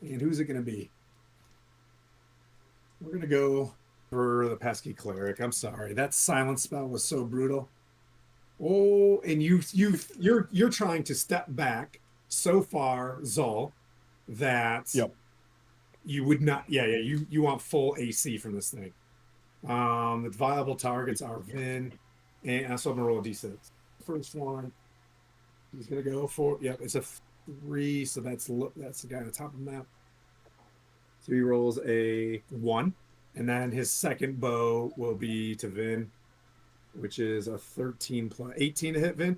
And who's it going to be? We're going to go for the pesky cleric. I'm sorry. That silence spell was so brutal. Oh, and you're trying to step back so far, Zol, that you would not. Yeah. You want full AC from this thing. The viable targets are Vin, and so I'm gonna roll a d6. First one, he's gonna go for. Yep, it's a 3, so that's the guy on the top of the map. So he rolls a 1, and then his second bow will be to Vin, which is a 13 plus 18 to hit, Vin.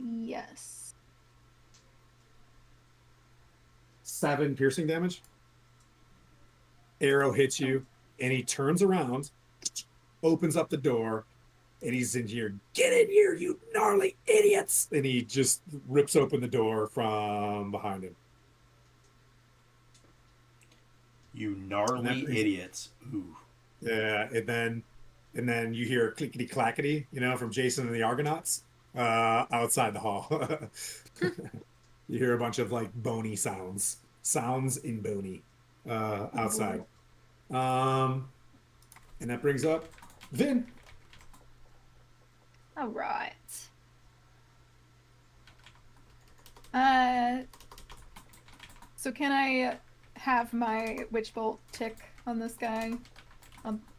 Yes. 7 piercing damage. Arrow hits you, and he turns around, opens up the door, and he's in here. Get in here, you gnarly idiots! And he just rips open the door from behind him. You gnarly idiots. Ooh. Yeah, and then you hear clickety clackety, from Jason and the Argonauts outside the hall. You hear a bunch of like bony sounds in bony outside. And that brings up Vin. All right. So can I have my witch bolt tick on this guy?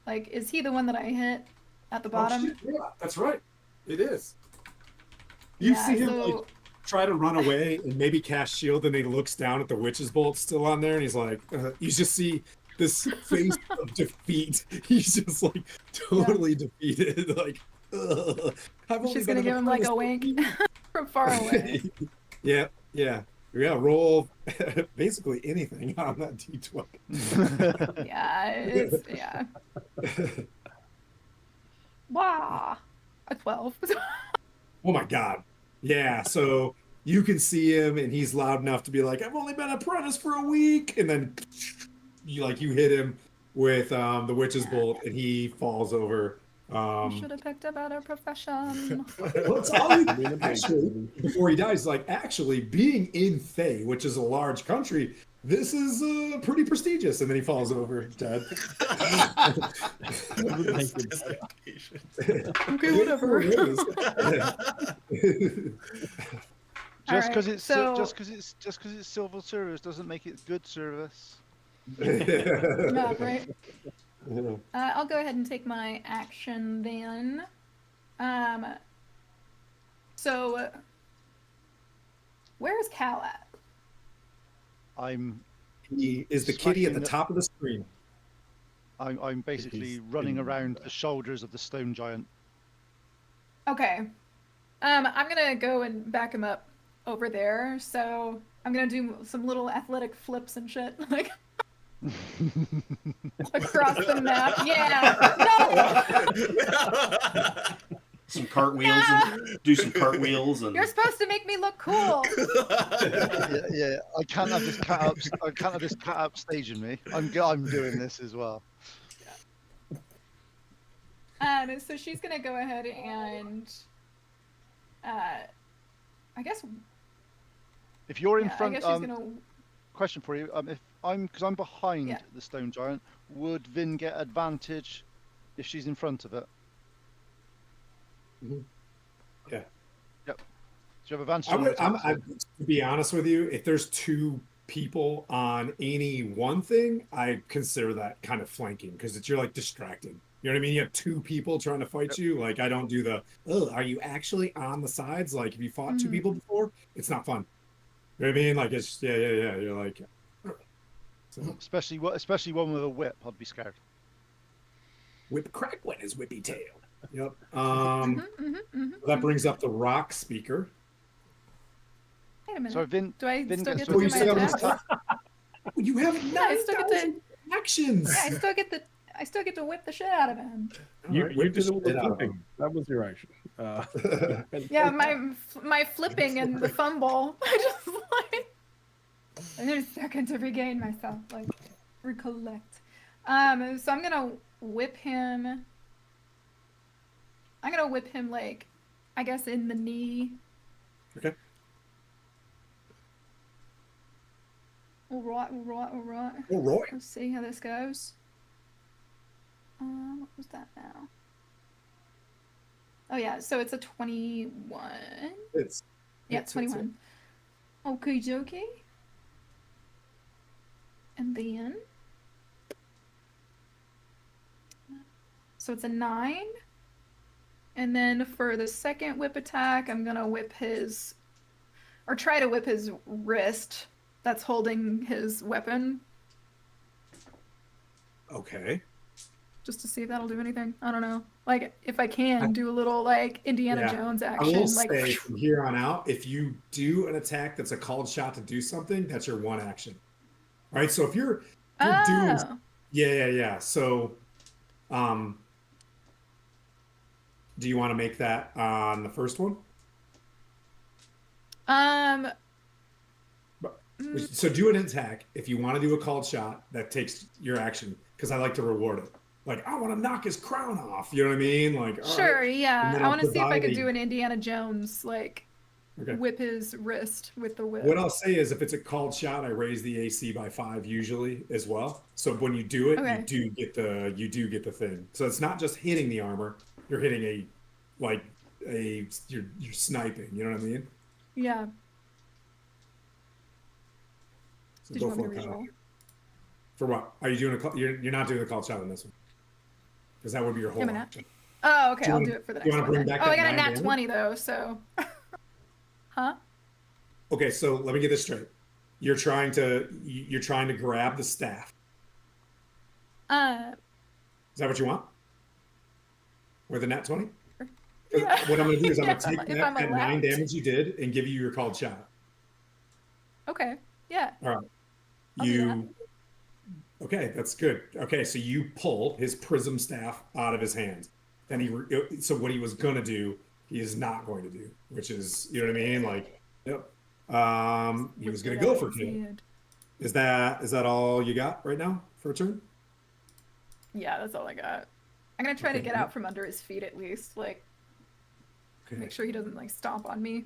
Is he the one that I hit at the bottom? Oh, shit. Yeah, that's right. It is. You see him try to run away and maybe cast shield, and he looks down at the witch's bolt still on there, and he's like, you just see this face of defeat. He's just like totally defeated. Like, I'm just gonna give him like a wink from far away. Yeah. Roll basically anything on that d20. Yeah. Wow, a 12. Oh my god. Yeah, so you can see him, and he's loud enough to be like, I've only been apprentice for a week, and then you hit him with the witch's bolt, and he falls over. You should have picked a better profession. Actually, before he dies, actually being in Thay, which is a large country, this is pretty prestigious. And then he falls over dead. Okay, whatever. Just because it's civil service doesn't make it good service. Yeah, right. I'll go ahead and take my action then. So where's Cal at? He is the kitty at the top of the screen. I'm basically running around the shoulders of the stone giant. Okay. I'm gonna go and back him up over there, so I'm gonna do some little athletic flips and shit, like across the map. Yeah. No, Some cartwheels and do some cartwheels and you're supposed to make me look cool. Yeah. I can't have this cat up. I can't have this cat upstaging me. I'm doing this as well. So she's gonna go ahead and, I guess. If you're in Yeah, I front, guess she's gonna. question for you. Because I'm behind Yeah. the stone giant, would Vin get advantage if she's in front of it? Yeah. Yep. Do you have advantage? I on would, attacks, or- to be honest with you, if there's two people on any one thing, I consider that kind of flanking because you're like distracted. You know what I mean? You have two people trying to fight you. Like I don't do the, oh, are you actually on the sides? Like if you fought two people before, it's not fun. You know what I mean? Like it's yeah. You're like, so, especially one with a whip. I'd be scared. whip crack when his whippy tail. Yep. That Mhm. brings up the rock speaker. Wait a minute. Sorry, Vin. Do I Vin still gets get Oh, to you do my still have attacks? You have Yeah, I still get to. 9,000 actions. Yeah, I still get to whip the shit out of him. You, Alright, you whip the did all the shit out of flipping. That was your action. Yeah, my flipping and the fumble. I just like. I need a second to regain myself, like recollect. So I'm gonna whip him. I'm gonna whip him like, I guess in the knee. Okay. All right. All right. Let's see how this goes. What was that now? Oh yeah, so it's a 21. It's Yeah, 21. Okay, dokie. And then, so it's a 9. And then for the second whip attack, I'm gonna whip his, or try to whip his wrist that's holding his weapon, okay. just to see if that'll do anything. I don't know. Like, if I can do a little, like, Indiana Yeah. Jones I action. will Like, say from here on out, if you do an attack that's a called shot to do something, that's your one action. All right. So if you're doing, oh. yeah. So, do you want to make that on the first one? So do an attack if you want to do a called shot that takes your action because I like to reward it. Like I want to knock his crown off. You know what I mean? Like all Sure, right. yeah. And then I I'll want to see if I provide could a- do an Indiana Jones, like, Okay. whip his wrist with the whip. What I'll say is if it's a called shot, I raise the AC by 5 usually as well. So when you do it, Okay. you do get the thing. So it's not just hitting the armor, you're hitting you're sniping, you know what I mean? Yeah. So Did go you want me for to it, Kyle. reroll? For what? Are you doing a call? You're not doing a called shot on this one. Because that would be your whole Am I not? action. Oh, okay. Do you I'll wanna- do it for the you next wanna one. bring Then. back Oh, I that got a 9 nat damage? 20 though, so. Huh? Okay, so let me get this straight. You're trying to grab the staff. Uh, Is that what you want? With a nat 20? Yeah. What I'm going to do is I'm Yeah, going to take if that, I'm that 9 allowed. damage you did and give you your called shot. okay. Yeah. All right. I'll do You. Okay, that's good. Okay, so you pull his prism staff out of his hand. Then so what he was going to do, he is not going to do, which is, you know what I mean? Like, yep. He was going to go for kill. Is that all you got right now for a turn? Yeah, that's all I got. I'm gonna try to Okay. get out from under his feet at least, like, Okay. make sure he doesn't like stomp on me.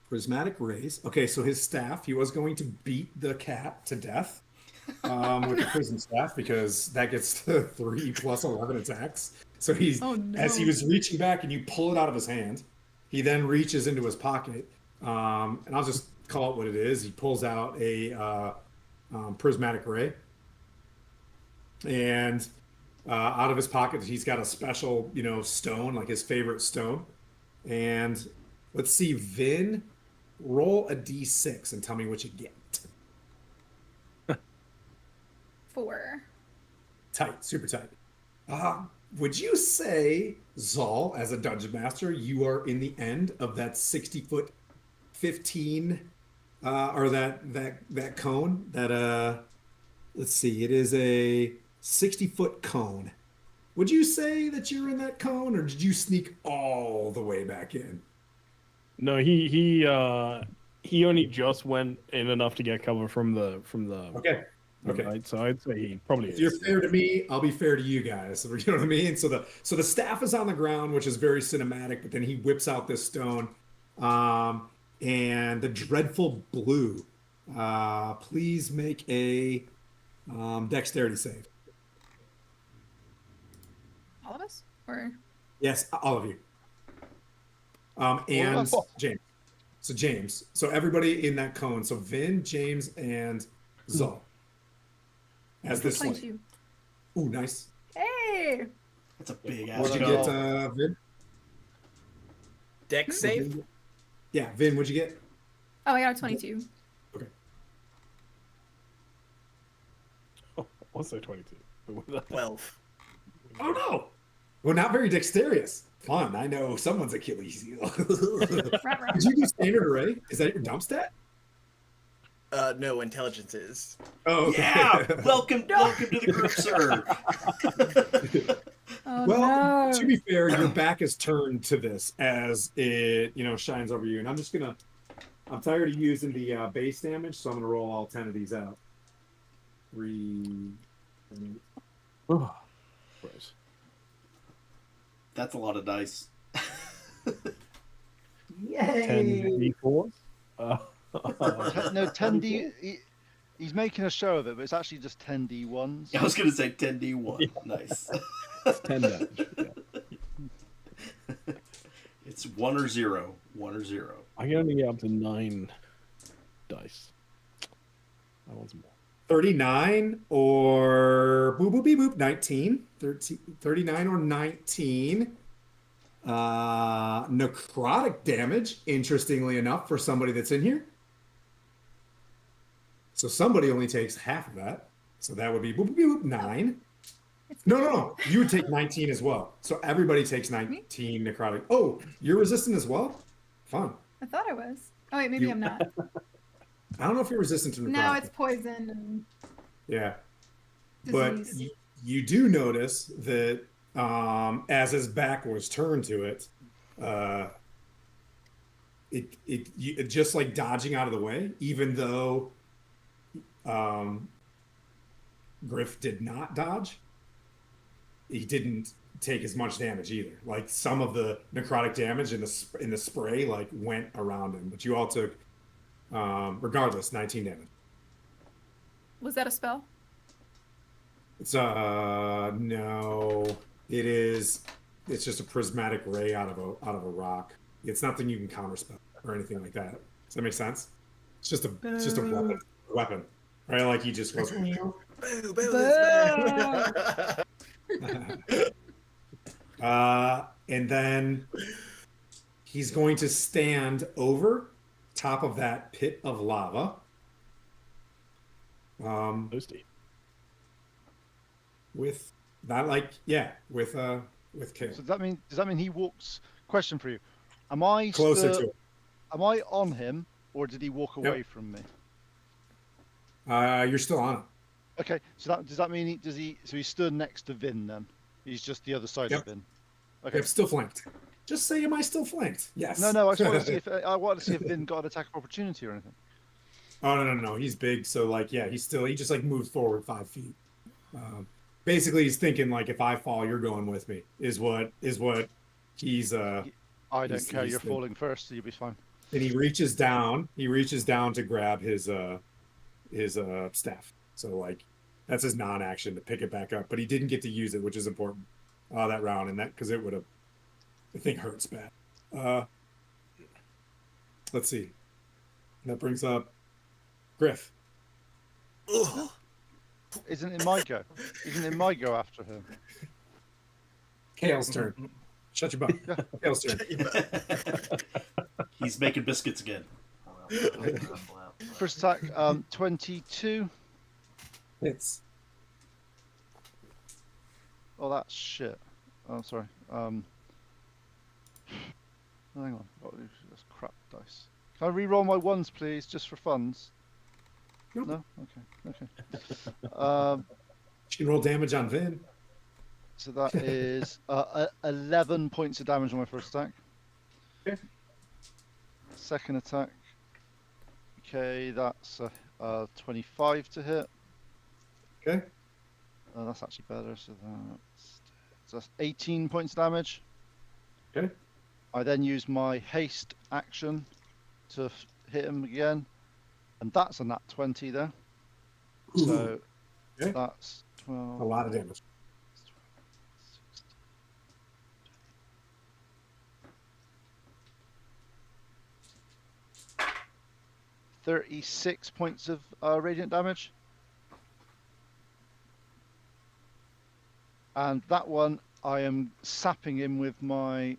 Prismatic rays. Okay, so his staff, he was going to beat the cat to death with the prism staff because that gets the 3 plus 11 attacks. So Oh, no. as he was reaching back and you pull it out of his hand, he then reaches into his pocket. And I'll just call it what it is. He pulls out a prismatic ray. And out of his pocket, he's got a special, stone, like his favorite stone. And let's see, Vin, roll a d6 and tell me what you get. 4. Tight, super tight. Would you say, Zal, as a dungeon master, you are in the end of that 60-foot 15, or that cone. Let's see, it is a 60-foot cone. Would you say that you're in that cone, or did you sneak all the way back in? No, he only just went in enough to get cover from the Okay. Okay. right. So I'd say he probably If is. you're fair to me, I'll be fair to you guys. You know what I mean? So the staff is on the ground, which is very cinematic, but then he whips out this stone. And the dreadful blue. Please make a dexterity save. All of us? Or Yes, all of you. And James. So James. So everybody in that cone. So Vin, James, and Zol. As this one. 22. Ooh, nice. Hey! That's a big ass. What'd you jump. get, Vin? Deck save? Yeah, Vin, what'd you get? Oh, I got a 22. Okay. Also 22. 12. Oh no! Well, not very dexterous. Fun. I know someone's Achilles heel. Did you do standard array? Is that your dump stat? No, intelligence is. Oh, okay. Yeah. welcome to the group, sir. Oh, Well, no. to be fair, your back is turned to this as it, shines over you. And I'm tired of using the base damage, so I'm gonna roll all 10 of these out. 3. Oh, gross. That's a lot of dice. 10 d4s. No, 10D. He's making a show of it, but it's actually just 10D1s. I was gonna say 10d1. Nice. 10 damage. Yeah. It's 1 or 0. 1 or 0. I can only get up to 9 dice. I want some more. 39 or boop boop beep boop 19. 39 or 19. Necrotic damage, interestingly enough, for somebody that's in here. So somebody only takes half of that. So that would be boop, boop, boop, 9. No. You would take 19 as well. So everybody takes 19 necrotic. Oh, you're resistant as well? Fun. I thought I was. Oh, wait, maybe I'm not. I don't know if you're resistant to necrotic. No, it's poison and Yeah. But disease. you do notice that as his back was turned to it, it just like dodging out of the way, even though Griff did not dodge, he didn't take as much damage either. Like some of the necrotic damage in the spray like went around him, but you all took regardless 19 damage. Was that a spell? It's no, it's just a prismatic ray out of a rock. It's nothing you can counterspell or anything like that. Does that make sense? It's just a weapon. Right? Like he just goes Boo, boo, Boo. this man. and then he's going to stand over top of that pit of lava. Toasty. With not like with Kale. So does that mean he walks? Question for you: Am I Closer still, to it. Am I on him, or did he walk away from me? You're still on it. Okay, so does that mean so he stood next to Vin then? He's just the other side of Vin. Okay. Yep, still flanked. Just say, am I still flanked? Yes. No, I just wanted to see if Vin got an attack of opportunity or anything. Oh no, he's big, so like he just like moves forward 5 feet. Basically, he's thinking like if I fall, you're going with me. Is what he's. I don't he's- care. he's You're thinking. falling first, so you'll be fine. And he reaches down. He reaches down to grab his staff. So like that's his non-action to pick it back up, but he didn't get to use it, which is important that round, and that because it would have. The thing hurts bad. Let's see. That brings up Griff. Ugh. Isn't it my go? Isn't it my go after him? Kale's turn. Shut your butt. Kale's turn. He's making biscuits again. First attack, 22. It's Oh, that's shit. Oh, sorry. Hang on. Oh, that's crap dice. Can I re-roll my ones, please, just for funds? Nope. No. Okay. You can roll damage on Vin. So that is 11 points of damage on my first attack. Okay. Second attack. Okay, that's 25 to hit. Okay. That's actually better. So that's 18 points of damage. Okay. I then use my haste action to hit him again, and that's a nat 20 there. So Okay. that's 12. A lot of damage. 36 points of radiant damage. And that one, I am sapping him with my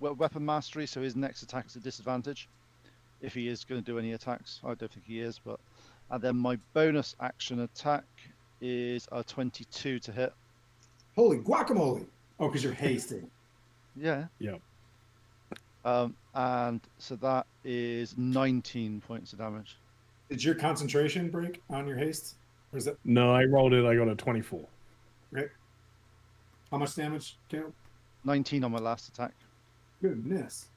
weapon mastery, so his next attack is a disadvantage. If he is going to do any attacks, I don't think he is, but. And then my bonus action attack is a 22 to hit. Holy guacamole! Oh, because you're hasting. Yeah. Yeah. And so that is 19 points of damage. Did your concentration break on your haste? Or is it No, I rolled it. I got a 24. right? How much damage, Caleb? 19 on my last attack. Goodness.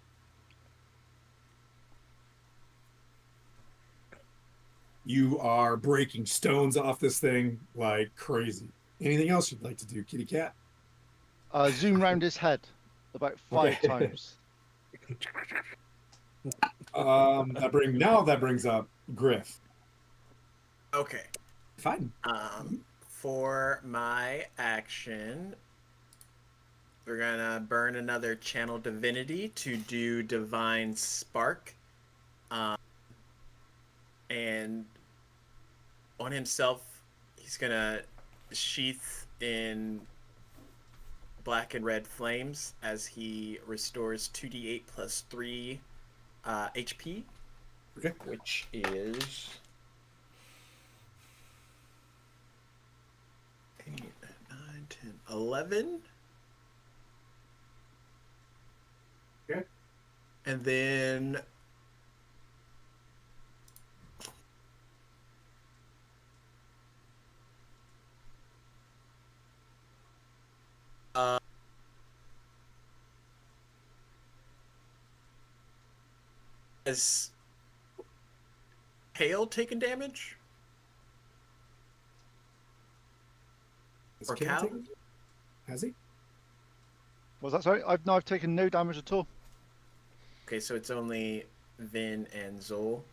You are breaking stones off this thing like crazy. Anything else you'd like to do, kitty cat? Zoom round his head about 5 Okay. times. That brings up Griff. Okay. Fine. For my action, we're gonna burn another channel divinity to do divine spark, and on himself, he's gonna sheath in black and red flames as he restores 2d8 plus 3 HP, Okay. which is 8, 9, 10, 11. Okay. And then has Hale taken damage? Has Or Caleb Cal? taken- Has he? Was that sorry? I've taken no damage at all. Okay, so it's only Vin and Zol.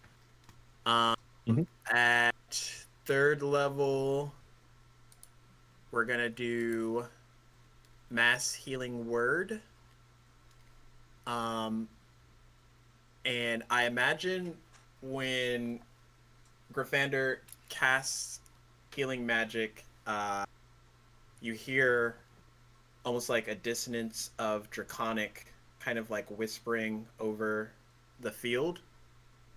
Mhm. At third level, we're gonna do mass healing word. And I imagine when Gryffindor casts healing magic, you hear almost like a dissonance of draconic, kind of like whispering over the field.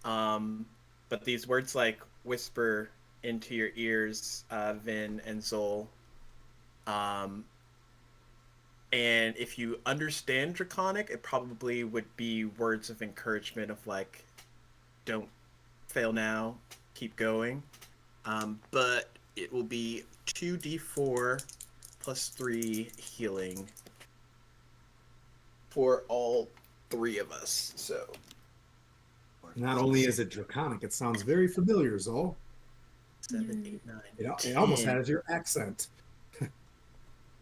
But these words like whisper into your ears, Vin and Zol. And if you understand draconic, it probably would be words of encouragement of like, don't fail now, keep going. But it will be 2d4 plus 3 healing for all 3 of us. So Not only is it draconic, it sounds very familiar, Zol. 7, 8, 9. It almost 10. has your accent.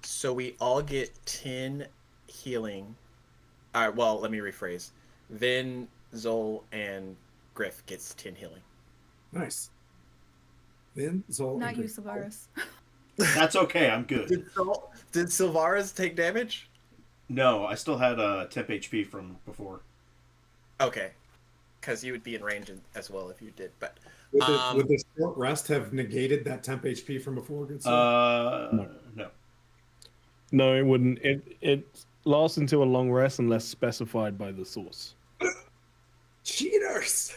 So we all get 10 healing. All right, well, let me rephrase. Vin, Zol, and Griff gets 10 healing. Nice. Then Zol. Not and you, Griff. Sylvaris. That's okay. I'm good. Did Sylvaris take damage? No, I still had temp HP from before. Okay. Because you would be in range as well if you did. But Would the short rest have negated that temp HP from before? Good sir? No. No, it wouldn't. It lasts until a long rest unless specified by the source. Cheaters!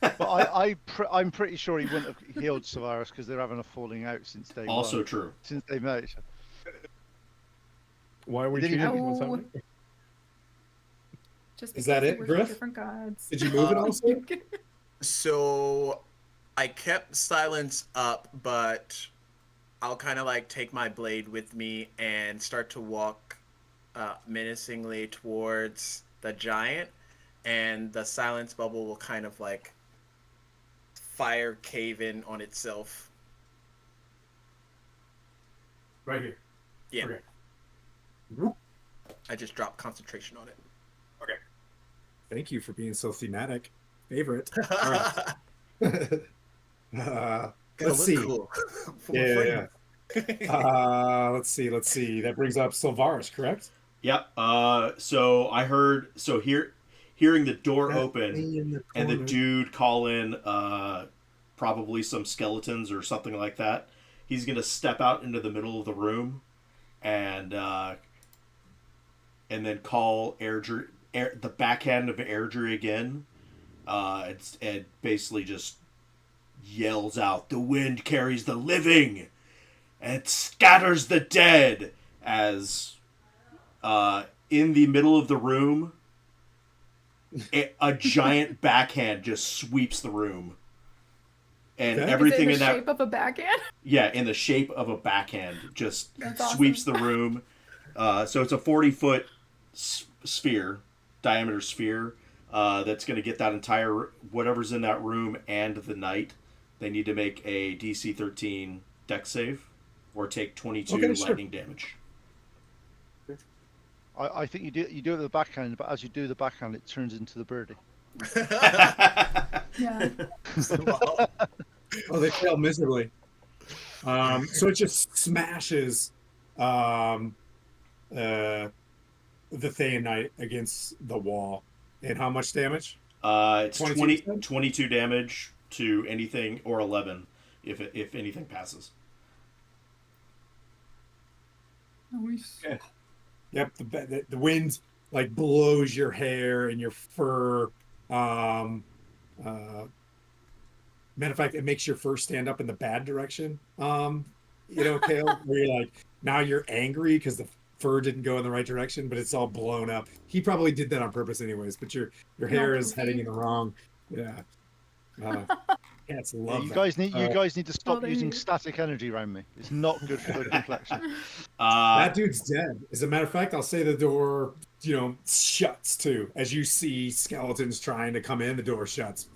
But I'm pretty sure he wouldn't have healed Sylvaris because they're having a falling out since day Also one. true. Since they met each other. Why are we Did he cheating? have- What's Oh. happening? Just Is because that they it, worship Griff? different gods. Did you move it also? So I kept silence up, but I'll kind of like take my blade with me and start to walk menacingly towards the giant, and the silence bubble will kind of like fire cave in on itself. Right here. Yeah, Okay. I just dropped concentration on it. Thank you for being so thematic. Favorite. All right. Gotta Let's look see. cool. For my Yeah. friends. Let's see. Let's see. That brings up Sylvaris, correct? Yep. So I heard. So hearing the door That open thing in the and the corner. dude call in, probably some skeletons or something like that. He's gonna step out into the middle of the room, and then call the backhand of Airdrie again. It basically just yells out, "The wind carries the living, and scatters the dead." As in the middle of the room, a giant backhand just sweeps the room, and Okay. everything Is it in the that shape of a backhand? in the shape of a backhand just That's awesome. sweeps the room. So it's a 40-foot sphere, diameter sphere, that's going to get that entire whatever's in that room and the knight. They need to make a DC 13 dex save or take 22 Okay, sure. lightning damage. I think you do it with the backhand, but as you do the backhand, it turns into the birdie. Yeah. Oh, they failed miserably. So it just smashes the Thayan Knight against the wall. And how much damage? It's 22%? 22 damage to anything, or 11 if anything passes. Okay. Yep, the wind like blows your hair and your fur. Matter of fact, it makes your fur stand up in the bad direction. Kale, where you're like, now you're angry because the fur didn't go in the right direction, but it's all blown up. He probably did that on purpose, anyways. But your hair is goofy. heading in the wrong. Yeah. Cats Yeah, love you that. guys need to stop they using do. static energy around me. It's not good for the complexion. That dude's dead. As a matter of fact, I'll say the door, shuts too. As you see skeletons trying to come in, the door shuts.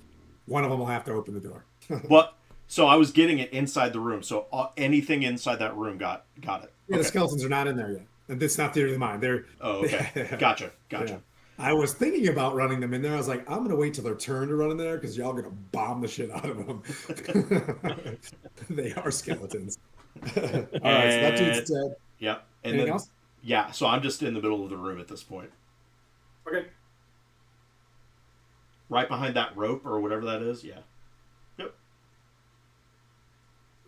One of them will have to open the door. But so I was getting it inside the room. So anything inside that room got it. Yeah, Okay. the skeletons are not in there yet. And that's not theory of mine. They're Okay. Gotcha. Yeah. I was thinking about running them in there. I was like, I'm gonna wait till their turn to run in there because y'all gonna bomb the shit out of them. They are skeletons. All right, so that dude's dead. Yep. And Anything then, else? yeah, so I'm just in the middle of the room at this point. Okay. Right behind that rope or whatever that is. Yeah. Yep.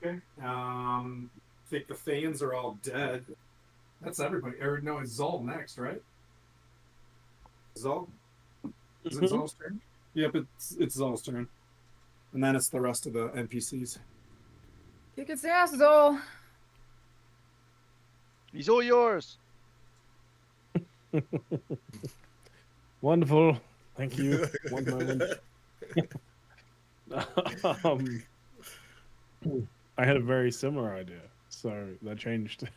Okay. I think the Thayans are all dead. That's everybody. Or no, it's Zol next, right? Zol? Is it Zol's turn? Yep, it's Zol's turn. And then it's the rest of the NPCs. Kick its ass, Zol. He's all yours. Wonderful. Thank you. One moment. I had a very similar idea, so that changed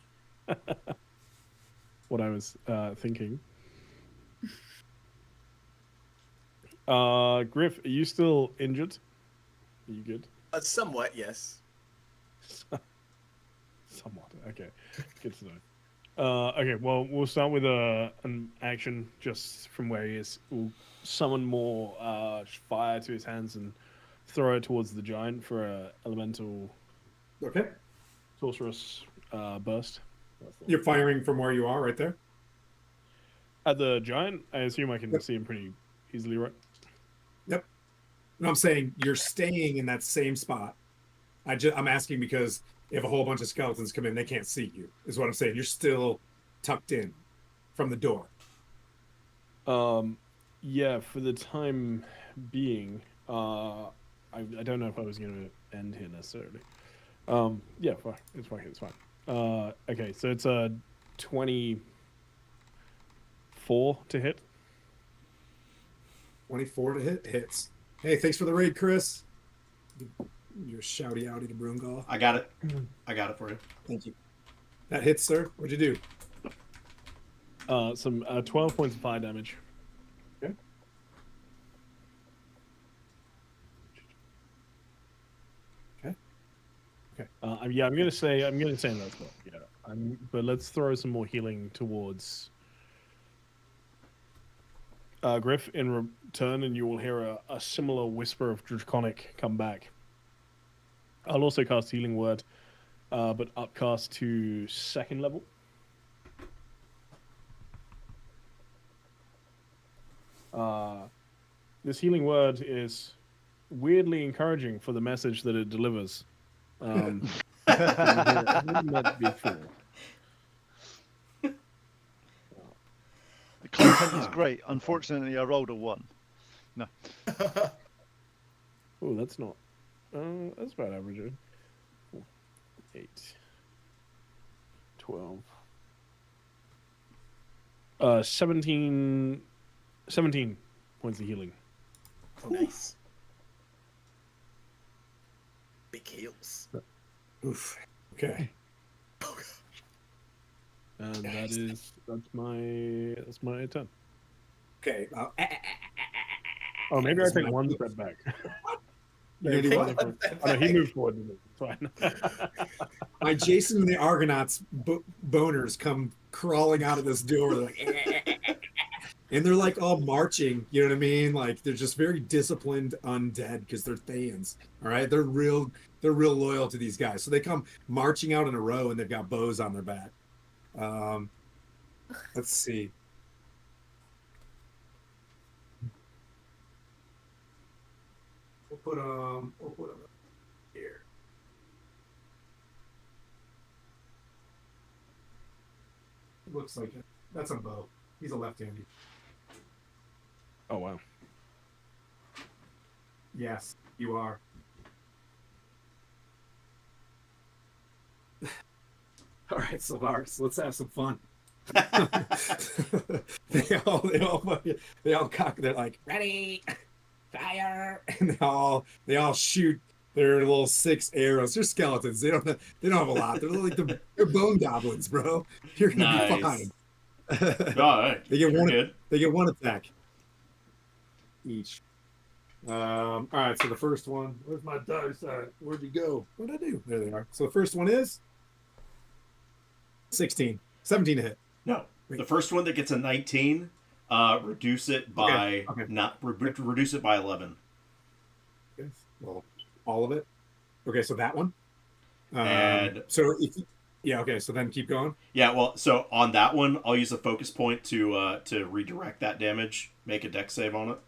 what I was thinking. Griff, are you still injured? Are you good? Somewhat, yes. Somewhat. Okay. Good to know. Okay, well, we'll start with an action just from where he is. We'll summon more fire to his hands and throw it towards the giant for a elemental Okay. sorceress burst. You're firing from where you are, right there? At the giant, I assume I can Yep. see him pretty easily, right? Yep. No, I'm saying you're staying in that same spot. I'm asking because if a whole bunch of skeletons come in, they can't see you, is what I'm saying. You're still tucked in from the door. Yeah, for the time being, I don't know if I was going to end here necessarily. Yeah, fine. It's fine. Okay, so it's a 24 to hit. 24 to hit. Hits. Hey, thanks for the raid, Chris. You're shouty outy to Broomgall. I got it. I got it for you. Thank you. That hits, sir. What'd you do? Some 12 points of fire damage. Okay. Okay. Yeah, I'm gonna say that's well. Yeah, but let's throw some more healing towards Griff in return, and you will hear a similar whisper of Draconic come back. I'll also cast Healing Word, but upcast to 2nd level. This Healing Word is weirdly encouraging for the message that it delivers. That before. The content is great. Unfortunately, I rolled a 1. No. Oh, that's not. That's about average. 4, 8, 12. 17 points of healing. Oh, nice. Big heals. Oof. Okay. And that's my turn. Okay. Oh, maybe I take 1 step back. You're gonna do what? Oh, no, he moved forward. It's fine. My Jason and the Argonauts boners come crawling out of this door, like, and they're like all marching. You know what I mean? Like they're just very disciplined undead because they're Thayans. All right, they're real loyal to these guys. So they come marching out in a row, and they've got bows on their back. Let's see. We'll put them here. Looks like it. That's a bow. He's a left-handed. Oh wow. Yes, you are. All right, Sylvaris, let's have some fun. they all cock. They're like ready, fire, and they all shoot their little 6 arrows. They're skeletons. They don't have a lot. They're like they're bone goblins, bro. You're gonna be fine. All right. They get You're one. good. They get 1 attack each. All right. So the first one. Where's my dice? Where'd you go? What'd I do? There they are. So the first one is 16, 17 to hit. No, Wait. the first one that gets a 19, reduce it by Okay. reduce it by 11. Yes. Well, all of it. Okay, so that one. And so okay. So then keep going. yeah, well, so on that one, I'll use a focus point to redirect that damage. Make a dex save on it.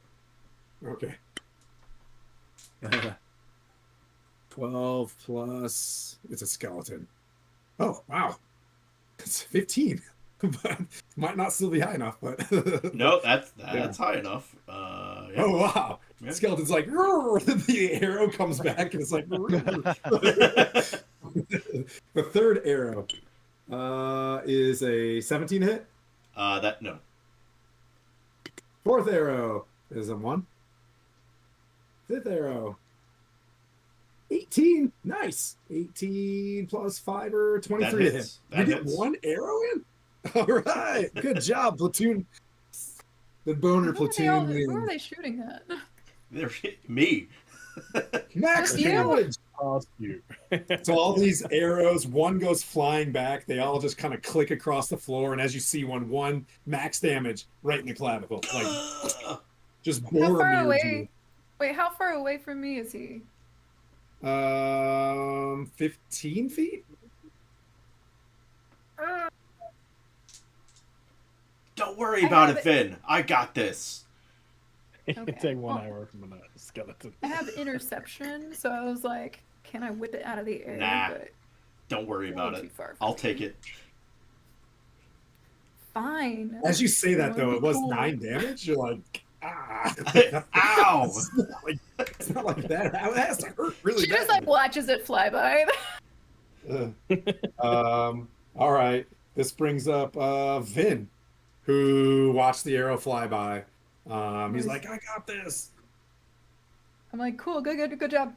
Okay. 12 plus. It's a skeleton. Oh wow. It's 15. But might not still be high enough, but No, that's high enough. Yeah. Oh wow. Yeah. Skeleton's like the arrow comes back and it's like the 3rd arrow is a 17 hit. No. 4th arrow is a 1. 5th arrow 18. Nice. 18 plus 5 or 23 to hit. That You get hits. 1 arrow in? All right. Good job, platoon. The boner platoon Who are wins. they shooting at? They're me. Max You? damage. Past you. So all these arrows, one goes flying back. They all just kind of click across the floor, and as you see one max damage right in the clavicle, like just How bore far him away? Wait, how far away from me is he? 15 feet. Don't worry I about have it, Finn. I got this. You can Okay, take 1 well- arrow from a skeleton. I have interception, so I was like, can I whip it out of the air? Nah. But Don't worry about too it. far for I'll me. take it. Fine. As you say that, though, it was Cool. 9 damage. You're like, ah. Ow! It's not like that. That has to hurt really She bad. just like watches it fly by. All right. This brings up Vin, who watched the arrow fly by. He's Nice. like, I got this. I'm like, cool, good job.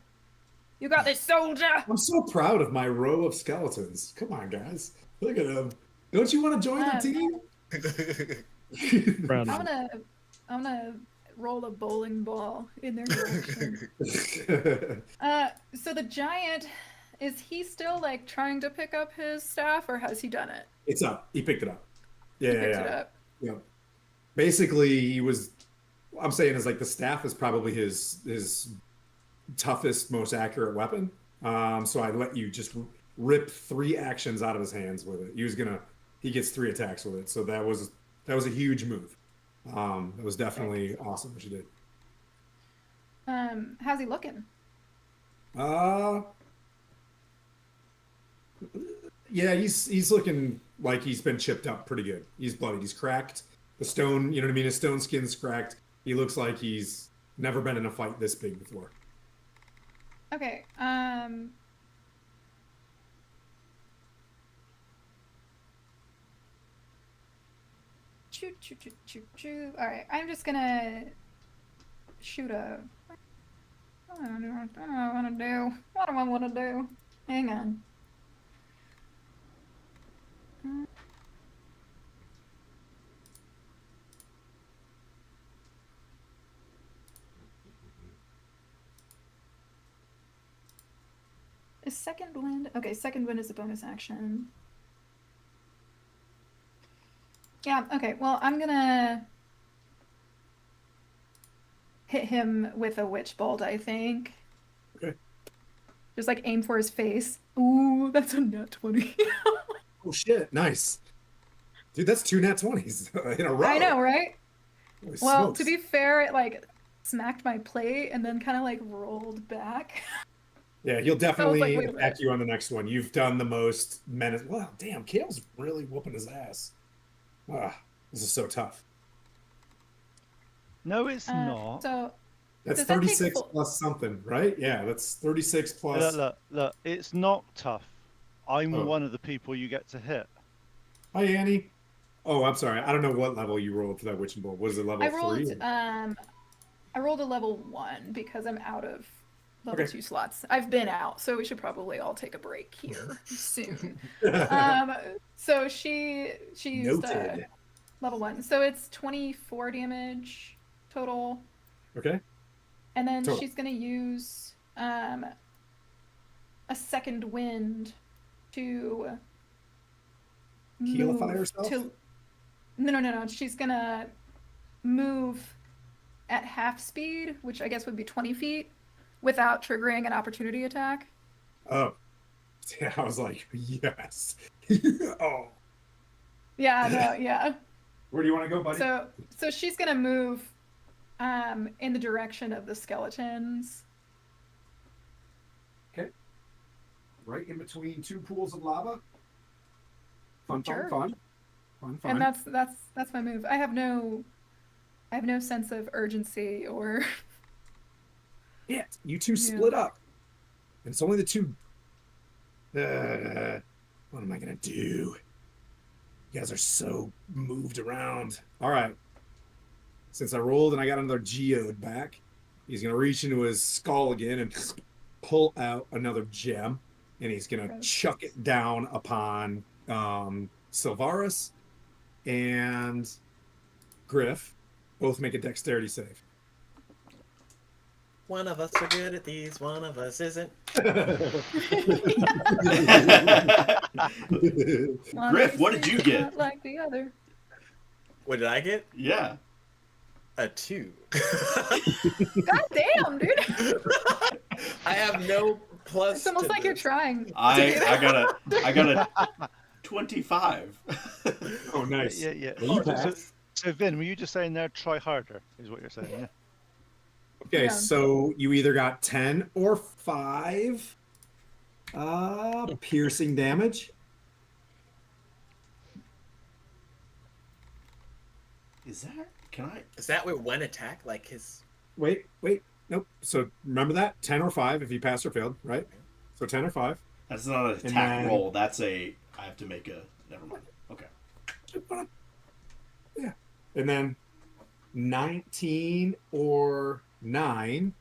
You got this, soldier. I'm so proud of my row of skeletons. Come on, guys. Look at them. Don't you want to join the team? Proud I'm of it. gonna roll a bowling ball in their direction. So the giant, is he still like trying to pick up his staff, or has he done it? It's up. He picked it up. Yeah, He yeah, picked yeah. it up. Yeah. Basically, he was. I'm saying is like the staff is probably his toughest, most accurate weapon. So I let you just rip 3 actions out of his hands with it. He gets 3 attacks with it. So that was a huge move. It was definitely awesome what you did. How's he looking? Yeah, he's looking like he's been chipped up pretty good. He's bloodied. He's cracked. The stone, you know what I mean? His stone skin's cracked. He looks like he's never been in a fight this big before. Okay. Choo. All right, I'm just gonna shoot a. I don't know what I want to do. What do I want to do? Hang on. Is second wind? Okay, second wind is a bonus action. Yeah, okay, well, I'm gonna hit him with a witch bolt, I think. Okay. Just like aim for his face. Ooh, that's a nat 20. Oh shit! Nice, dude. That's 2 nat 20s in a row. I know, right? Holy Well, smokes. to be fair, it like smacked my plate and then kind of like rolled back. Yeah, he'll like, definitely wait a attack minute. you on the next one. You've done the most menace. Wow, damn, Kale's really whooping his ass. Ah, this is so tough. No, it's not. So, That's does that take 36 full- plus something, right? Yeah, that's 36 plus. Look. It's not tough. I'm Oh. one of the people you get to hit. Hi, Annie. Oh, I'm sorry. I don't know what level you rolled for that witching bolt. Was it level I rolled 3? I rolled a level 1 because I'm out of level Okay. 2 slots. I've been out, so we should probably all take a break here soon. So she used Noted. level 1. So it's 24 damage total. Okay. And then Total. she's gonna use a second wind to Healify move herself? No. She's gonna move at half speed, which I guess would be 20 feet, without triggering an opportunity attack. Oh, yeah. I was like, yes. Oh, Yeah, no, yeah. where do you want to go, buddy? So she's gonna move in the direction of the skeletons. Okay. Right in between 2 pools of lava. Sure. Fun. And that's my move. I have no sense of urgency or Yeah, you 2 split up. And it's only the 2. What am I gonna do? You guys are so moved around. All right. Since I rolled and I got another geode back, he's gonna reach into his skull again and pull out another gem, and he's gonna chuck it down upon Silvarus and Griff. Both make a dexterity save. One of us are good at these, one of us isn't. Griff, what did you get? Not like the other. What did I get? Yeah. A 2. God damn, dude. I have no plus. It's almost to like you're this. trying. I got a 25. Oh, nice. Yeah. Well, you So, passed. so Vin, were you just saying there, try harder, is what you're saying, yeah? Okay, Yeah. so you either got 10 or 5 piercing damage. Is that? Can I? Is that with one attack? Like his. Wait, nope. So remember that 10 or 5 if you passed or failed, right? So 10 or 5. That's not an And attack then- roll. That's a. I have to make a. Never mind. Okay. Yeah, and then 19 or 9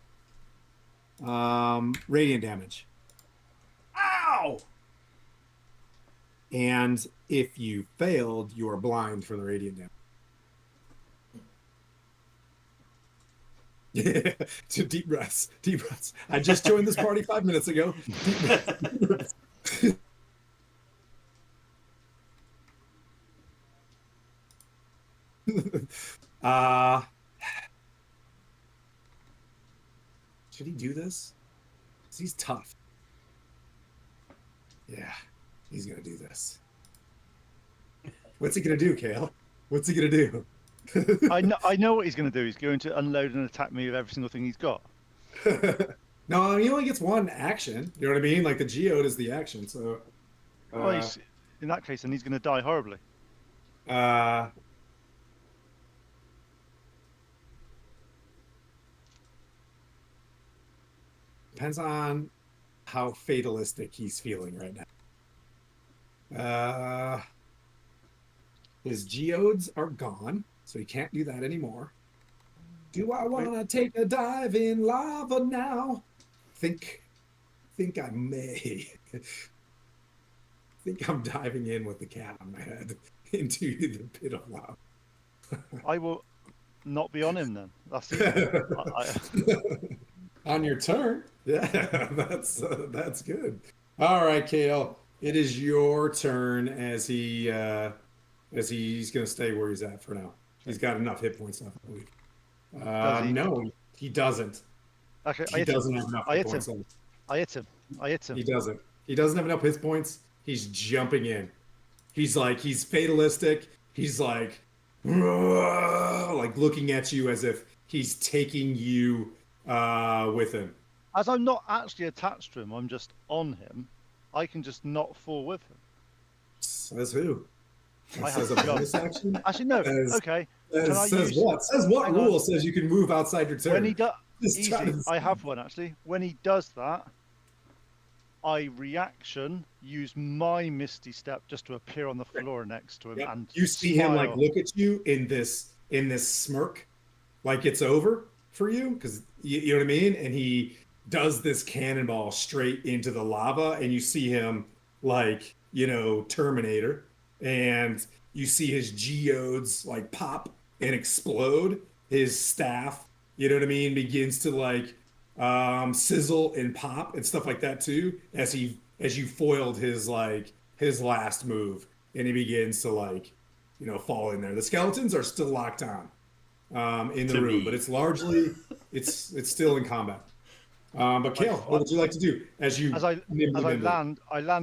radiant damage. Ow! And if you failed, you are blind for the radiant damage. Yeah, to deep breaths, deep breaths. I just joined this party 5 minutes ago. Deep breaths, deep breaths. uh, should he do this? 'Cause he's tough. Yeah, he's gonna do this. What's he gonna do, Kale? What's he gonna do? I know what he's going to do. He's going to unload and attack me with every single thing he's got. No, he only gets one action. You know what I mean? Like the geode is the action. So, Well, in that case, then he's going to die horribly. Depends on how fatalistic he's feeling right now. His geodes are gone, so he can't do that anymore. Do I want to take a dive in lava now? Think I may. Think I'm diving in with the cat on my head into the pit of lava. I will not be on him then. That's it. On your turn, yeah, that's good. All right, Kale, it is your turn as he's going to stay where he's at for now. He's got enough hit points left, I believe. Does he? No, he doesn't. Okay, He doesn't have enough hit points left. I hit him. He doesn't. He doesn't have enough hit points. He's jumping in. He's fatalistic. He's like looking at you as if he's taking you with him. As I'm not actually attached to him, I'm just on him. I can just not fall with him. Says who? I Says have a to jump. bonus action? Actually, no. Says- Okay. Can I Says use- what? Says what Hang rule on. says you can move outside your turn? When he does, Just trying easy. to- I have one actually. When he does that, I reaction use my Misty Step just to appear on the floor next to him, Yep. and You see him like smile. look at you in this smirk, like it's over for you, because you know what I mean. And he does this cannonball straight into the lava, and you see him like Terminator, and you see his geodes like pop and explode. His staff, you know what I mean, begins to like sizzle and pop and stuff like that too, as you foiled his last move, and he begins to fall in there. The skeletons are still locked on in the To room, me. but it's largely it's still in combat. But Kale, what would you like to do as I nimbly? land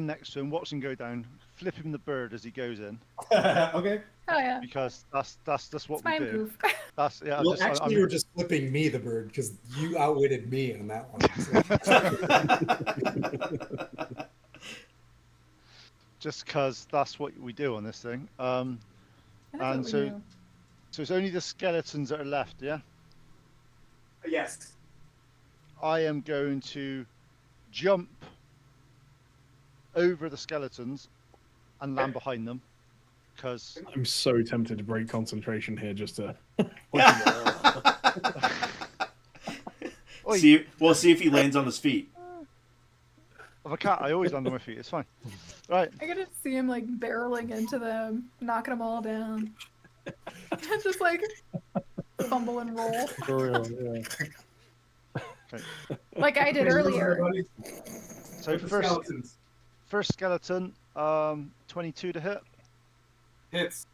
next to him, watch him go down, flip him the bird as he goes in, Okay. Oh yeah. because that's what It's my we do. move. That's yeah. Well, I'm actually, you were just flipping me the bird because you outwitted me on that one. just because that's what we do on this thing. That's And what we so- do. So it's only the skeletons that are left, yeah. Yes. I am going to jump over the skeletons and land behind them, because I'm so tempted to break concentration here just to. See if he lands on his feet. I'm a cat. I always land on my feet. It's fine. Right. I gotta see him like barreling into them, knocking them all down. Just like fumble and roll, For real, yeah. Okay. like I did earlier. So first skeleton, 22 to hit. Hits.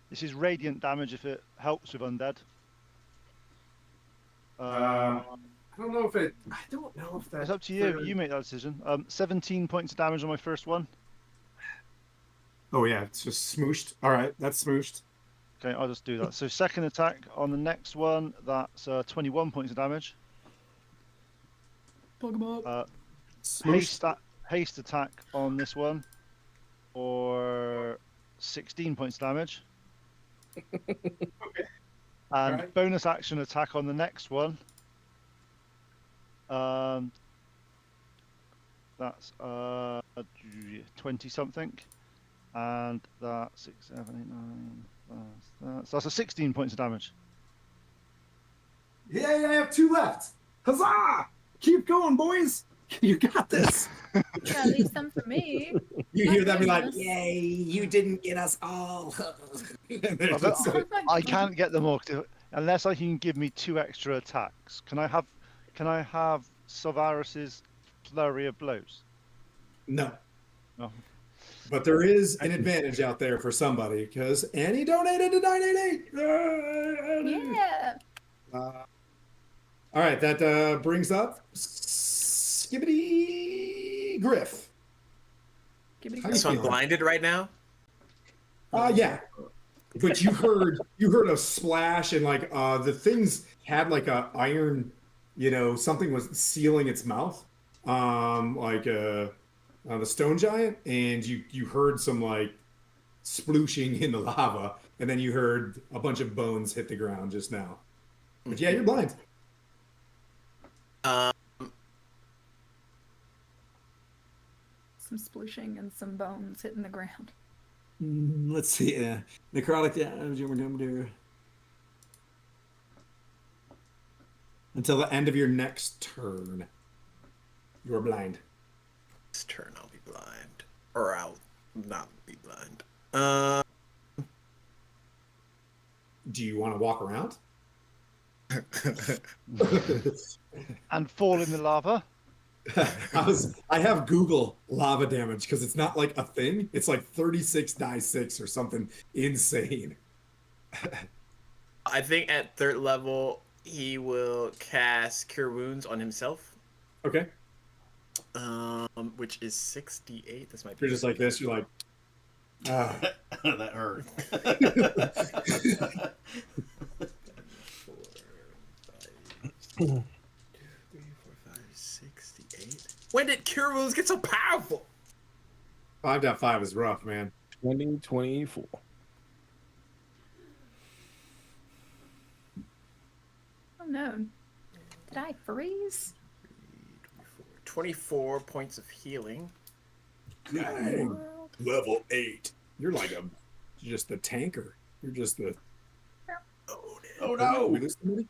This is radiant damage if it helps with undead. I don't know if it. I don't know if that's. It's up to you. You make that decision. 17 points of damage on my first one. Oh yeah, it's just smooshed. All right, that's smooshed. Okay, I'll just do that. So second attack on the next one, that's 21 points of damage. Plug him up. Haste attack on this one, or 16 points of damage. And Alright. bonus action attack on the next one. That's 20 something, and that's 6, 7, 8, 9, So that's a 16 points of damage. Yeah, I have 2 left. Huzzah! Keep going, boys. You got this. Yeah, leave some for me. You My hear that be like, goodness. yay, you didn't get us all. And they're I, just don't- like, Oh my I God. can't get them all unless I can give me 2 extra attacks. Can I have Sylvaris's flurry of blows? no. No. But there is an advantage out there for somebody because Annie donated to 988. Yeah. All right, that brings up Skibbity Griff. Give me How you So I'm feeling? blinded right now. Yeah. But you heard a splash and like the things had like a iron, something was sealing its mouth, the stone giant, and you heard some like splooshing in the lava, and then you heard a bunch of bones hit the ground just now. But yeah, you're blind. some splooshing and some bones hitting the ground. Let's see. Necrotic damage we're going to do until the end of your next turn. You're blind. This turn I'll be blind, or I'll not be blind. Do you want to walk around? And fall in the lava. I have Google lava damage because it's not like a thing. It's like 36 die 6 or something insane. I think at 3rd level he will cast Cure Wounds on himself, Okay. which is 68. This might be. You're just like this. You're like, ah. That hurt. 3, 4, 5, 68. When did Cure Wounds get so powerful? 5.5 is rough, man. 2024. Oh no. Did I freeze? 24 points of healing. Dang. Level 8. You're like just the tanker. You're just the. Oh no! We lose somebody?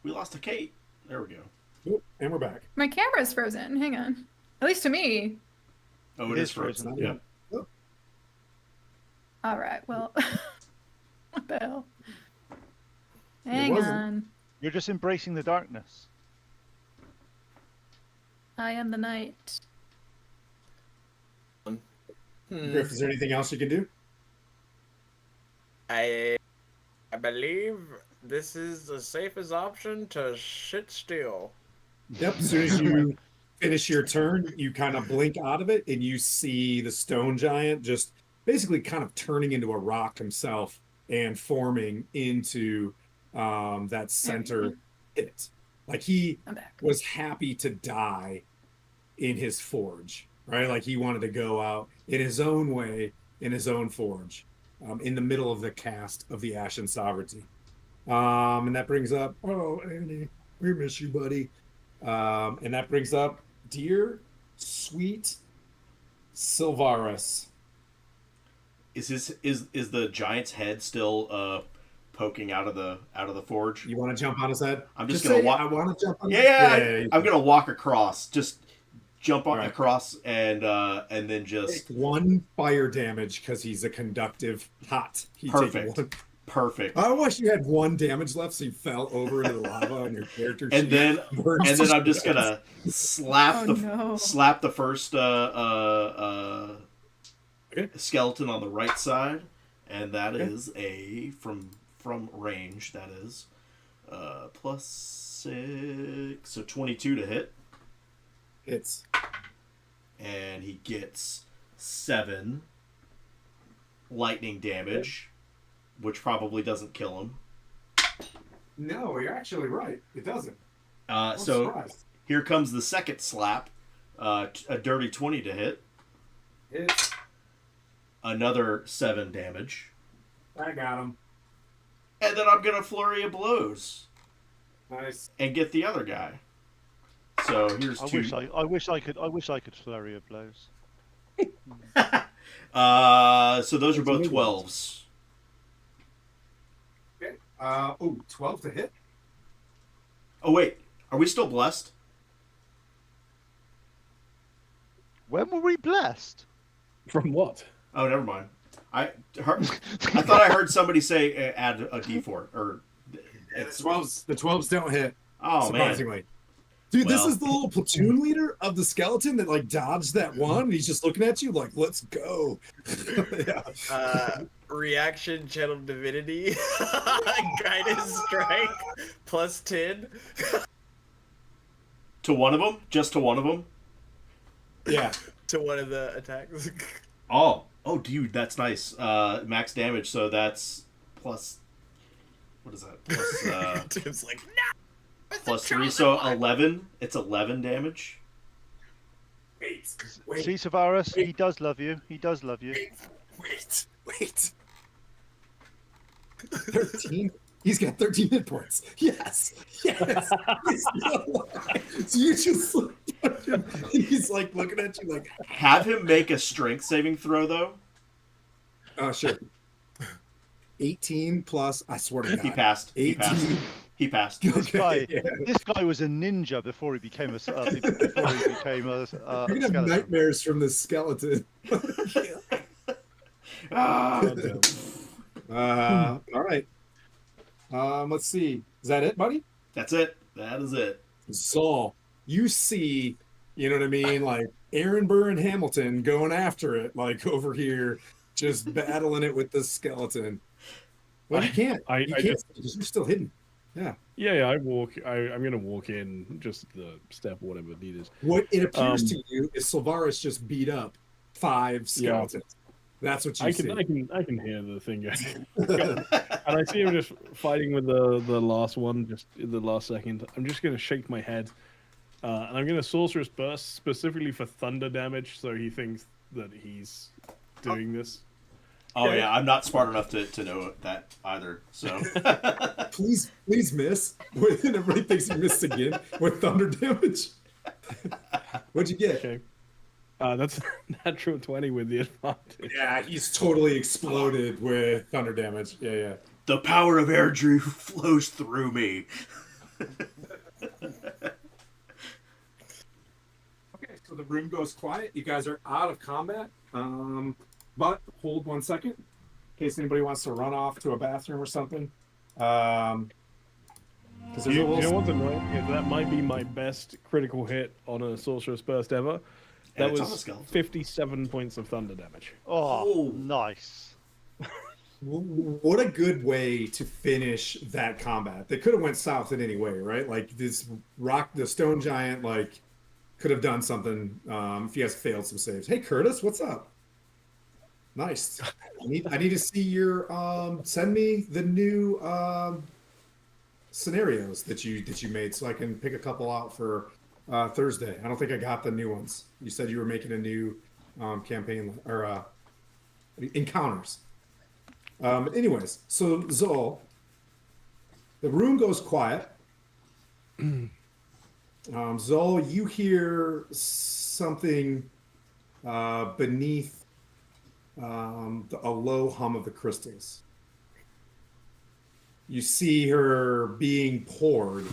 We lost to Kate. There we go. Oh, and we're back. My camera's frozen. Hang on. At least to me. Oh, It it is is frozen. frozen. Yeah. Oh, All right. Well, what the hell? Hang wasn't. on. You're just embracing the darkness. I am the night. Griff, is there anything else you can do? I believe this is the safest option to sit still. Yep. As soon as you finish your turn, you kind of blink out of it and you see the stone giant just basically kind of turning into a rock himself and forming into that center pit. Like he I'm back. was happy to die in his forge, right? Like he wanted to go out in his own way, in his own forge, in the middle of the cast of the Ashen Sovereignty. And that brings up, oh, Annie, we miss you, buddy. And that brings up dear, sweet Sylvaris. Is the giant's head still poking out of the forge? You want to jump on his head? I'm just gonna gonna walk. I want to jump on. Yeah, I'm gonna walk across. Just jump on Right. across and then just Take 1 fire damage because he's a conductive hot. He take Perfect. 1. perfect. I wish you had 1 damage left, so you fell over into the lava and your character. And sheet then burns and to then I'm just shreds. gonna slap Oh, the no. slap the first Okay. skeleton on the right side, and that Okay. is a from range. That is +6, so 22 to hit, It's and he gets 7 lightning damage, which probably doesn't kill him. no, you're actually right. It doesn't. So Surprised. here comes the second slap, a dirty 20 to hit, It's another 7 damage, I got him. and then I'm gonna flurry of blows Nice. and get the other guy. So here's I 2. wish I could flurry of blows. So those are both That's 12s. Oh, 12 to hit. Oh wait, are we still blessed? When were we blessed? From what? Oh, never mind. I thought I heard somebody say add a D4 or. Yeah, the 12s don't hit. Oh man. Surprisingly. Dude, this Well. is the little platoon leader of the skeleton that like dodged that one, and he's just looking at you like, "Let's go." Yeah. Reaction channel divinity. Guidance strike plus 10. To one of them? Just to one of them? Yeah. To one of the attacks. Oh, dude, that's nice. Max damage, so that's plus. What is that? Plus, Tim's like, no! plus 3, so 11. It's 11 damage. Wait. See, Savaris, he does love you. He does love you. Wait. 13. He's got 13 hit points. Yes. He's still alive. So you just look at him, and he's like looking at you like. Have him make a strength saving throw, though. Sure. 18 plus. I swear to God. He passed. 18. He passed. Okay. This guy was a ninja before he became a You're gonna have nightmares from this skeleton. Ah. All right. Let's see. Is that it, buddy? That's it. That is it. Saul, you see, you know what I mean? Like Aaron Burr and Hamilton going after it, like over here, just battling it with the skeleton. Well, you can't. You can't because you're still hidden. Yeah. Yeah. I'm gonna walk in just the step, whatever needed. What it appears to you is Sylvaris just beat up 5 skeletons. Yeah. That's what you see. I can hear the thing going. And I see him just fighting with the last one, just in the last second. I'm just gonna shake my head, and I'm gonna Sorcerous Burst specifically for thunder damage, so he thinks that he's doing this. Oh yeah, I'm not smart enough to know that either. So please miss. And everybody thinks you missed again with thunder damage. What'd you get? Okay. That's natural 20 with the advantage. Yeah, he's totally exploded with thunder damage. Yeah. The power of Airdrew flows through me. Okay, so the room goes quiet. You guys are out of combat. But hold 1 second in case anybody wants to run off to a bathroom or something. You know what's annoying? That might be my best critical hit on a Sorcerous Burst ever. That was 57 points of thunder damage. Oh, nice. What a good way to finish that combat. They could have went south in any way, right? Like this the stone giant, like could have done something if he has failed some saves. Hey, Curtis, what's up? Nice. I need to see your send me the new scenarios that you made so I can pick a couple out for Thursday. I don't think I got the new ones. You said you were making a new campaign or encounters. Anyways, so Zol, the room goes quiet. Zol, you hear something beneath a low hum of the crystals. You see her being poured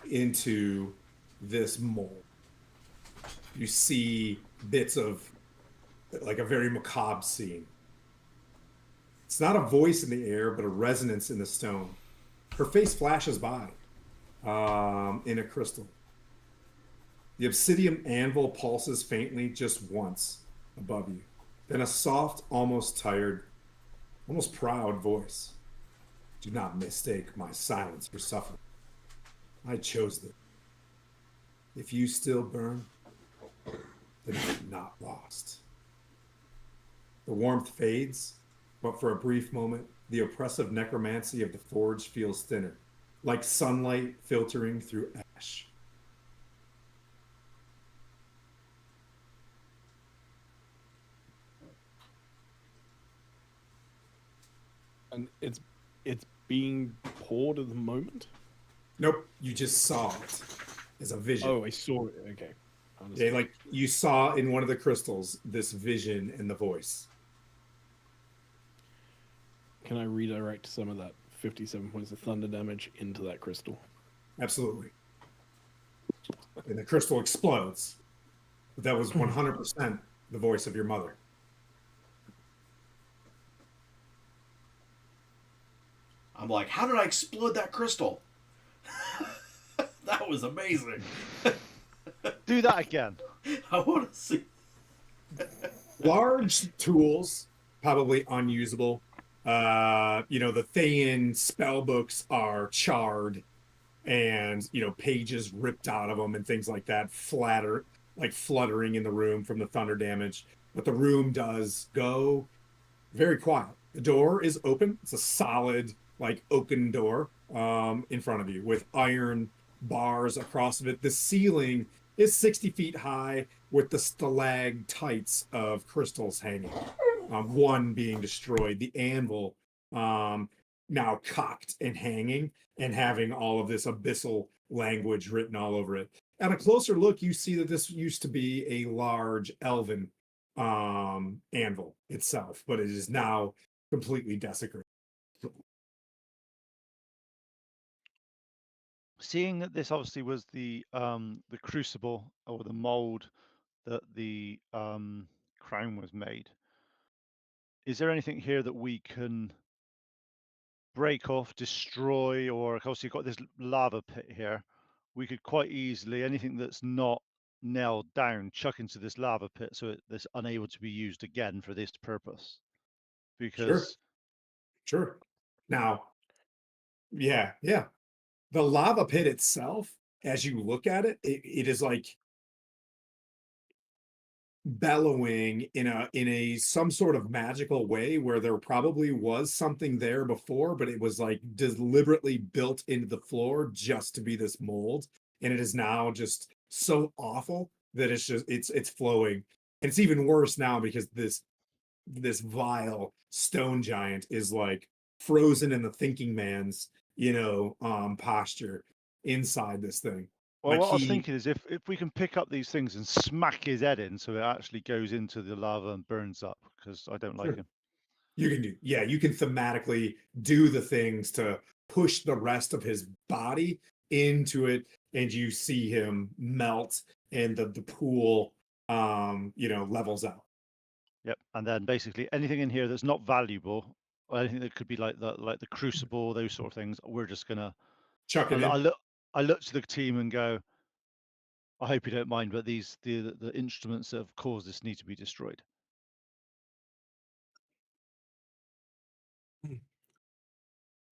into this mold. You see bits of like a very macabre scene. It's not a voice in the air, but a resonance in the stone. Her face flashes by in a crystal. The obsidian anvil pulses faintly just once above you. Then a soft, almost tired, almost proud voice. Do not mistake my silence for suffering. I chose them. If you still burn, then I'm not lost. The warmth fades, but for a brief moment, the oppressive necromancy of the forge feels thinner, like sunlight filtering through ash. And it's being poured at the moment? Nope, you just saw it as a vision. Oh, I saw it. Okay. Yeah, like you saw in one of the crystals this vision and the voice. Can I redirect some of that 57 points of thunder damage into that crystal. Absolutely. And the crystal explodes. But that was 100% the voice of your mother. I'm like, how did I explode that crystal? That was amazing. Do that again. I want to see. Large tools, probably unusable. The Thayan spell books are charred and, pages ripped out of them and things like that, fluttering in the room from the thunder damage. But the room does go very quiet. The door is open. It's a solid, oaken door in front of you with iron bars across of it. The ceiling is 60 feet high with the stalactites of crystals hanging. One being destroyed. The anvil now cocked and hanging and having all of this abyssal language written all over it. At a closer look, you see that this used to be a large elven anvil itself, but it is now completely desecrated. Seeing that this obviously was the crucible or the mold that the crown was made, is there anything here that we can break off, destroy, or obviously you've got this lava pit here? We could quite easily, anything that's not nailed down, chuck into this lava pit so it's unable to be used again for this purpose. Because Sure. Now, yeah. The lava pit itself, as you look at it, it is like bellowing in a some sort of magical way where there probably was something there before, but it was like deliberately built into the floor just to be this mold, and it is now just so awful that it's flowing. And it's even worse now because this vile stone giant is like frozen in the thinking man's posture inside this thing. well, what I was thinking is if we can pick up these things and smack his head in so it actually goes into the lava and burns up, because I don't like him. You can thematically do the things to push the rest of his body into it, and you see him melt, and the pool levels out. Yep. And then basically anything in here that's not valuable, or anything that could be like the crucible, those sort of things, we're just gonna Chuck it in. I look to the team and go, I hope you don't mind, but the instruments that have caused this need to be destroyed.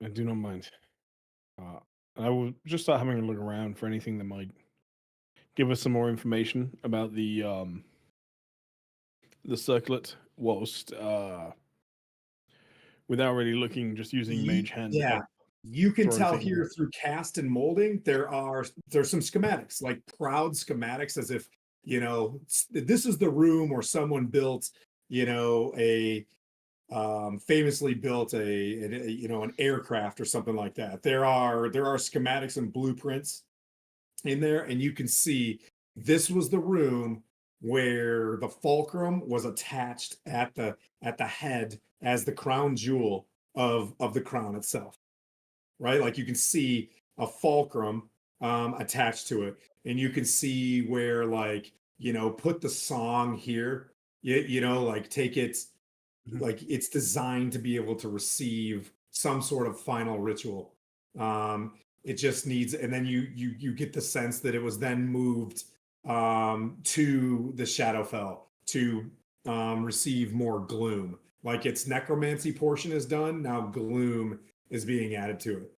I do not mind. I will just start having a look around for anything that might give us some more information about the circlet, whilst without really looking, just using mage hand. Yeah, you can Sort of tell thing. here through cast and molding, there's some schematics, like proud schematics, as if this is the room where someone built a famously built an aircraft or something like that. There are schematics and blueprints in there, and you can see this was the room where the fulcrum was attached at the head as the crown jewel of the crown itself, right? Like you can see a fulcrum attached to it, and you can see where put the song here, like take it, like it's designed to be able to receive some sort of final ritual. It just needs, and then you get the sense that it was then moved to the Shadowfell to receive more gloom. Like its necromancy portion is done, now gloom is being added to it.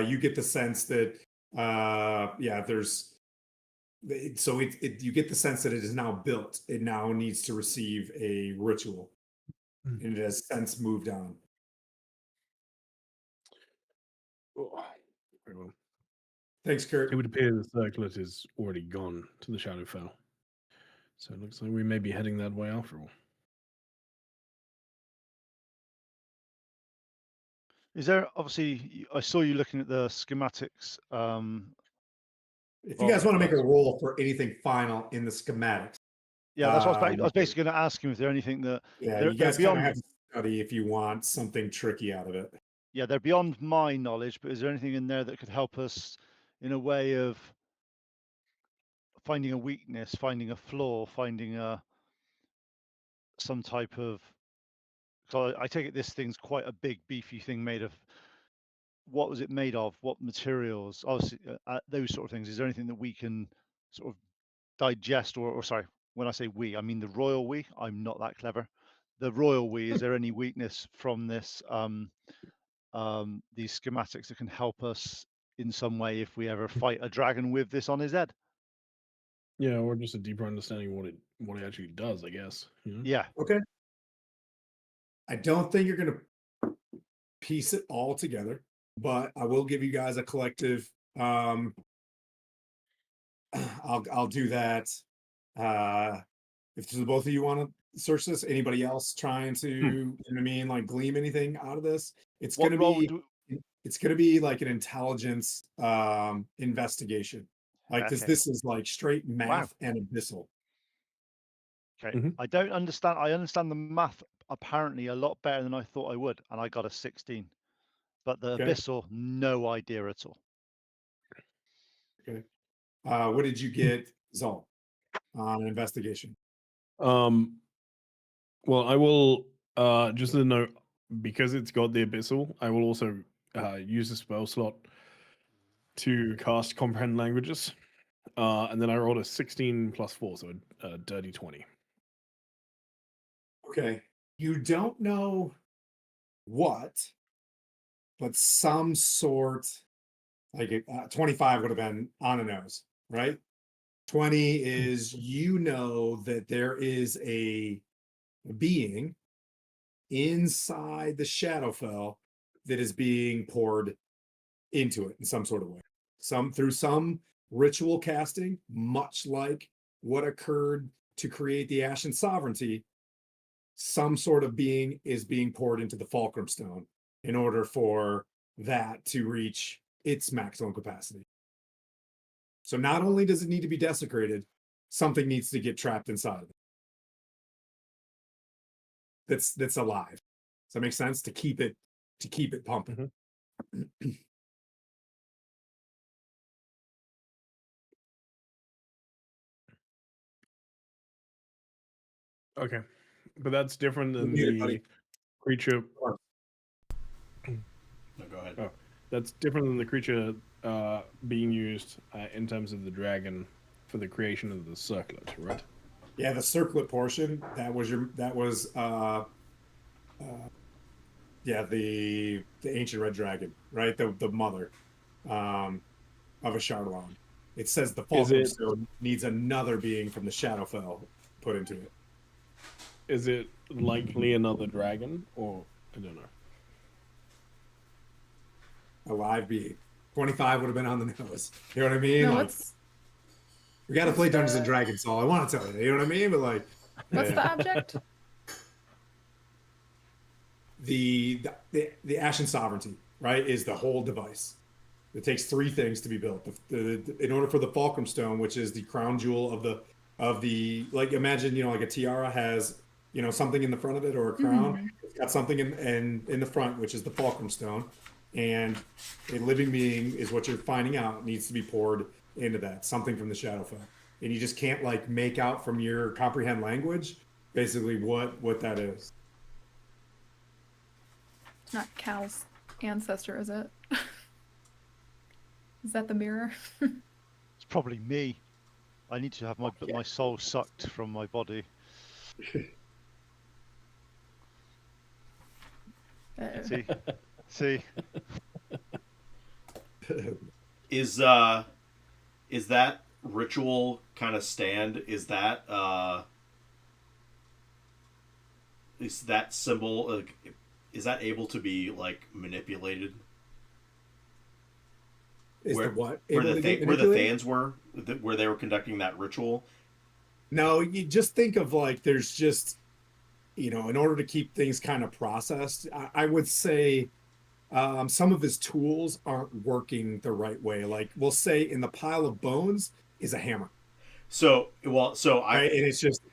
You get the sense that you get the sense that it is now built. It now needs to receive a ritual, and it has since moved on. Very well. Thanks, Kurt. It would appear the circlet is already gone to the Shadowfell, so it looks like we may be heading that way after all. Is there, obviously, I saw you looking at the schematics. If you guys want to make a roll for anything final in the schematics, yeah, that's what I was basically going to ask him. Is there anything that you guys kind of have to study if you want something tricky out of it. Yeah, they're beyond my knowledge, but is there anything in there that could help us in a way of finding a weakness, finding a flaw, finding some type of... So I take it this thing's quite a big, beefy thing made of... What was it made of? What materials? Obviously, those sort of things. Is there anything that we can sort of digest, or sorry, when I say we, I mean the royal we. I'm not that clever. The royal we. Is there any weakness from this? These schematics that can help us in some way if we ever fight a dragon with this on his head? Yeah, or just a deeper understanding of what it actually does, I guess. You know? Yeah. Okay. I don't think you're going to piece it all together, but I will give you guys a collective. I'll do that. If the both of you want to search this, anybody else trying to, you know what I mean, like glean anything out of this, it's What gonna role be do? it's gonna be like an intelligence investigation. Like Okay. this is like straight Wow. math and abyssal. Okay. Mhm. I don't understand. I understand the math apparently a lot better than I thought I would, and I got a 16. But the Okay. abyssal, no idea at all. Okay. What did you get, Zol, on an investigation? Well, I will just a note, because it's got the abyssal, I will also use the spell slot to cast comprehend languages. And then I rolled a 16 plus 4, so a dirty 20. Okay. You don't know what, but some sort, like 25 would have been on the nose, right? 20 is, you know, that there is a being inside the Shadowfell that is being poured into it in some sort of way. Through some ritual casting, much like what occurred to create the Ashen Sovereignty. Some sort of being is being poured into the Fulcrum Stone in order for that to reach its maximum capacity. So not only does it need to be desecrated, something needs to get trapped inside of it. That's alive. Does that make sense? To keep it pumping. Okay. But that's different than Muted, buddy. the creature. No, go ahead. Oh, that's different than the creature being used in terms of the dragon for the creation of the circlet, right? Yeah, the circlet portion, that was yeah, the ancient red dragon, right? The mother of a Shardalon. It says the Fulcrum it- Stone needs another being from the Shadowfell put into it. Is it likely another dragon, or I don't know? A live being. 25 would have been on the nose. You know what I mean? No, Like, we got to play Dungeons and Dragons, so I want to tell you. You know what I mean? But like, what's yeah. the object? the Ashen Sovereignty, right, is the whole device. It takes three things to be built. In order for the Fulcrum Stone, which is the crown jewel of the like, imagine, you know, like a tiara has, you know, something in the front of it, or a crown. It's got something in the front, which is the Fulcrum Stone, and a living being is what you're finding out needs to be poured into that, something from the Shadowfell, and you just can't like make out from your comprehend language basically what that is. It's not Cal's ancestor, is it? Is that the mirror? It's probably me. I need to have my soul sucked from my body. See, see. Is that ritual kind of stand? Is that symbol? Is that able to be like manipulated? Is where, the what? Where Able to get where the manipulated? Thans were, where they were conducting that ritual? No, you just think of like, there's just, you know, in order to keep things kind of processed, I would say some of his tools aren't working the right way. Like, we'll say in the pile of bones is a hammer. So Right? And it's just,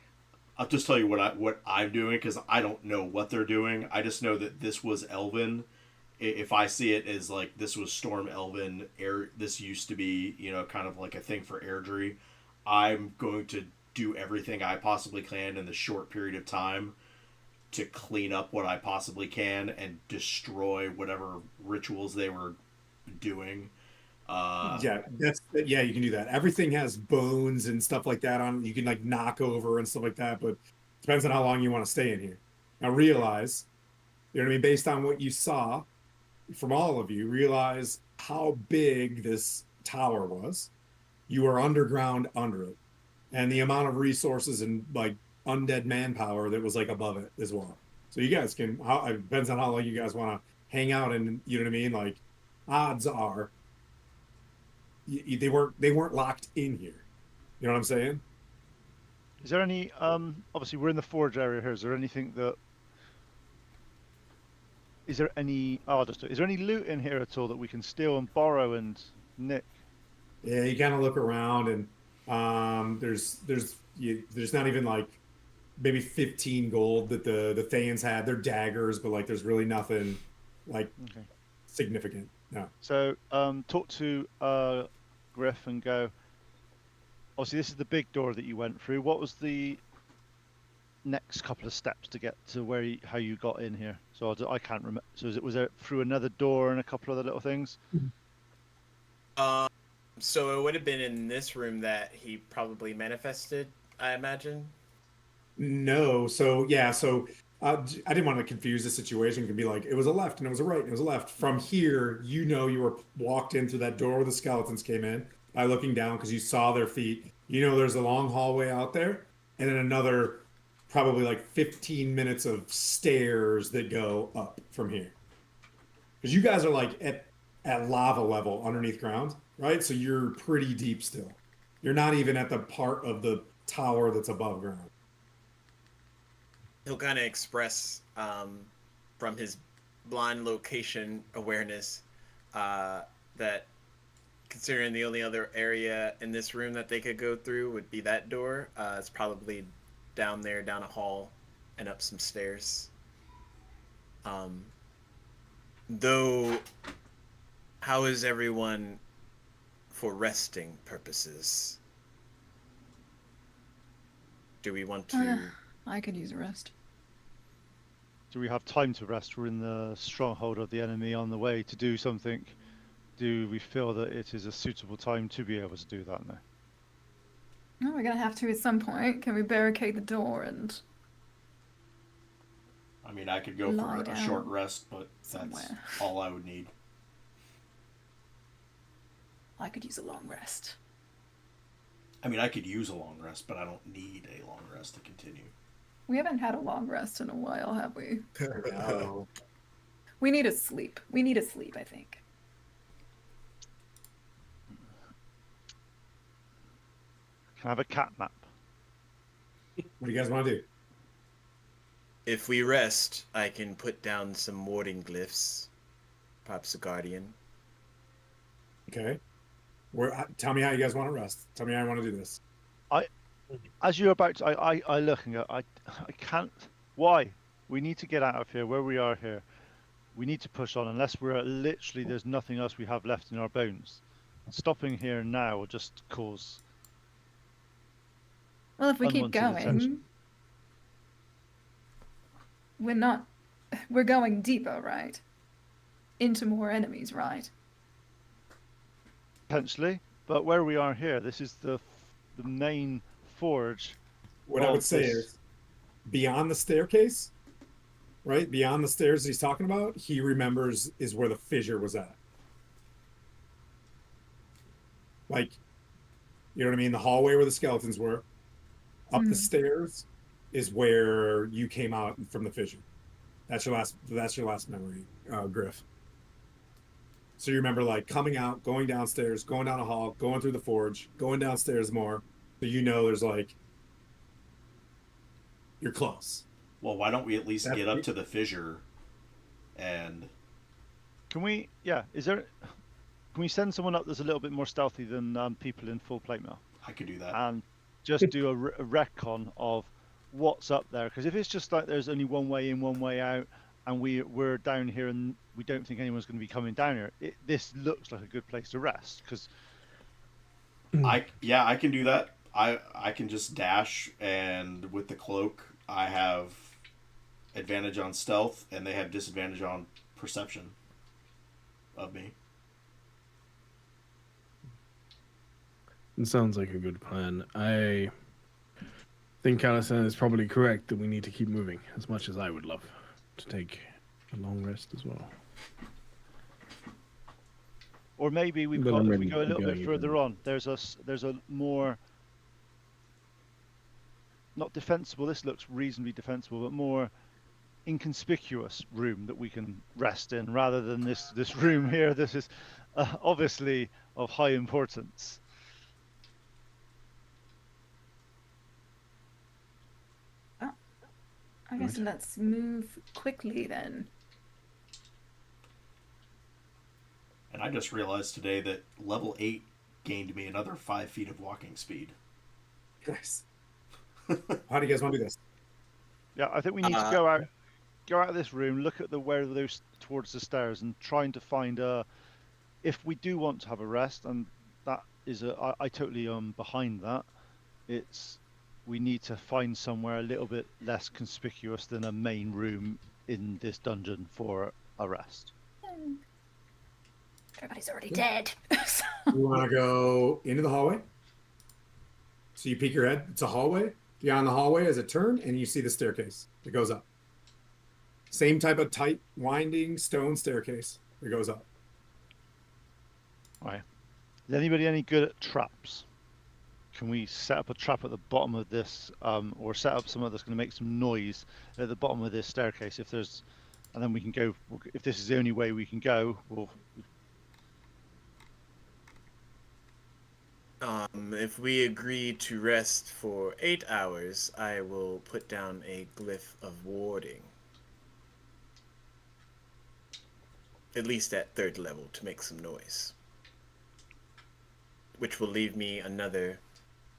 I'll just tell you what I'm doing, because I don't know what they're doing. I just know that this was Elvin, if I see it as like this was Storm Elven air, this used to be, you know, kind of like a thing for Airdrie, I'm going to do everything I possibly can in the short period of time to clean up what I possibly can and destroy whatever rituals they were doing. Yeah, yeah, you can do that. Everything has bones and stuff like that on it. You can like knock over and stuff like that, but depends on how long you want to stay in here. Now realize, you know what I mean, based on what you saw from all of you, realize how big this tower was. You are underground under it. And the amount of resources and like undead manpower that was like above it as well. So you guys can, it depends on how long you guys want to hang out, and you know what I mean? Like odds are they weren't locked in here. You know what I'm saying? Is there any? Obviously, we're in the forge area here. Is there anything that? Is there any? Oh, is there any loot in here at all that we can steal and borrow and nick? Yeah, you kind of look around, and there's not even like maybe 15 gold that the Thayans had. They're daggers, but like there's really nothing like significant. No. So talk to Griff and go. Obviously, this is the big door that you went through. What was the next couple of steps to get to where how you got in here? So I can't remember. So was it through another door and a couple of other little things? So it would have been in this room that he probably manifested, I imagine. No, so yeah, so I didn't want to confuse the situation. It could be like it was a left and it was a right and it was a left. From here, you know, you were walked into that door where the skeletons came in by looking down because you saw their feet. You know, there's a long hallway out there, and then another probably like 15 minutes of stairs that go up from here. Because you guys are like at lava level underneath ground, right? So you're pretty deep still. You're not even at the part of the tower that's above ground. He'll kind of express from his blind location awareness that considering the only other area in this room that they could go through would be that door. It's probably down there, down a hall, and up some stairs. Though, how is everyone for resting purposes? Do we want to... I could use a rest. Do we have time to rest? We're in the stronghold of the enemy on the way to do something. Do we feel that it is a suitable time to be able to do that now? No, we're gonna have to at some point. Can we barricade the door and... I mean, I could go for a short rest, but that's all I would need. I could use a long rest. I mean, I could use a long rest, but I don't need a long rest to continue. We haven't had a long rest in a while, have we? No. We need a sleep. We need a sleep, I think. Can I have a cat nap? What do you guys want to do? If we rest, I can put down some warding glyphs. Perhaps a guardian. Okay. Tell me how you guys want to rest. Tell me how you want to do this. As you're about to, I look and go, I can't. Why? We need to get out of here. Where we are here, we need to push on. Unless we're literally, there's nothing else we have left in our bones. Stopping here now will just cause. Well, if we keep unwanted going, attention. we're going deeper, right? Into more enemies, right? Potentially, but where we are here, this is the main forge. What I would say is, beyond the staircase, right? Beyond the stairs he's talking about, he remembers is where the fissure was at. Like, you know what I mean? The hallway where the skeletons were. Up the stairs is where you came out from the fissure. That's your last memory, Griff. So you remember like coming out, going downstairs, going down a hall, going through the forge, going downstairs more. So you know there's like you're close. Well, why don't we at least get up to the fissure and Can we? Yeah. Can we send someone up that's a little bit more stealthy than people in full plate mail? I could do that. And just do a recon of what's up there. Because if it's just like there's only one way in, one way out, and we're down here and we don't think anyone's going to be coming down here, this looks like a good place to rest because I can do that. I can just dash, and with the cloak, I have advantage on stealth, and they have disadvantage on perception of me. It sounds like a good plan. I think Allison is probably correct that we need to keep moving, as much as I would love to take a long rest as well. or maybe But if I'm we ready go a to little go bit even. further on, there's a more not defensible. This looks reasonably defensible, but more inconspicuous room that we can rest in, rather than this room here. This is obviously of high importance. I guess let's move quickly then. And I just realized today that level 8 gained me another 5 feet of walking speed. Nice. How do you guys want to do this? Yeah, I think we need to go out of this room, look at where those towards the stairs, and trying to find if we do want to have a rest, and that is I totally behind that. We need to find somewhere a little bit less conspicuous than a main room in this dungeon for a rest. Everybody's already dead. You want to go into the hallway? So you peek your head. It's a hallway. Beyond the hallway is a turn, and you see the staircase that goes up. Same type of tight, winding stone staircase that goes up. All right. Is anybody any good at traps? Can we set up a trap at the bottom of this, or set up something that's going to make some noise at the bottom of this staircase? And then we can go. If this is the only way we can go, we'll. If we agree to rest for 8 hours, I will put down a glyph of warding. At least at 3rd level to make some noise. Which will leave me another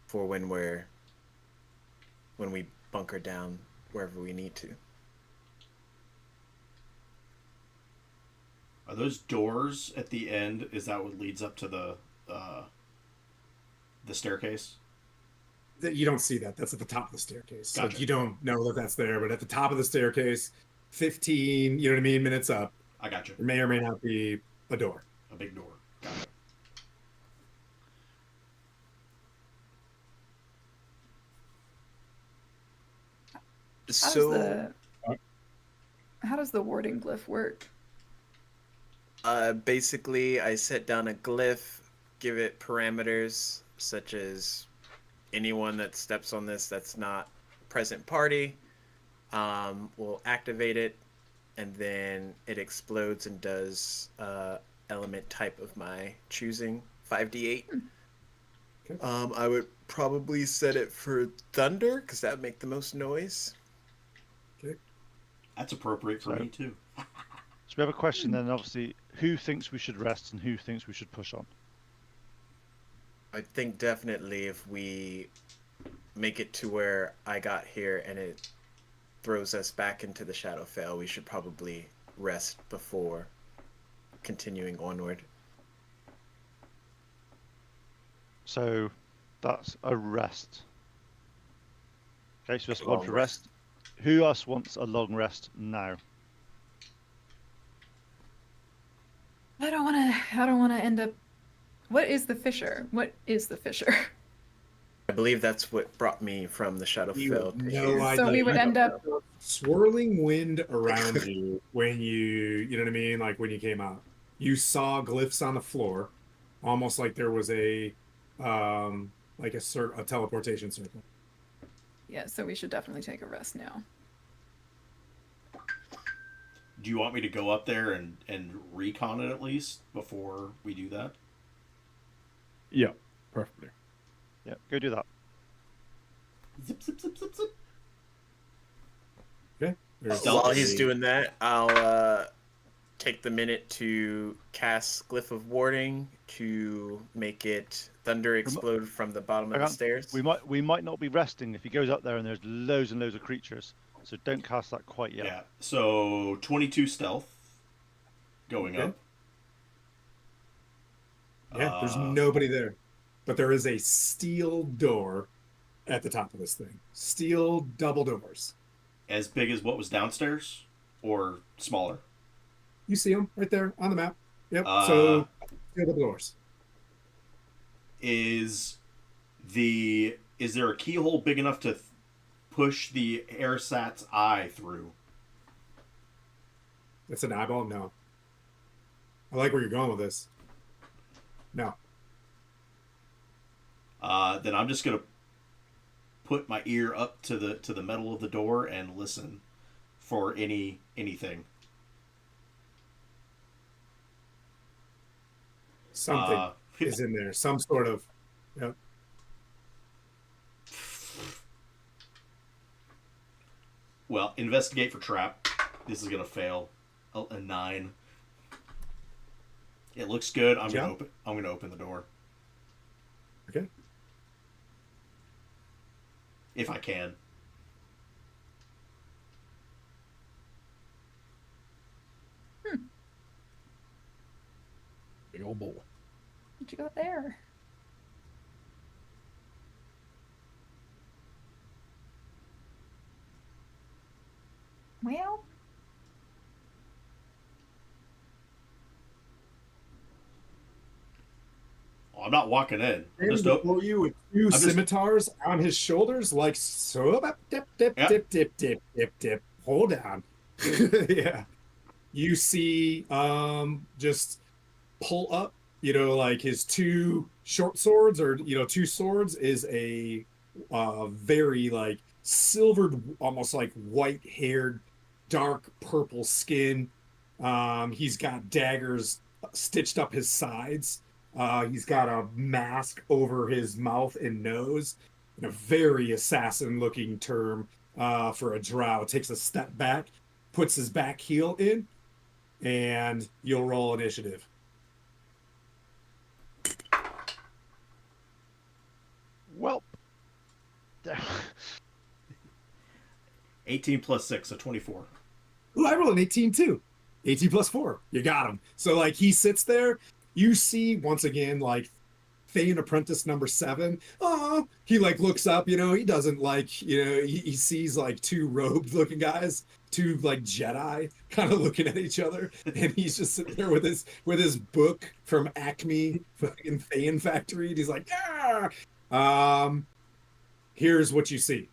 for when we bunker down wherever we need to. Are those doors at the end? Is that what leads up to the staircase? You don't see that. That's at the top of the staircase. Gotcha. So you don't know that that's there, but at the top of the staircase, 15, you know what I mean, minutes up, I got you. there may or may not be a door. A big door. Gotcha. How does the warding glyph work? Basically, I set down a glyph, give it parameters such as anyone that steps on this that's not present party will activate it, and then it explodes and does element type of my choosing, 5d8. Okay. I would probably set it for thunder because that would make the most noise. Okay. That's appropriate for me too. So we have a question then. Obviously, who thinks we should rest and who thinks we should push on? I think definitely if we make it to where I got here and it throws us back into the Shadowfell, we should probably rest before continuing onward. So that's a rest. Okay, so just Long one for rest. Who else wants a long rest now? I don't want to end up. What is the fissure? What is the fissure? I believe that's what brought me from the Shadowfell to No here. idea. So we would end up. Swirling wind around you when you know what I mean? Like when you came out. You saw glyphs on the floor, almost like there was a teleportation circle. Yeah, so we should definitely take a rest now. Do you want me to go up there and recon it at least before we do that? Yeah, perfectly. Yeah, go do that. Zip, zip, zip, zip, zip. Okay. There's While he's doing that, I'll take the minute to cast Glyph of Warding to make it thunder explode from the bottom of the stairs. We might not be resting if he goes up there and there's loads and loads of creatures. So don't cast that quite yet. Yeah. So 22 stealth going Okay. up. Yeah, there's nobody there. But there is a steel door at the top of this thing. Steel double doors. As big as what was downstairs, or smaller? You see them right there on the map. Yep. Uh, So steel double doors. is there a keyhole big enough to push the airsat's eye through? It's an eyeball? No. I like where you're going with this. No. Then I'm just gonna put my ear up to the metal of the door and listen for anything. Something is in there. Some sort of. Yep. Well, investigate for trap. This is gonna fail. Oh, a 9. It looks good. I'm gonna open the door Okay. if I can. Big old bowl. What you got there? Well, Oh, I'm not walking in. I'm just before you with two just- scimitars on his shoulders, like so. Dip, dip, Yep. dip, dip, dip, dip, dip. Hold on. Yeah. You see, just pull up. Like his two short swords, or two swords, is a very like silvered, almost like white-haired, dark purple skin. He's got daggers stitched up his sides. He's got a mask over his mouth and nose, and a very assassin-looking term for a drow. Takes a step back, puts his back heel in, and you'll roll initiative. Well, 18 plus 6, so 24. Ooh, I rolled an 18 too. 18 plus 4. You got him. So like he sits there. You see once again like Thane Apprentice number 7. Oh, he like looks up, he doesn't like, he sees like two robed looking guys, two like Jedi kind of looking at each other, and he's just sitting there with his book from Acme fucking Thane Factory, and he's like, yeah. Here's what you see.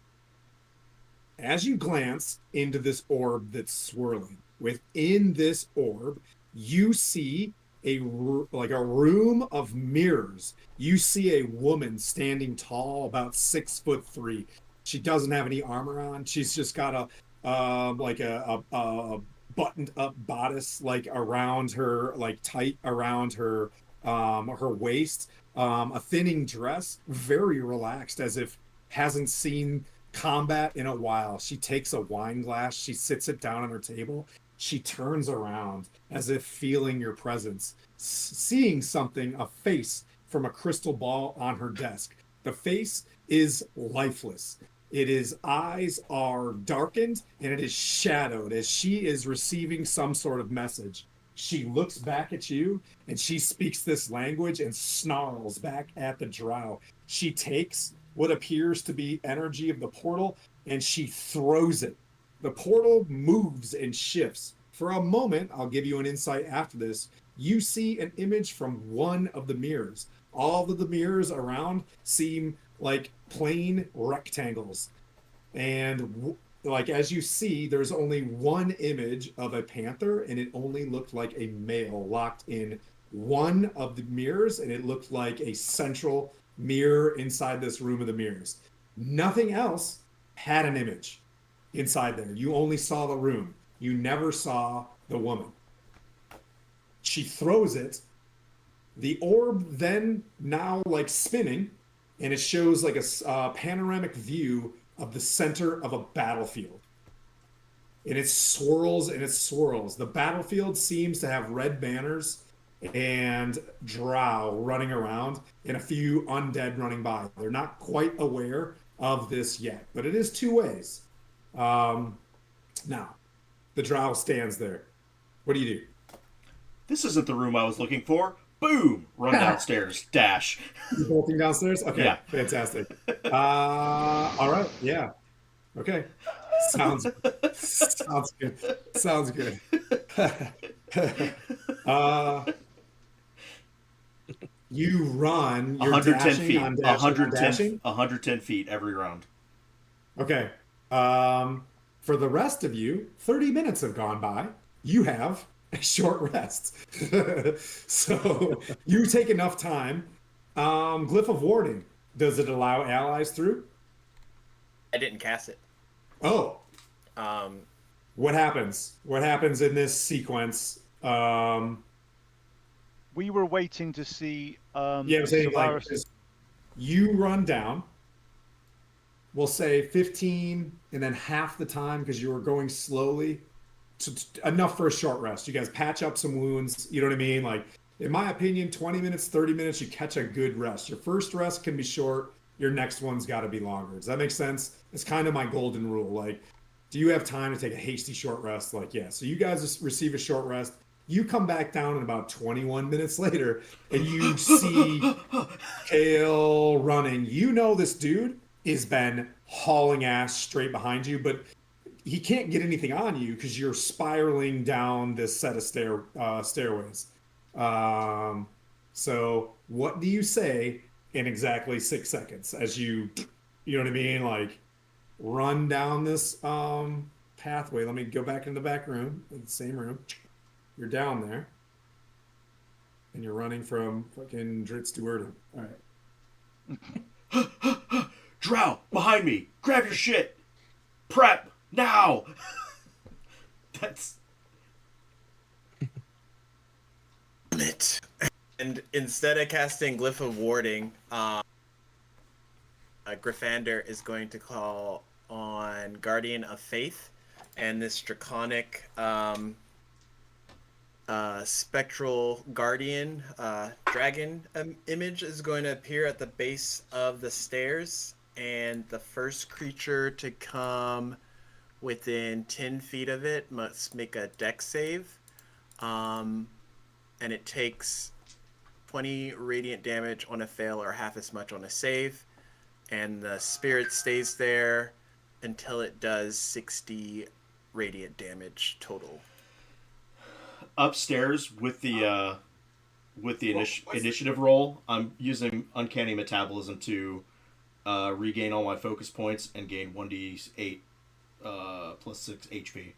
As you glance into this orb that's swirling, within this orb, you see a room of mirrors. You see a woman standing tall, about 6'3". She doesn't have any armor on. She's just got a buttoned up bodice like around her, like tight around her waist. A thinning dress, very relaxed, as if hasn't seen combat in a while. She takes a wine glass, she sits it down on her table. She turns around as if feeling your presence, seeing something, a face from a crystal ball on her desk. The face is lifeless. Its eyes are darkened and it is shadowed as she is receiving some sort of message. She looks back at you and she speaks this language and snarls back at the drow. She takes what appears to be energy of the portal and she throws it. The portal moves and shifts. For a moment, I'll give you an insight after this. You see an image from one of the mirrors. All of the mirrors around seem like plain rectangles. And like as you see, there's only one image of a panther, and it only looked like a male locked in one of the mirrors, and it looked like a central mirror inside this room of the mirrors. Nothing else had an image inside there. You only saw the room. You never saw the woman. She throws it. The orb then now like spinning, and it shows like a panoramic view of the center of a battlefield. And it swirls and it swirls. The battlefield seems to have red banners and drow running around and a few undead running by. They're not quite aware of this yet, but it is two ways. Now, the drow stands there. What do you do? This isn't the room I was looking for. Boom! Run downstairs. Dash. You bolting downstairs? Okay, Yeah. fantastic. All right, yeah. Okay. Sounds good. Sounds good. uh, you run. You're 110 dashing. feet. I'm dashing. I'm 110, dashing. 110 feet every round. Okay. For the rest of you, 30 minutes have gone by. You have a short rest. So you take enough time. Glyph of Warding. Does it allow allies through? I didn't cast it. Oh, Um, what happens? What happens in this sequence? We were waiting to see. Yeah, I'm saying like Solaris- this, you run down. We'll say 15 and then half the time because you were going slowly. Enough for a short rest. You guys patch up some wounds. You know what I mean? Like, in my opinion, 20 minutes, 30 minutes, you catch a good rest. Your first rest can be short. Your next one's got to be longer. Does that make sense? It's kind of my golden rule. Like, do you have time to take a hasty short rest? Like, yeah. So you guys just receive a short rest. You come back down in about 21 minutes later and you see Kale running. You know this dude has been hauling ass straight behind you, but he can't get anything on you because you're spiraling down this set of stairways. So what do you say in exactly 6 seconds as you know what I mean? Like, run down this pathway. Let me go back in the back room, in the same room. You're down there. And you're running from fucking Dritz to Erden. All right. Drow, behind me. Grab your shit. Prep now. That's it. And instead of casting Glyph of Warding, Gryffindor is going to call on Guardian of Faith, and this draconic spectral guardian dragon image is going to appear at the base of the stairs, and the first creature to come within 10 feet of it must make a dex save, and it takes 20 radiant damage on a fail or half as much on a save, and the spirit stays there until it does 60 radiant damage total. upstairs with the initiative roll. I'm using uncanny metabolism to regain all my focus points and gain 1d8 plus 6 HP.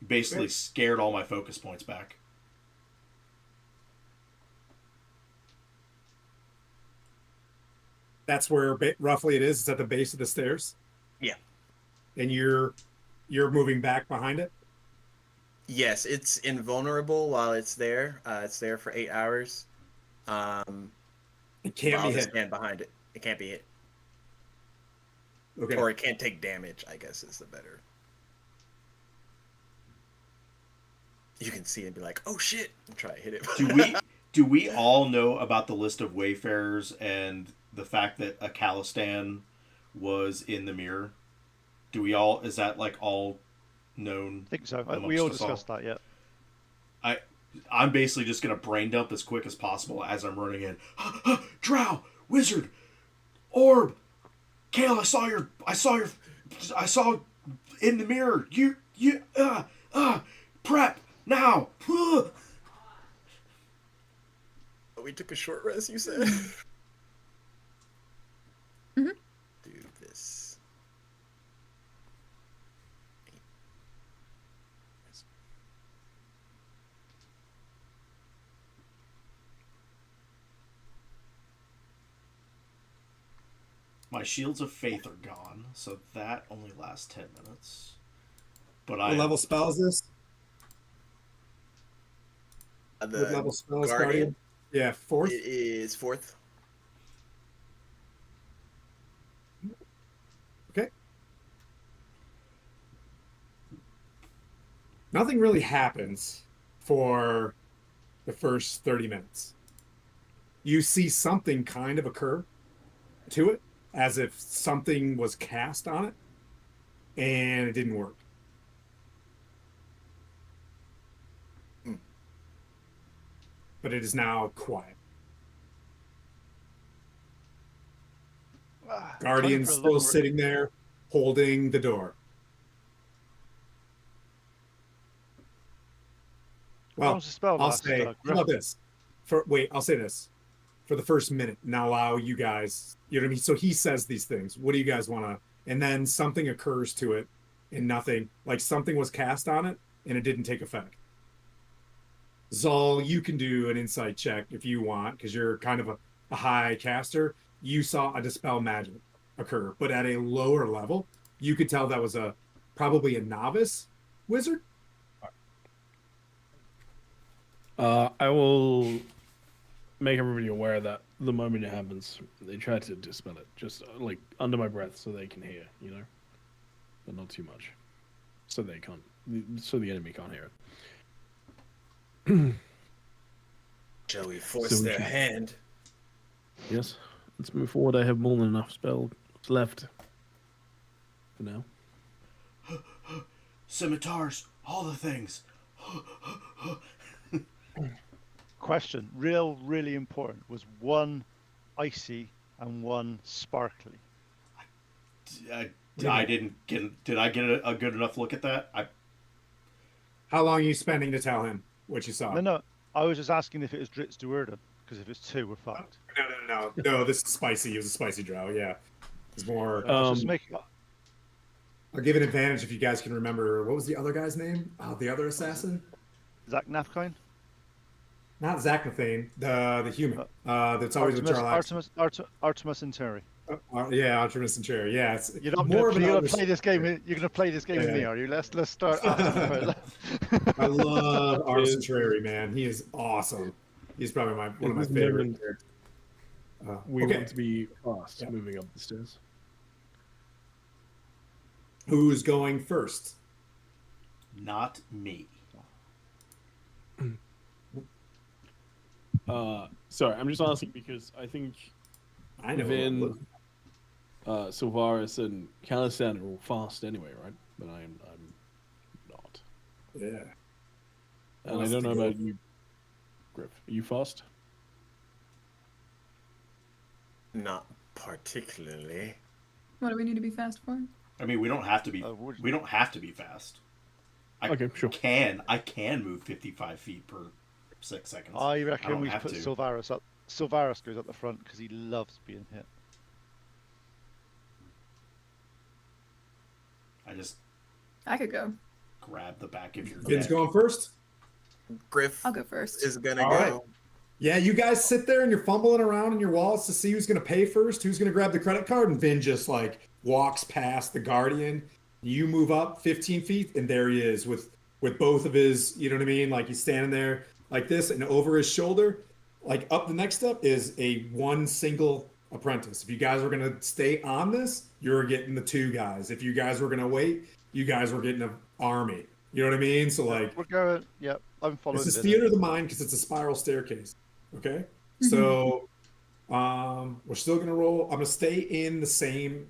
Basically scared all my focus points back. That's where roughly it is. It's at the base of the stairs. Yeah. And you're moving back behind it. Yes, it's invulnerable while it's there. It's there for 8 hours. It But can't I'll be just hit. stand behind it. It can't be hit. Okay. Or it can't take damage, I guess is the better. You can see it and be like, oh shit, and try to hit it. Do we all know about the list of wayfarers and the fact that a Khalistan was in the mirror? Do we all, is that like all known? I think so. amongst We all us discussed that, yeah. I'm basically just gonna brain dump as quick as possible as I'm running in. Drow, wizard, orb, Kale, I saw in the mirror. Prep now. We took a short rest, you said? Mhm. Do this. My shields of faith are gone, so that only lasts 10 minutes. But What level spell is this? The What level spell is Guardian? Guardian? Yeah, fourth. It is 4th. Okay. Nothing really happens for the first 30 minutes. you see something kind of occur to it, as if something was cast on it, and it didn't work. But it is now quiet. Guardian's still sitting there, holding the door. Well, was the spell I'll last, say, how Griff? about this? I'll say this. For the first minute, now allow you guys, you know what I mean? So he says these things. What do you guys want to? And then something occurs to it and nothing, like something was cast on it and it didn't take effect. Zal, you can do an insight check if you want, because you're kind of a high caster. You saw a dispel magic occur, but at a lower level, you could tell that was probably a novice wizard. I will make everybody aware that the moment it happens, they try to dispel it, just like under my breath, so they can hear, you know, but not too much, so they can't, so the enemy can't hear it. Shall we force their hand? Yes, let's move forward. I have more than enough spells left for now. Scimitars, all the things. Question, really important. Was one icy and one sparkly? I didn't get. Did I get a good enough look at that? How long are you spending to tell him what you saw? No. I was just asking if it was Dritz Duerden, because if it's two, we're fucked. No, this is spicy. It was a spicy drow, yeah. It's more... Just make... I'll give an advantage if you guys can remember. What was the other guy's name? The other assassin? Zach Nafkine? Not Zacnathane, the human. That's always with Jarlaxle. Artemis Centauri. Yeah, Artemis Centauri. Yeah, it's You're not more going of to play this game. You're going to play this game with me, are you? Let's start. I love Artemis Centauri, man. He is awesome. He's probably one of my favorite characters. We want to be fast moving up the stairs. Who's going first? Not me. Sorry, I'm just asking because I think I know Vin, Sylvaris, and Calistan are all fast anyway, right? But I'm not. Yeah. And I don't know about you, Griff. Are you fast? Not particularly. What do we need to be fast for? I mean, we don't have to be. We don't have to be fast. Okay, sure. I can move 55 feet per 6 seconds. I reckon we have put to. Sylvaris up. Sylvaris goes up the front because he loves being hit. I could go. Grab the back of your Vin's neck. going first? Griff I'll go first. is gonna All go. right. Yeah, you guys sit there and you're fumbling around in your wallets to see who's going to pay first, who's going to grab the credit card, and Vin just like walks past the Guardian. You move up 15 feet, and there he is with both of his, you know what I mean? Like he's standing there like this, and over his shoulder, like up the next step is a one single apprentice. If you guys were going to stay on this, you're getting the two guys. If you guys were going to wait, you guys were getting an army. You know what I mean? So like we're going. Yep, I'm following. this is theater of the mind because it's a spiral staircase. Okay, so we're still gonna roll. I'm gonna stay in the same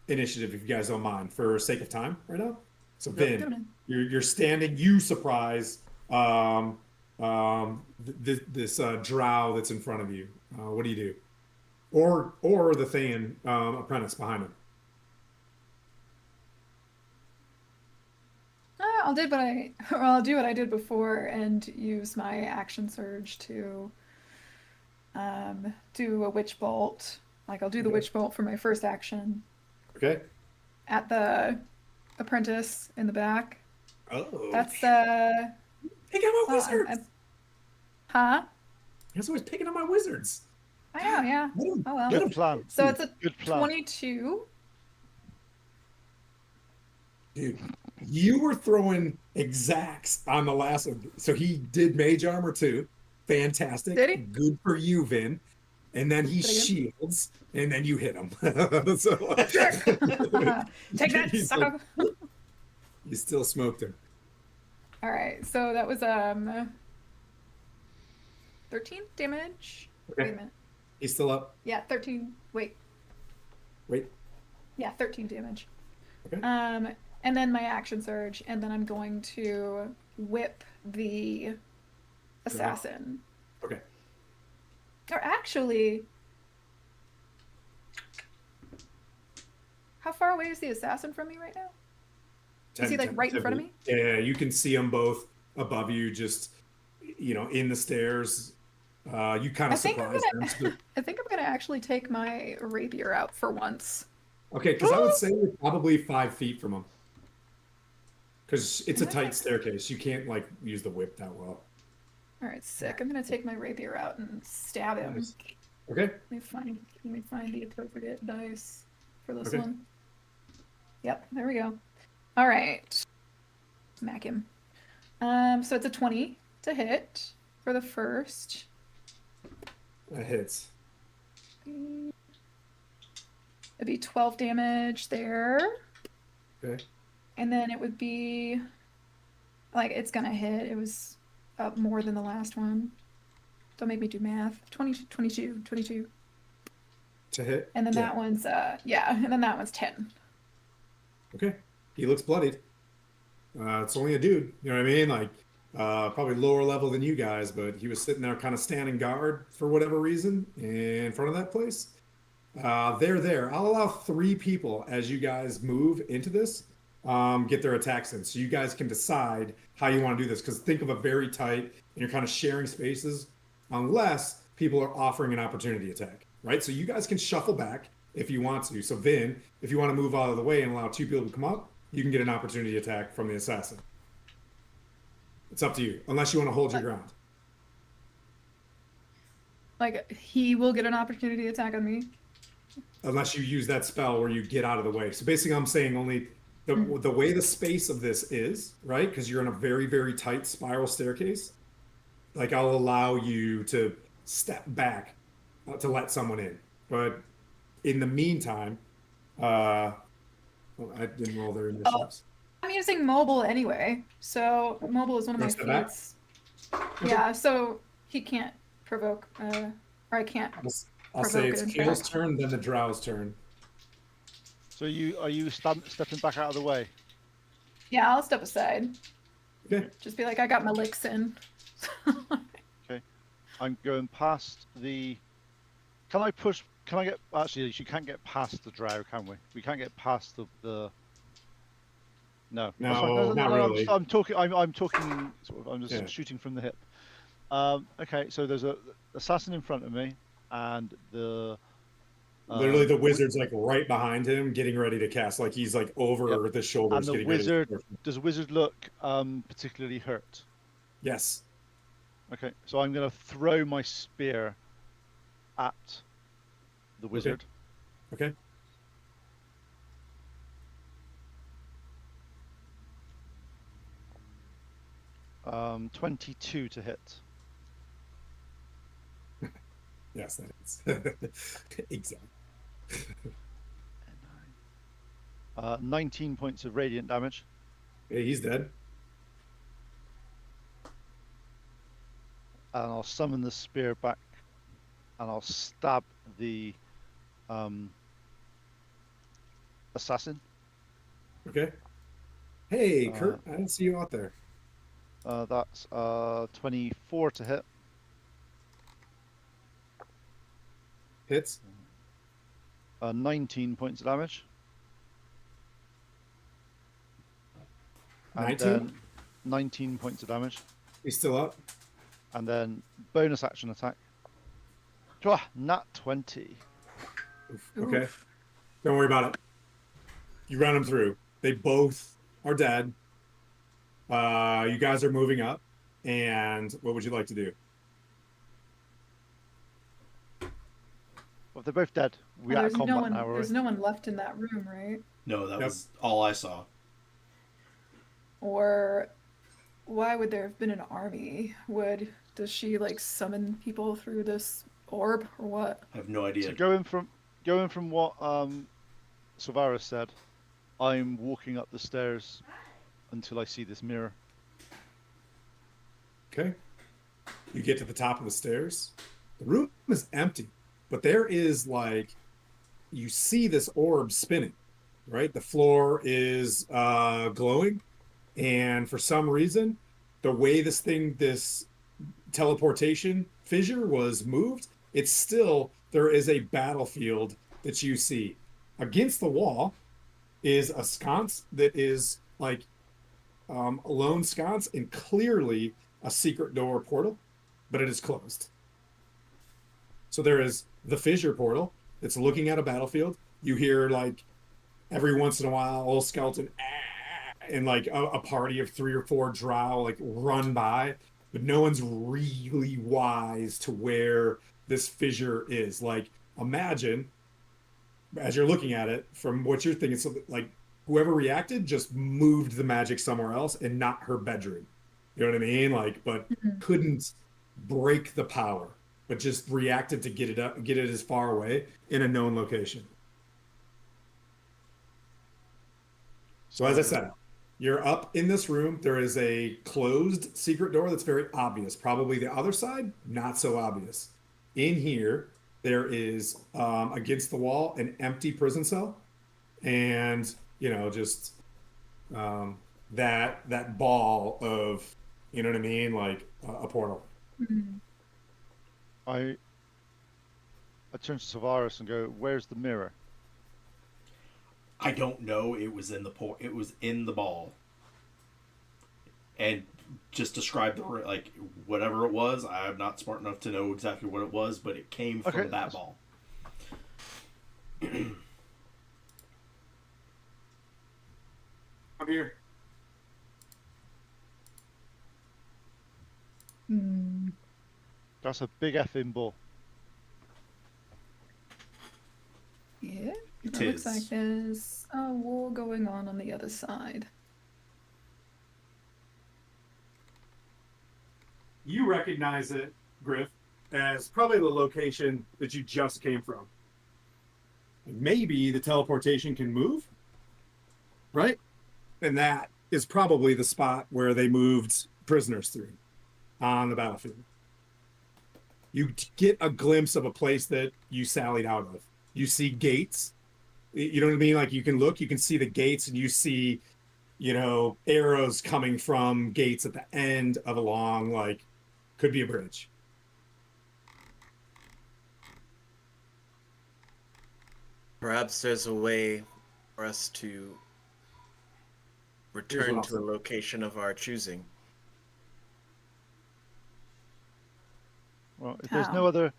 initiative if you guys don't mind, for sake of time right now. So Vin, you're standing. You surprise this drow that's in front of you. What do you do? Or the Thayan apprentice behind him. I'll do what I did before and use my action surge to do a witch bolt. Like I'll do the witch bolt for my first action. Okay. At the apprentice in the back. Oh. That's Picking on my wizards. Huh? He's always picking on my wizards. I know, yeah. Oh well. Good plan. So it's a Good plan. 22. Dude, you were throwing exacts on the last one. So he did mage armor too. Fantastic. Did he? Good for you, Vin. And then he shields, and then you hit him. So, Take that, sucker. You still smoked him. All right, so that was 13 damage. Okay. Wait a minute. He's still up. Yeah, 13. Wait. Wait. Yeah, 13 damage. Okay. And then my action surge, and then I'm going to whip the assassin. Okay. Or actually, how far away is the assassin from me right now? Is he like right in front of me? Yeah, you can see them both above you, just in the stairs. You kind of surprised them. I think I'm gonna actually take my rapier out for once. Okay, because I would say you're probably 5 feet from them. Because it's a tight staircase. You can't like use the whip that well. All right, sick. I'm gonna take my rapier out and stab him. Nice. Okay. Let me find the appropriate dice for this Okay. one. Yep, there we go. All right, smack him. So it's a 20 to hit for the first. That hits. It'd be 12 damage there. Okay. And then it would be like it's gonna hit. It was up more than the last one. Don't make me do math. 22. To hit. And then that one's and then that one's 10. Okay. He looks bloodied. It's only a dude. You know what I mean? Like probably lower level than you guys, but he was sitting there kind of standing guard for whatever reason in front of that place. They're there. I'll allow 3 people as you guys move into this, get their attacks in. So you guys can decide how you want to do this. Because think of a very tight, and you're kind of sharing spaces, unless people are offering an opportunity attack, right? So you guys can shuffle back if you want to. So Vin, if you want to move out of the way and allow 2 people to come up, you can get an opportunity attack from the assassin. It's up to you, unless you want to hold your ground. Like he will get an opportunity attack on me. Unless you use that spell where you get out of the way. So basically, I'm saying only the way the space of this is, right? Because you're in a very, very tight spiral staircase. Like I'll allow you to step back to let someone in. But in the meantime, I didn't roll their initiatives. I'm using mobile anyway, so mobile is one of my Press the back? feats. Yeah, so he can't provoke, or I can't. I'll say provoke it's it, in Kale's fact. turn, then the Drow's turn. So are you stepping back out of the way? Yeah, I'll step aside. Okay. Just be like, I got my licks in. Okay. I'm going past the. Can I get? Actually, you can't get past the drow, can we? We can't get past the. No. No, That's fine. not really. I'm talking. I'm talking. Sort of, I'm just Yeah. shooting from the hip. Okay. So there's a assassin in front of me, and the. Literally, the wizard's like right behind him, getting ready to cast. Like he's like over the shoulders. And the getting wizard. ready to... Does the wizard look particularly hurt? Yes. Okay. So I'm going to throw my spear at the wizard. Okay. 22 to hit. Yes, that is. Exactly. 19 points of radiant damage. Okay, he's dead. And I'll summon the spear back, and I'll stab the assassin. Okay. Hey, Kurt, I didn't see you out there. That's 24 to hit. Hits. 19 points of damage. And 19? then 19 points of damage. He's still up. And then bonus action attack. Nat 20. Okay. Don't worry about it. You run them through. They both are dead. You guys are moving up. And what would you like to do? Well, if they're both dead, we out of combat now, There's no one left in that room, right? No, that was all I saw. Or why would there have been an army? Does she like summon people through this orb or what? I have no idea. So going from what Silvaris said, I'm walking up the stairs until I see this mirror. Okay. You get to the top of the stairs. The room is empty. but there is like, you see this orb spinning, right? The floor is glowing, and for some reason, the way this teleportation fissure was moved, it's still, there is a battlefield that you see. Against the wall is a sconce that is like a lone sconce and clearly a secret door portal, but it is closed. So there is the fissure portal. It's looking at a battlefield. You hear like every once in a while, old skeleton, and like a party of 3 or 4 drow like run by, but no one's really wise to where this fissure is. Like, imagine as you're looking at it from what you're thinking, so like whoever reacted just moved the magic somewhere else and not her bedroom. You know what I mean? Like, but couldn't break the power, but just reacted to get it up, get it as far away in a known location. So as I said, you're up in this room. There is a closed secret door that's very obvious. Probably the other side, not so obvious. In here, there is against the wall an empty prison cell, and just that ball of, you know what I mean, like a portal. I turn to Savaris and go, "Where's the mirror?" I don't know. It was in the It was in the ball, and just describe the like whatever it was. I'm not smart enough to know exactly what it was, but it came from that ball. I'm here. That's a big effing ball. Yeah. It Looks is. like there's a war going on the other side. You recognize it, Griff, as probably the location that you just came from. Maybe the teleportation can move, right? And that is probably the spot where they moved prisoners through on the battlefield. You get a glimpse of a place that you sallied out of. You see gates. You know what I mean? Like, you can see the gates, and you see, arrows coming from gates at the end of a long, like, could be a bridge. Perhaps there's a way for us to return to a location of our choosing. Well, if there's no other,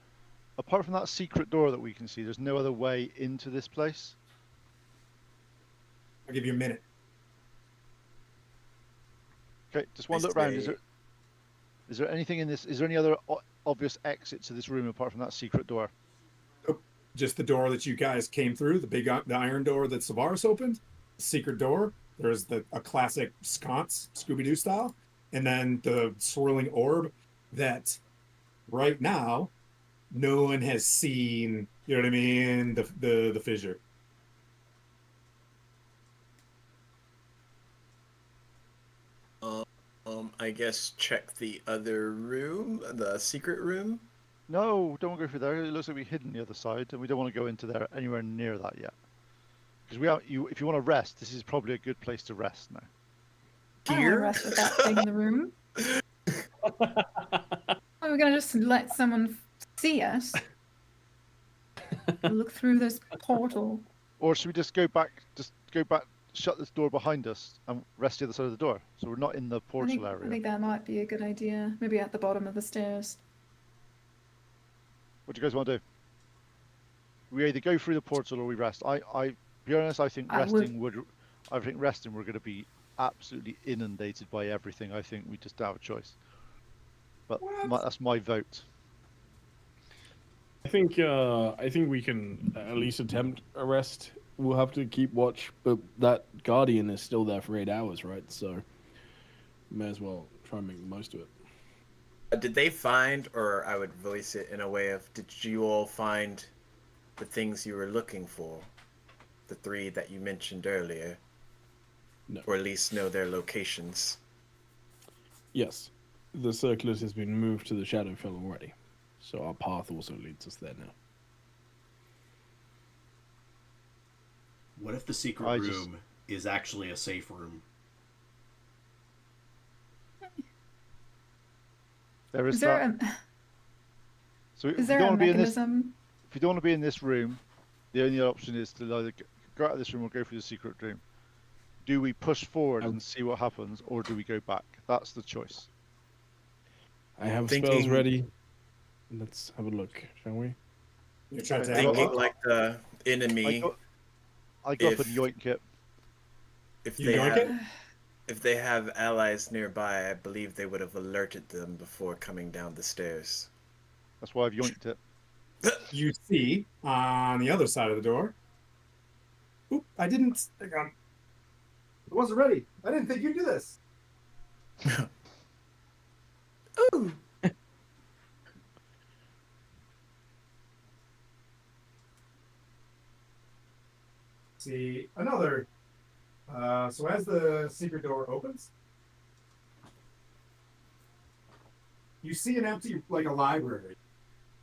apart from that secret door that we can see, there's no other way into this place. I'll give you a minute. Okay, just one look around. Is there anything in this? Is there any other obvious exit to this room apart from that secret door? Nope. Just the door that you guys came through, the iron door that Savaris opened, secret door. There's a classic sconce, Scooby-Doo style, and then the swirling orb that right now no one has seen. You know what I mean? The fissure. I guess check the other room, the secret room. No, don't want to go through there. It looks like we're hidden the other side, and we don't want to go into there anywhere near that yet. Because if you want to rest, this is probably a good place to rest now. I don't want to rest with that thing in the room. We're gonna just let someone see us. Look through this portal. Or should we just go back? Shut this door behind us, and rest the other side of the door, so we're not in the portal area. I think that might be a good idea. Maybe at the bottom of the stairs. What do you guys want to do? We either go through the portal or we rest. Be honest, I think resting we're going to be absolutely inundated by everything. I think we just don't have a choice. But that's my vote. I think we can at least attempt a rest. We'll have to keep watch, but that guardian is still there for 8 hours, right? So may as well try and make the most of it. Did they find, or I would voice it in a way of, did you all find the things you were looking for? The 3 that you mentioned earlier? No. Or at least know their locations? Yes. The circlet has been moved to the Shadowfell already. So our path also leads us there now. What if the secret I room just- is actually a safe room? There is Is there that. a So if is you there don't a want to be in this, mechanism? if you don't want to be in this room, the only option is to either go out of this room or go through the secret room. Do we push forward and see what happens, or do we go back? That's the choice. I have spells Thinking- ready. Let's have a look, shall we? You're trying to I have a got- Thinking look. like the enemy. I go up and If- yoink it. If You they yoink have, it? if they have allies nearby, I believe they would have alerted them before coming down the stairs. That's why I've yoinked it. You see on the other side of the door. Oop, I didn't. Hang on. It wasn't ready. I didn't think you'd do this. Ooh. See another. So as the secret door opens, you see an empty, like a library,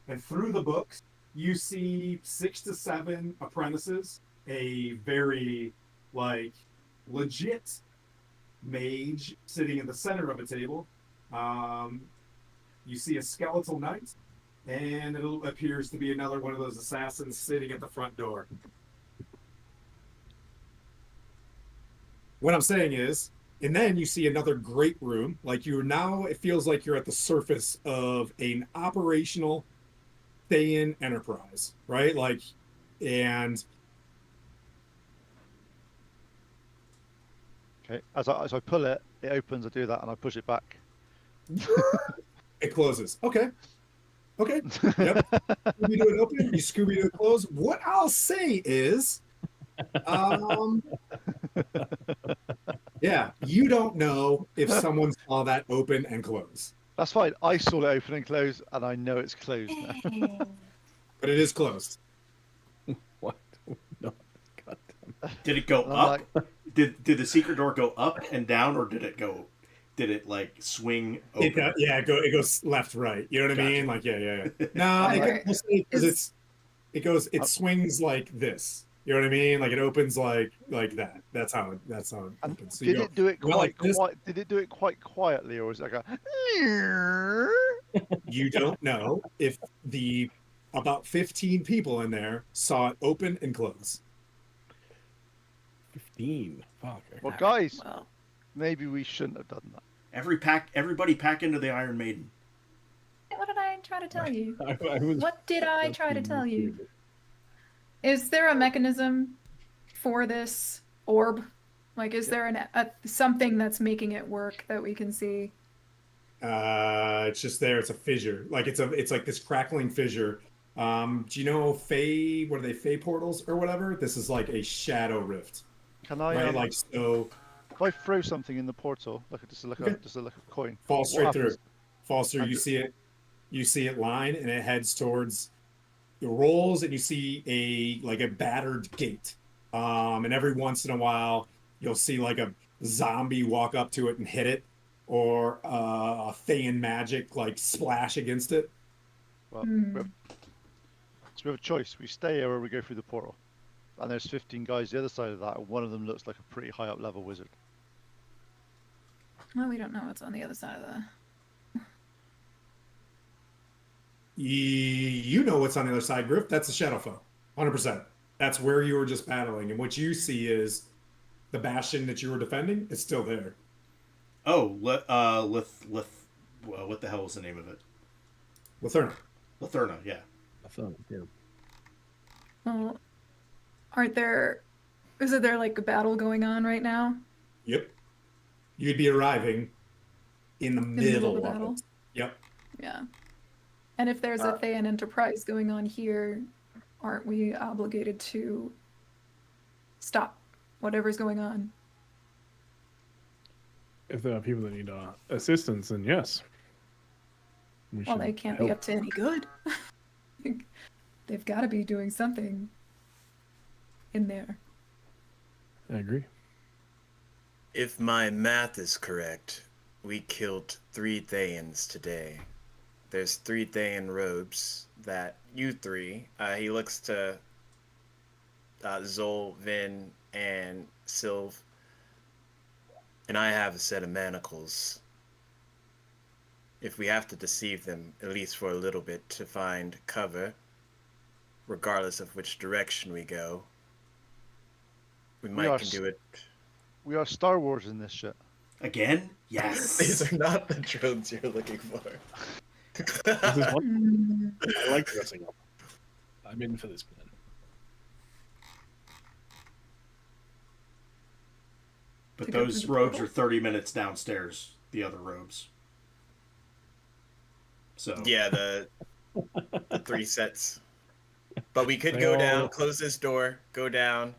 and through the books, you see 6 to 7 apprentices, a very, like, legit mage sitting in the center of a table. You see a skeletal knight, and it appears to be another one of those assassins sitting at the front door. What I'm saying is, and then you see another great room. Like you're now, it feels like you're at the surface of an operational Thayan enterprise, right? Like, and Okay. As I pull it, it opens. I do that, and I push it back. it closes. Okay. Okay. Yep. Scooby Doo it open, you Scooby Doo it close. What I'll say is, yeah, you don't know if someone saw that open and close, That's fine. I saw it open and close, and I know it's closed now. but it is closed. What? No. God damn. Did it go And I'm up? like, Did the secret door go up and down, or did it go? Did it like swing It, open? yeah, it goes left, right. You know what I Gotcha. mean? Like, yeah. No, I'm it like, goes because is- it swings like this. You know what I mean? Like it opens like that. That's how it and opens. So you did go, it do it well, quite like this. quiet? Did it do it quite quietly, or was it like a? You don't know if the about 15 people in there saw it open and close. 15. Fuck. Well, guys, Well, maybe we shouldn't have done that. Everybody pack into the Iron Maiden. what did I try to tell you? I was What did I that's try to being tell you? recorded. Is there a mechanism for this orb? Like, is there something that's making it work that we can see? It's just there. It's a fissure. Like it's like this crackling fissure. Do you know Fey? What are they? Fey portals or whatever? This is like a shadow rift, Can I? right? Like so. If I throw something in the portal, like just like Okay. a coin, Fall what straight through. happens? Falls through. And- You see it line, and it heads towards. It rolls, and you see a battered gate. And every once in a while, you'll see like a zombie walk up to it and hit it, or a Thayan magic like splash against it. Well, we have a choice. We stay here or we go through the portal. And there's 15 guys the other side of that, and one of them looks like a pretty high up level wizard. Well, we don't know what's on the other side of the. You know what's on the other side, Griff. That's the Shadowfoe, 100%. That's where you were just battling, and what you see is the bastion that you were defending is still there. Oh, what the hell was the name of it? Latherna. Latherna, yeah. I thought, yeah. Well, aren't there? Isn't there like a battle going on right now? Yep. You'd be arriving in the middle of the of battle? it. Yep. Yeah. And if there's a Thayan enterprise going on here, aren't we obligated to stop whatever's going on? If there are people that need assistance, then yes. We Well, should they can't be help. up to any good. They've got to be doing something in there. I agree. If my math is correct, we killed 3 Thayans today. There's 3 Thayan robes that you 3. He looks to Zol, Vin, and Sylv. And I have a set of manacles. If we have to deceive them, at least for a little bit, to find cover, regardless of which direction we go, we might can do it. We are Star Wars in this shit. Again? Yes. These are not the drones you're looking for. This is one. I like dressing up. I'm in for this plan. But To go those through the robes portal? are 30 minutes downstairs, the other robes. So Yeah, the 3 sets. But we could They go all- down, close this door, go down.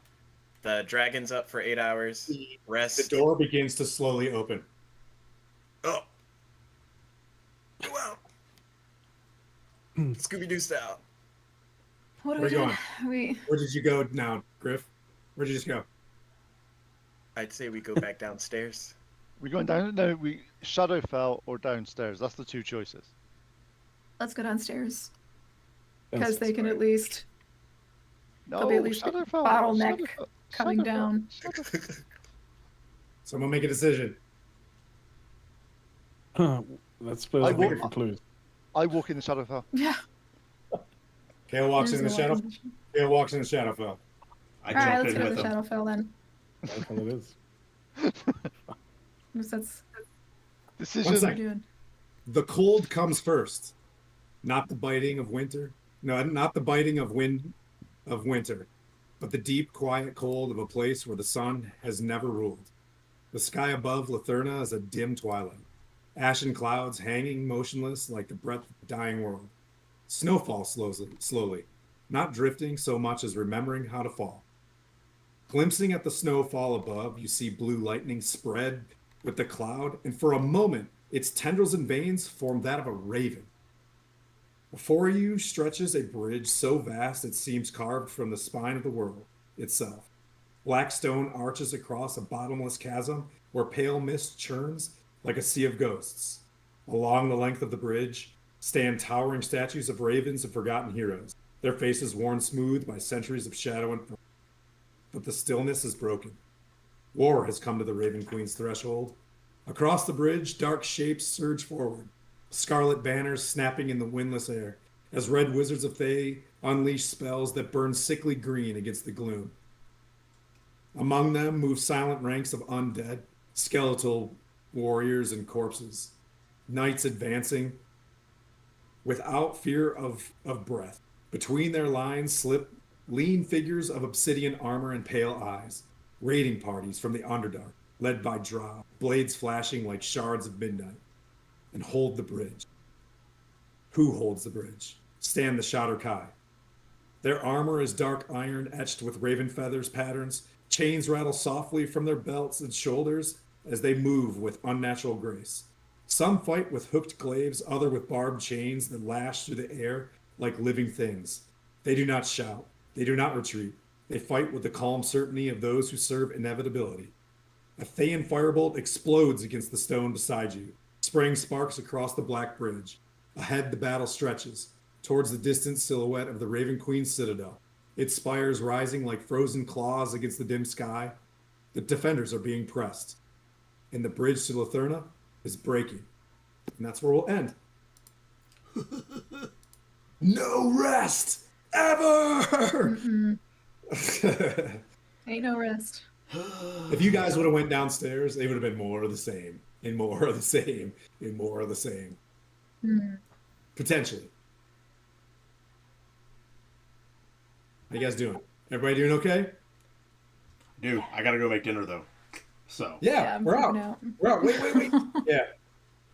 The dragon's up for 8 hours. The Rest. door begins to slowly open. Oh. Go out. Scooby Doo style. What are Where we you doing? We Where did you go now, Griff? Where'd you just go? I'd say we go back downstairs. We're going down. No, we Shadowfell or downstairs. That's the two choices. let's go downstairs That's- because they can at least No, There'll be at least a Shadowfell. bottleneck Shadowfell, coming Shadowfell, down. Shadowfell. Someone make a decision. Let's play I that will- for clues. I walk in the Shadowfell. yeah. Kale walks There's in the shadow. walking- Kale walks in the Shadowfell. I All right, jumped let's in go to with the them. Shadowfell then. That's what it is. Because that's what Decision. we're sec. doing. The cold comes first, not the biting of winter. No, not the biting of wind of winter, but the deep, quiet cold of a place where the sun has never ruled. The sky above Latherna is a dim twilight, ashen clouds hanging motionless like the breath of a dying world. Snowfall slowly, not drifting so much as remembering how to fall. Glimpsing at the snowfall above, you see blue lightning spread with the cloud, and for a moment, its tendrils and veins form that of a raven. Before you stretches a bridge so vast it seems carved from the spine of the world itself. Black stone arches across a bottomless chasm where pale mist churns like a sea of ghosts. Along the length of the bridge stand towering statues of ravens and forgotten heroes, their faces worn smooth by centuries of shadow and frost. But the stillness is broken. War has come to the Raven Queen's threshold. Across the bridge, dark shapes surge forward, scarlet banners snapping in the windless air, as red wizards of Thay unleash spells that burn sickly green against the gloom. Among them move silent ranks of undead, skeletal warriors and corpses, knights advancing without fear of breath. Between their lines slip lean figures of obsidian armor and pale eyes, raiding parties from the Underdark, led by Drow, blades flashing like shards of midnight, and hold the bridge. Who holds the bridge? Stand the Shadow Kai. Their armor is dark iron etched with raven feathers patterns. Chains rattle softly from their belts and shoulders as they move with unnatural grace. Some fight with hooked glaives, other with barbed chains that lash through the air like living things. They do not shout. They do not retreat. They fight with the calm certainty of those who serve inevitability. A Thayan firebolt explodes against the stone beside you, spraying sparks across the black bridge. Ahead, the battle stretches towards the distant silhouette of the Raven Queen's citadel, its spires rising like frozen claws against the dim sky. The defenders are being pressed, and the bridge to Latherna is breaking. And that's where we'll end. No rest ever. Ain't no rest. If you guys would have went downstairs, it would have been more of the same, and more of the same, and more of the same. Potentially. How you guys doing? Everybody doing okay? Dude, I gotta go make dinner though. So Yeah, I'm we're out. freaking out. We're out. Wait. Yeah.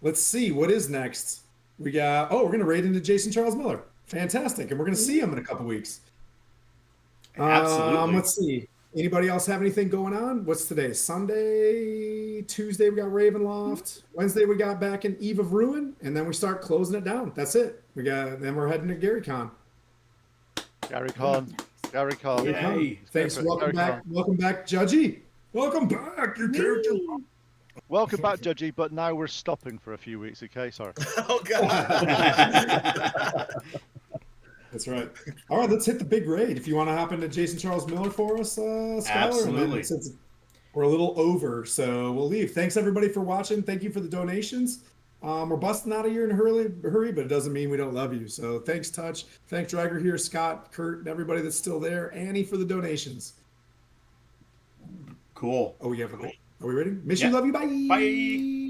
Let's see what is next. We got. Oh, we're gonna raid into Jason Charles Miller. Fantastic, and we're gonna see him in a couple weeks. Absolutely. Let's see. Anybody else have anything going on? What's today? Sunday, Tuesday we got Ravenloft. Wednesday we got back in Eve of Ruin, and then we start closing it down. That's it. Then we're heading to GaryCon. Gary Khan. Gary Khan. Yeah. Yay. Thanks. Perfect. Welcome Gary back. Khan. Welcome back, Judgy. Welcome back. Your character. Welcome back, Judgy, but now we're stopping for a few weeks, okay? Sorry. Oh god. That's right. All right, let's hit the big raid. If you want to hop into Jason Charles Miller for us, Skylar. And Absolutely. then since we're a little over, so we'll leave. Thanks everybody for watching. Thank you for the donations. We're busting out of here in a hurry, but it doesn't mean we don't love you. So thanks, Touch. Thanks, Dragger here, Scott, Kurt, and everybody that's still there. Annie for the donations. Cool. Oh, we have a. Are we ready? Miss Yeah. you, love you, bye. Bye.